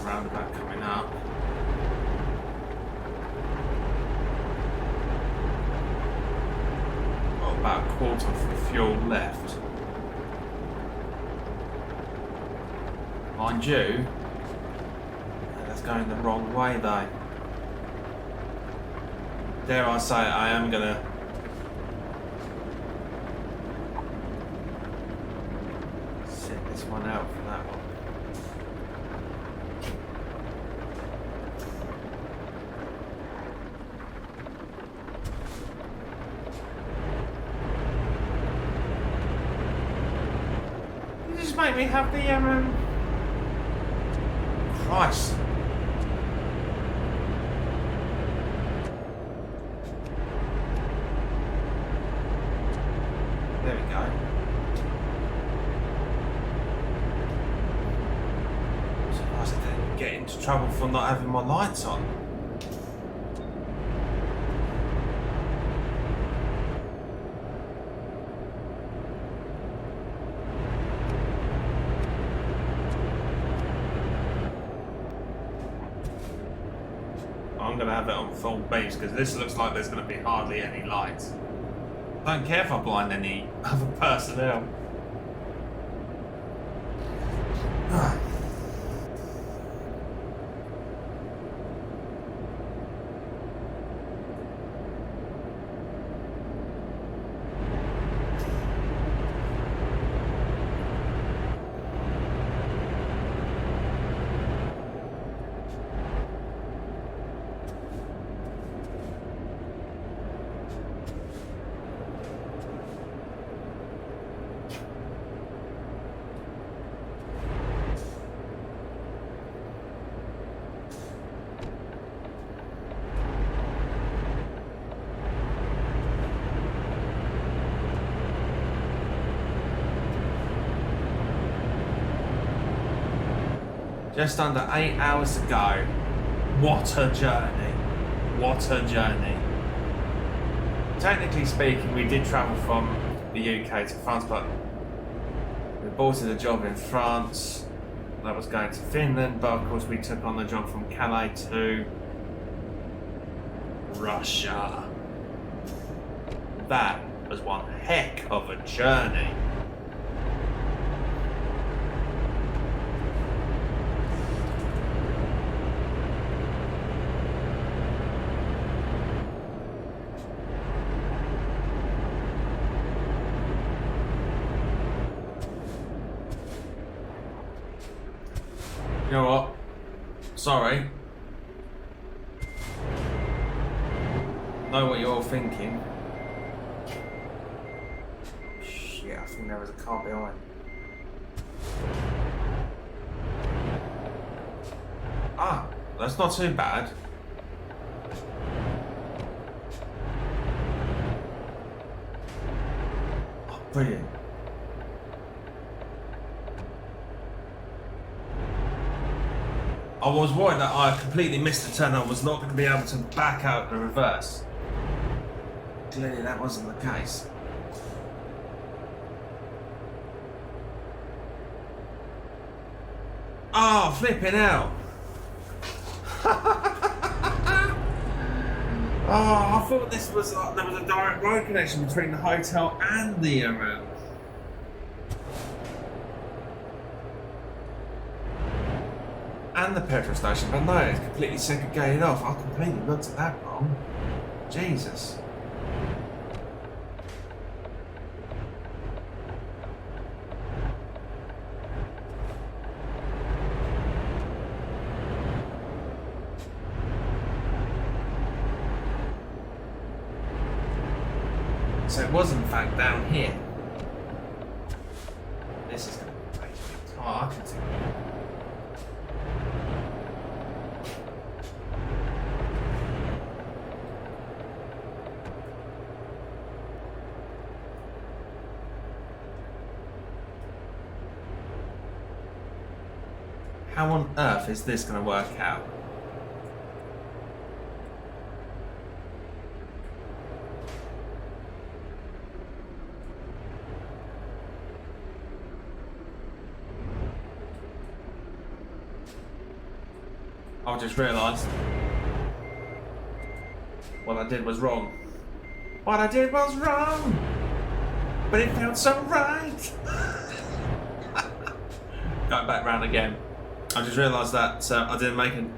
Speaker 1: Roundabout coming up. Got about a quarter of fuel left. Mind you, that's going the wrong way though. Dare I say, I am gonna sit this one out for that one. Make me have the Christ. There we go. Surprised I didn't get into trouble for not having my lights on. I'm going to have it on full beams because this looks like there's going to be hardly any lights. I don't care if I blind any other personnel. Just under 8 hours to go. What a journey. What a journey. Technically speaking, we did travel from the UK to France, but we aborted a job in France that was going to Finland, but of course we took on the job from Calais to Russia. That was one heck of a journey. You know what? Sorry. know what you're thinking. Shit, I think there was a car behind. Ah, that's not too bad. Oh, brilliant. I was worried that I completely missed the turn. I was not going to be able to back out and reverse. Clearly that wasn't the case. Oh, flipping out. Oh, I thought this was there was a direct road connection between the hotel and the petrol station, but no, it's completely segregated off. I completely looked at that wrong. Jesus. So it was in fact down here. This is going to be crazy. Oh, I can see. How on earth is this going to work out? I just realised what I did was wrong. What I did was wrong, but it felt so right. Going back round again. I just realised that I didn't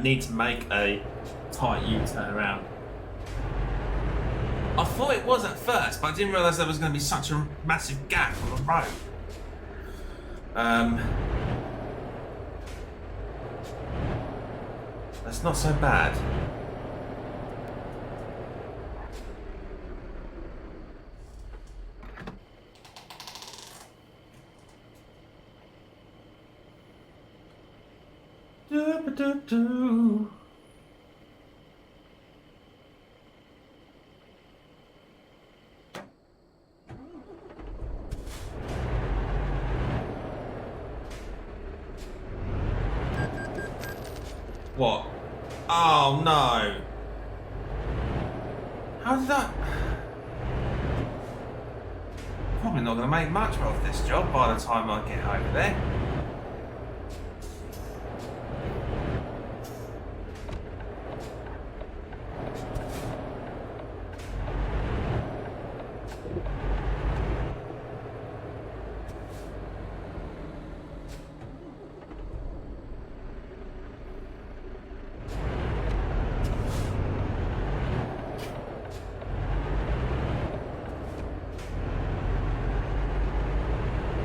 Speaker 1: need to make a tight U-turn around. I thought it was at first, but I didn't realise there was going to be such a massive gap on the road. That's not so bad. Do-ba-do-do. What? Oh no! How did that? Probably not going to make much of this job by the time I get over there.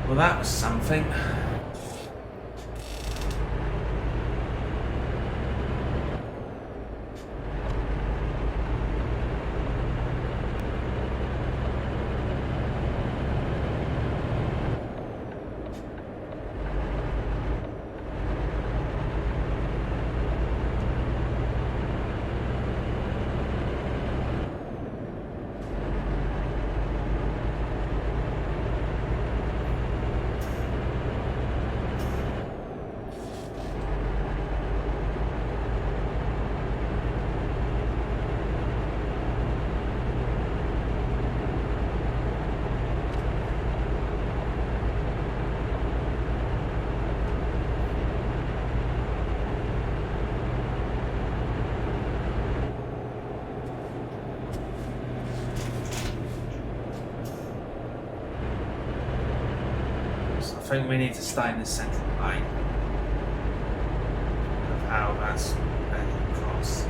Speaker 1: Well, that was something. I think we need to stay in the central lane of how that's bedding across.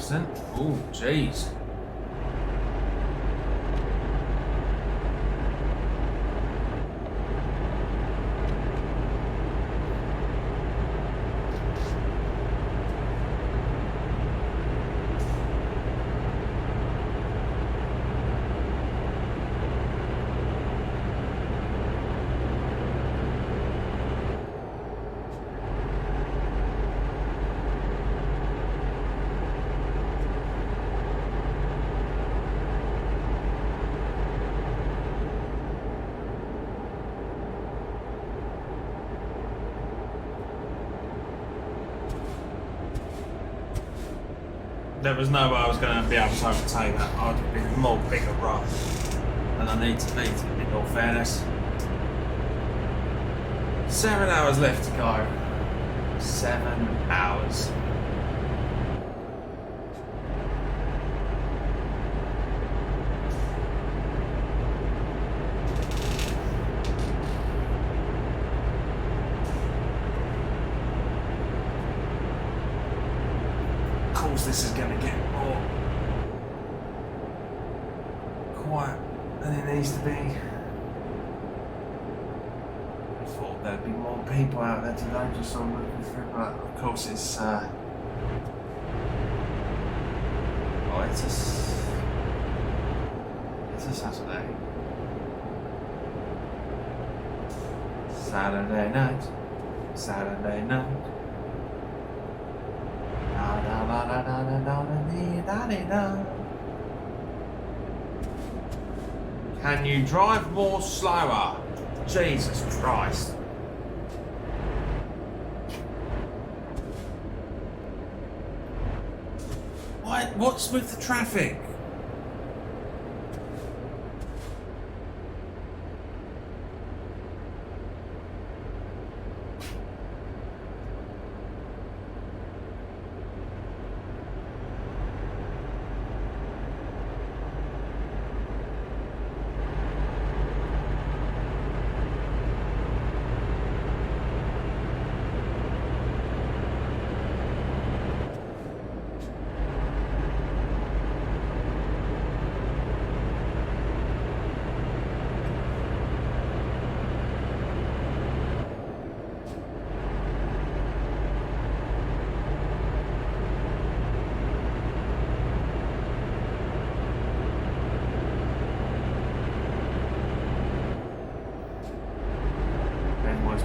Speaker 1: accident. Oh, jeez. There was no way I was going to be able to overtake that. I'd have been a more bigger rush than I need to be, in all fairness. 7 hours left to go. 7 hours. Of course, this is going to get more quiet than it needs to be. I thought there'd be more people out there today, just on looking through, but of course it's oh, it's a Saturday. Saturday night. Saturday night. Can you drive more slower? Jesus Christ. What's with the traffic?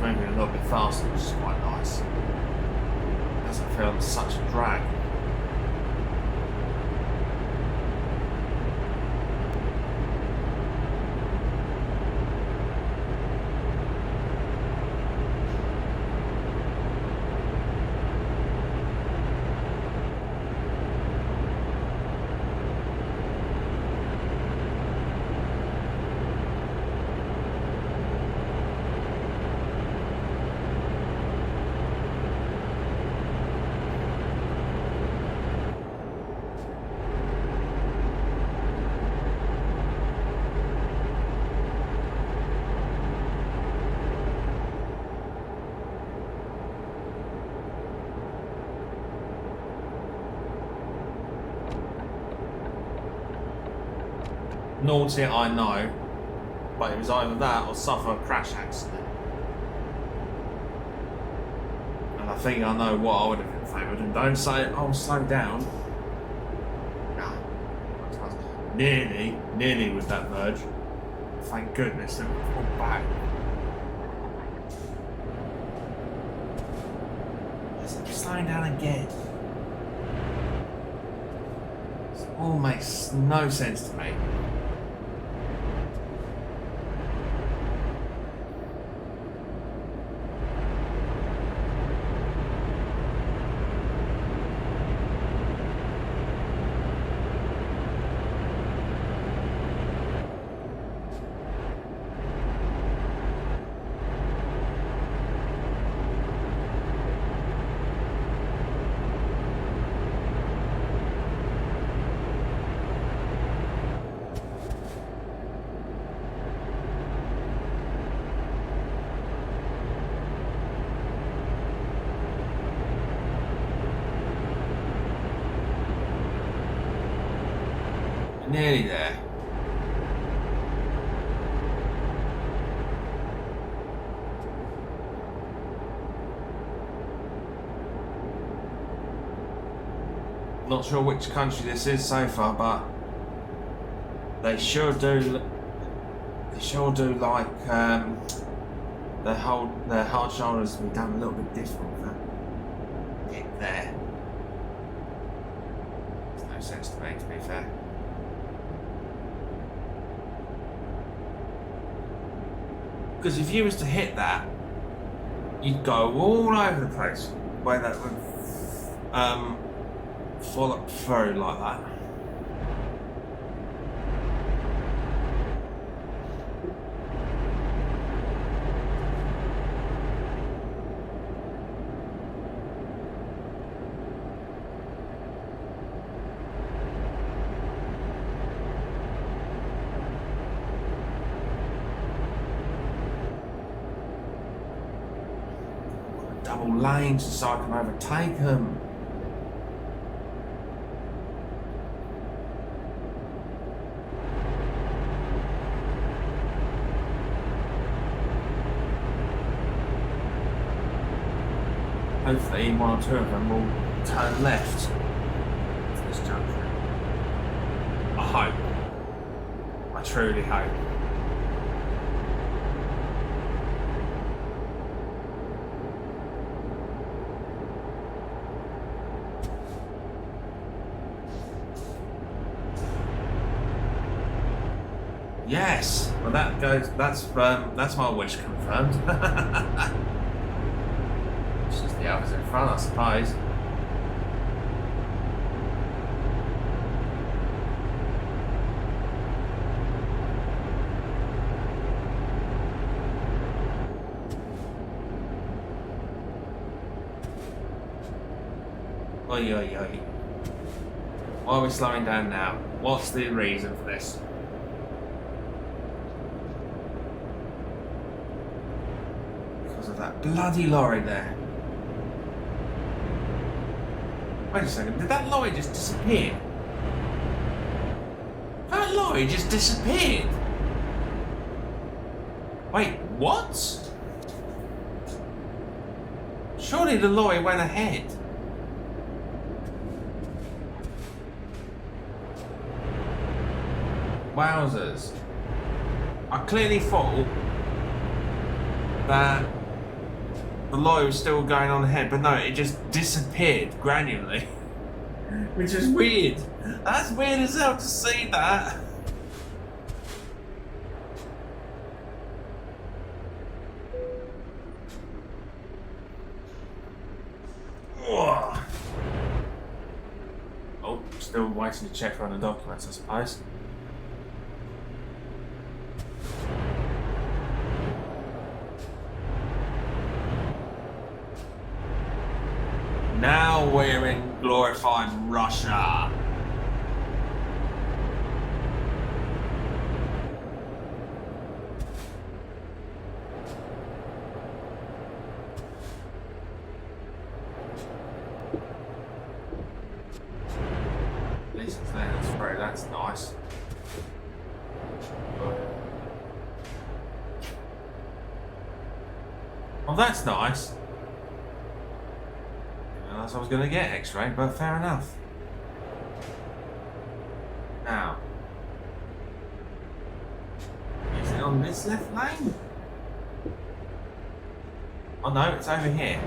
Speaker 1: Moving a little bit faster, which is quite nice. Doesn't feel like such a drag. Naughty, I know, but it was either that or suffer a crash accident. And I think I know what I would have been favoured. And don't say, oh, slow down. No. Nearly was that verge. Thank goodness it was all back. I'm slowing down again. This all makes no sense to me. Nearly there. Not sure which country this is so far, but they sure do. They sure do like their hard shoulders to be done a little bit different. Get there. Makes no sense to me, to be fair. Because if you was to hit that, you'd go all over the place where that would fall up through like that. Double lanes so I can overtake them. Hopefully one or two of them will turn left to this junction. I hope. I truly hope. Yes. Well, that goes. That's my wish confirmed. It's just the others in front, I suppose. Oi, oi, oi. Why are we slowing down now? What's the reason for this? That bloody lorry there. Wait a second, did that lorry just disappear? That lorry just disappeared! Wait, what? Surely the lorry went ahead. Wowzers. I clearly thought that the lorry was still going on ahead, but no, it just disappeared gradually. Which is weird. That's weird as hell to see that. Oh, still waiting to check on the documents, I suppose. Now we're in glorified Russia. At least it's letting us through, that's nice. Well, that's nice. I was going to get X-ray, but fair enough. Now, is it on this left lane? Oh no, it's over here.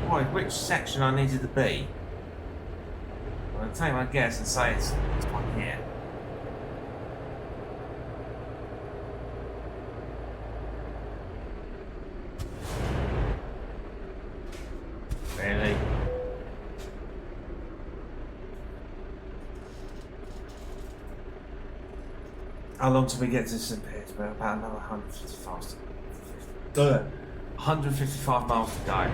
Speaker 1: Boy, which section I needed to be? I'm going to take my guess and say it's one here. Really? How long till we get to St. Petersburg? About another 155 miles to go.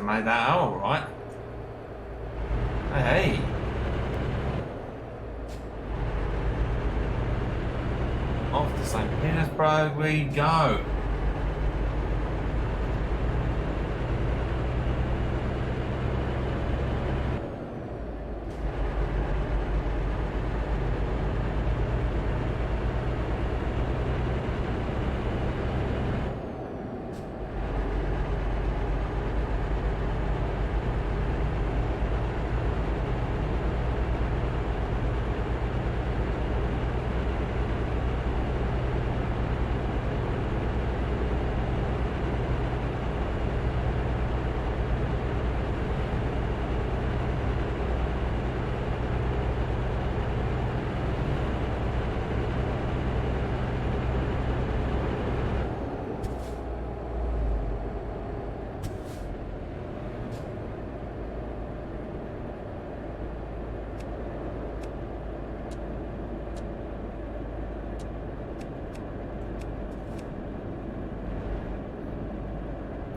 Speaker 1: have made that out all right. Hey. Off to St. Petersburg we go.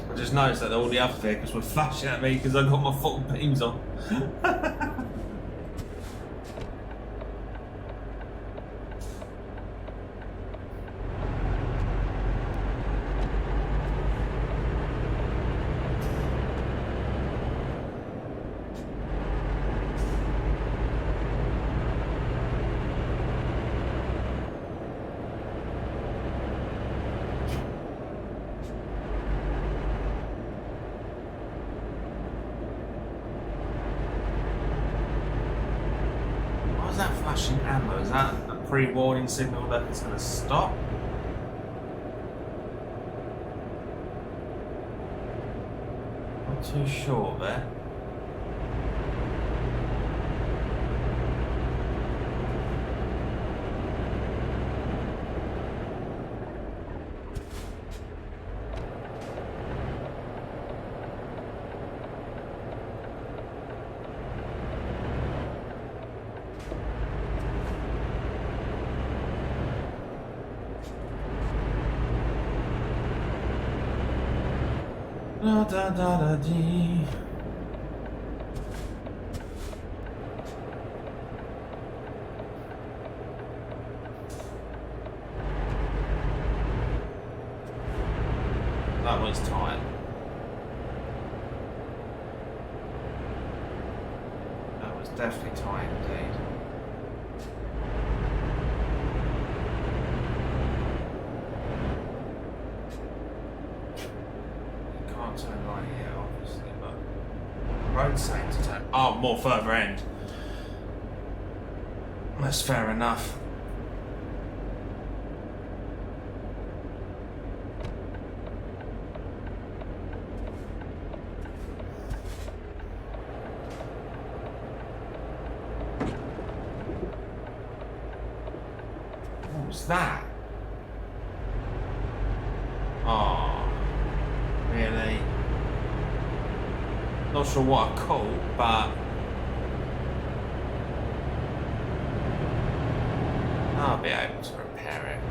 Speaker 1: I just noticed that all the other vehicles were flashing at me because I got my full beams on. What's that flashing ammo? Is that a pre-warning signal that it's going to stop? Not too sure there. Da da da da dee. That was tight. That was definitely tight indeed. Turn right here, obviously, but road saying to turn. Oh, more further end. That's fair enough. What was that? Oh. Really? Not sure what I caught, but I'll be able to repair it.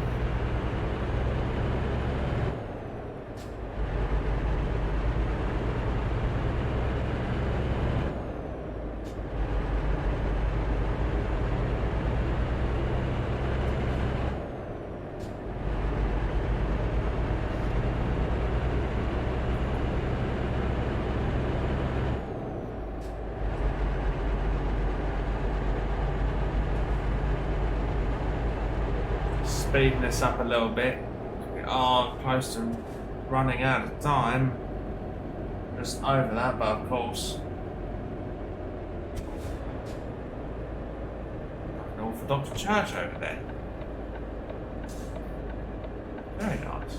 Speaker 1: Speeding this up a little bit. We are close to running out of time. Just over that, but of course, an Orthodox church over there. Very nice.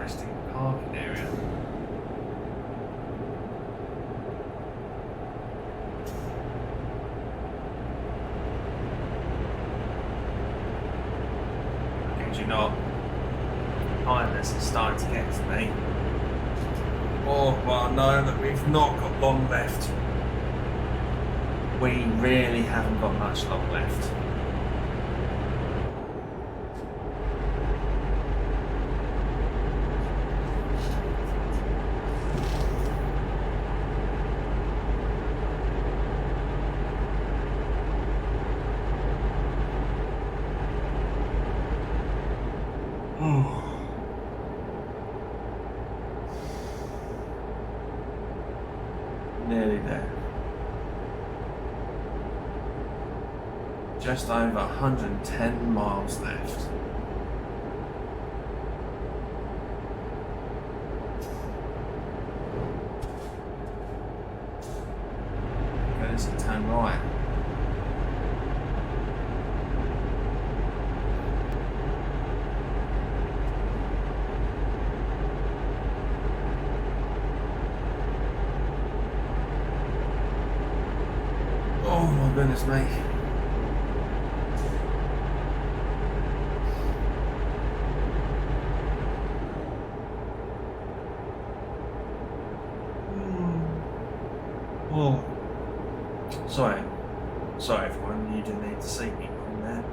Speaker 1: interesting parking area. Do you not? Kindness is starting to get to me. Oh, well, I know that we've not got long left. We really haven't got much long left. Nearly there. Just over 110 miles left. Goes to turn right. Oh my goodness me. Oh. Sorry everyone, you didn't need to see me on there.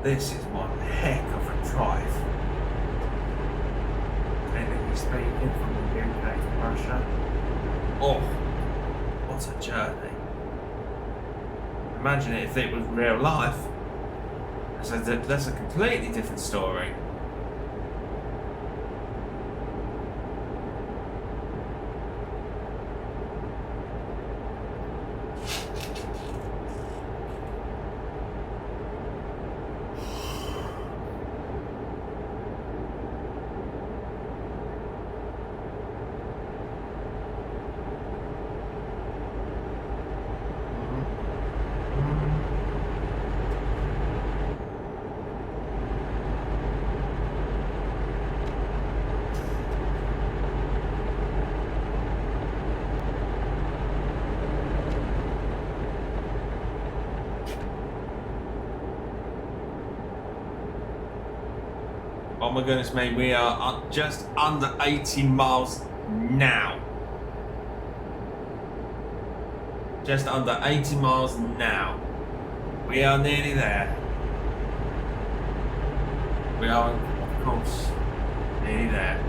Speaker 1: This is one heck of a drive. Technically speaking, from the UK to Russia. Oh. What a journey. Imagine it if it was real life. That's a completely different story. Oh my goodness me, we are just under 80 miles now. Just under 80 miles now. We are nearly there. We are, of course, nearly there.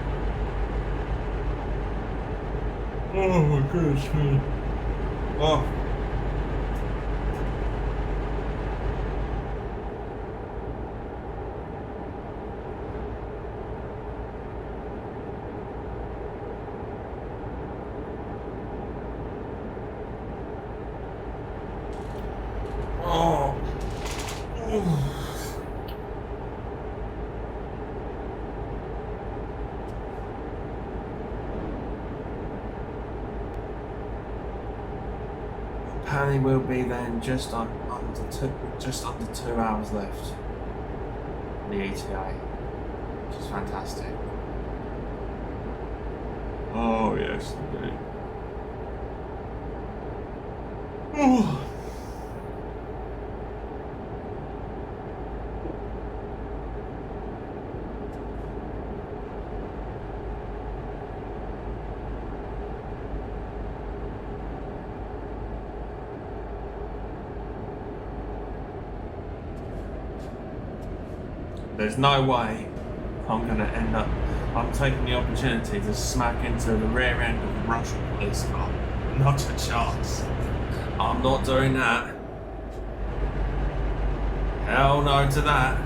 Speaker 1: Oh my goodness me. Oh. Apparently we'll be then just under 2 hours left in the ETA, which is fantastic. Oh yes, indeed. Oh. There's no way I'm going to end up. I'm taking the opportunity to smack into the rear end of a Russian police car. Not a chance. I'm not doing that. Hell no to that.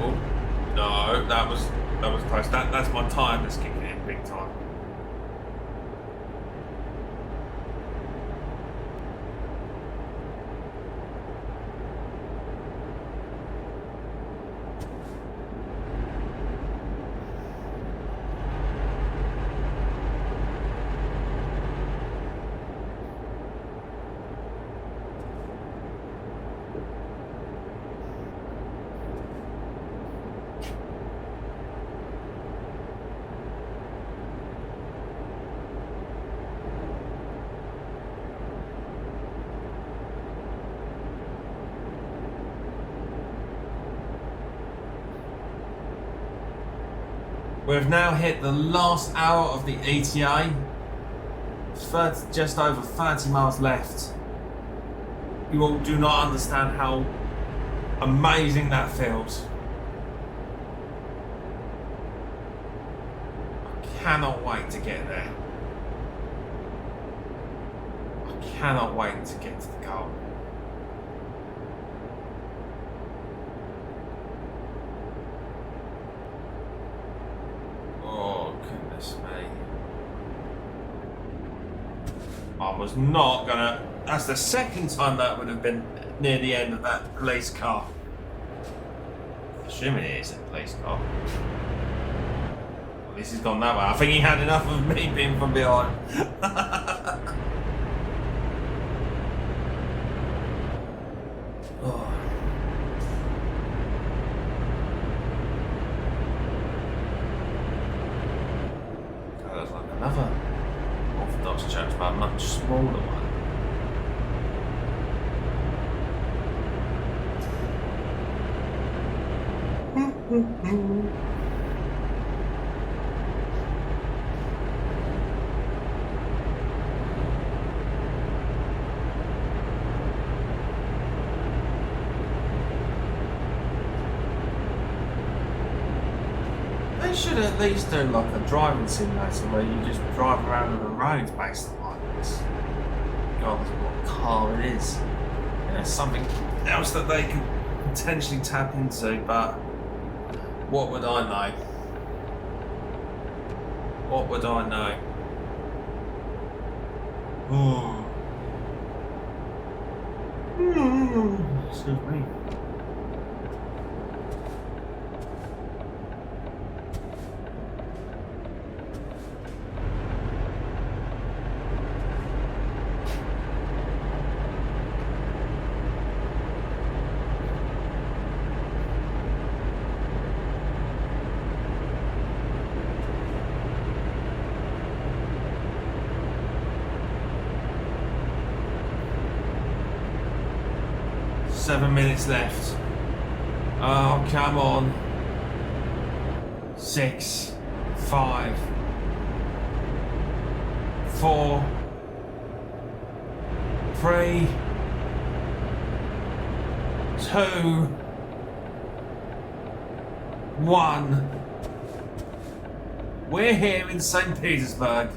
Speaker 1: Oh, no, that was close. That's my time that's kicking in big time. We've now hit the last hour of the ETA. Just over 30 miles left. You all do not understand how amazing that feels. I cannot wait to get there. I cannot wait to get to the goal. Oh, goodness me. I was not gonna. That's the second time that would have been near the end of that police car. Assuming it is a police car. Well, this has gone that way. I think he had enough of me being from behind. Oh. That looks like another Orthodox church, but a much smaller one. They should at least do like a driving simulator where you just drive around on the roads based on like this. Regardless of what car it is. And there's something else that they could potentially tap into, but what would I know? What would I know? Oh. Excuse me. Seven minutes left. Oh, come on. 6, 5, 4, 3, 2, 1. We're here in St. Petersburg.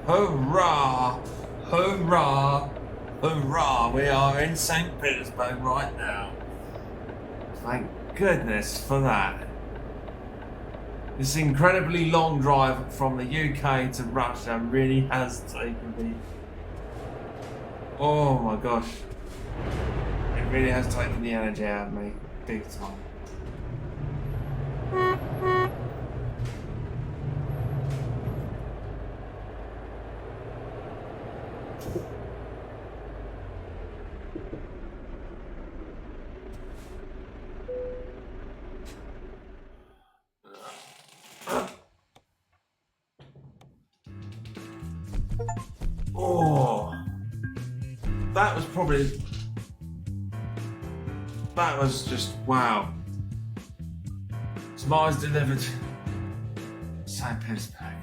Speaker 1: Hurrah! Hurrah! Hurrah! We are in St. Petersburg right now. Thank goodness for that. This incredibly long drive from the UK to Russia really has taken me. Oh my gosh. It really has taken the energy out of me. Big time. Oh, that was probably, that was just, wow. Smiles delivered St. Petersburg.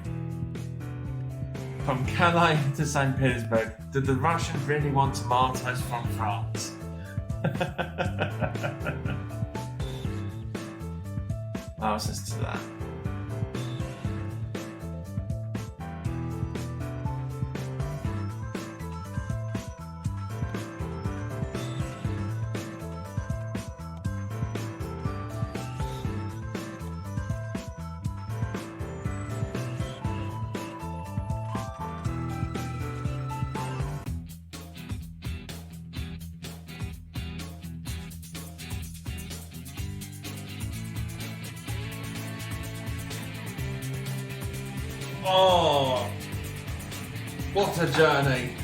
Speaker 1: From Calais to St. Petersburg. Did the Russians really want tomatoes from France? I was just to that. Oh, what a journey.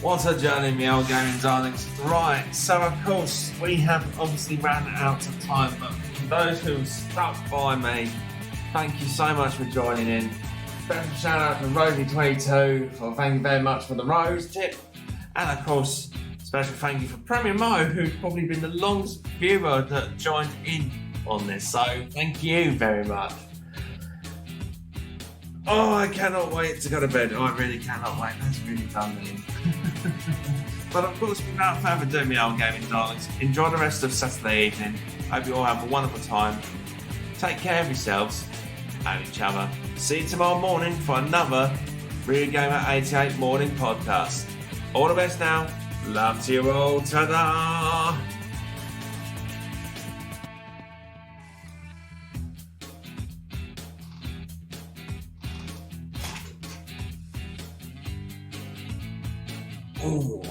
Speaker 1: What a journey, my old gaming darlings. Right, so of course we have obviously ran out of time, but for those who have stuck by me, thank you so much for joining in. Special shout out to Rosie22 for thank you very much for the rose tip. And of course, special thank you for Premier Mo, who's probably been the longest viewer that joined in on this. So thank you very much. Oh, I cannot wait to go to bed. Oh, I really cannot wait. That's really done me. But of course, without further ado, my old gaming darlings, enjoy the rest of Saturday evening. Hope you all have a wonderful time. Take care of yourselves and each other. See you tomorrow morning for another Real Gamer 88 morning podcast. All the best now. Love to you all. Ta-da! Ooh.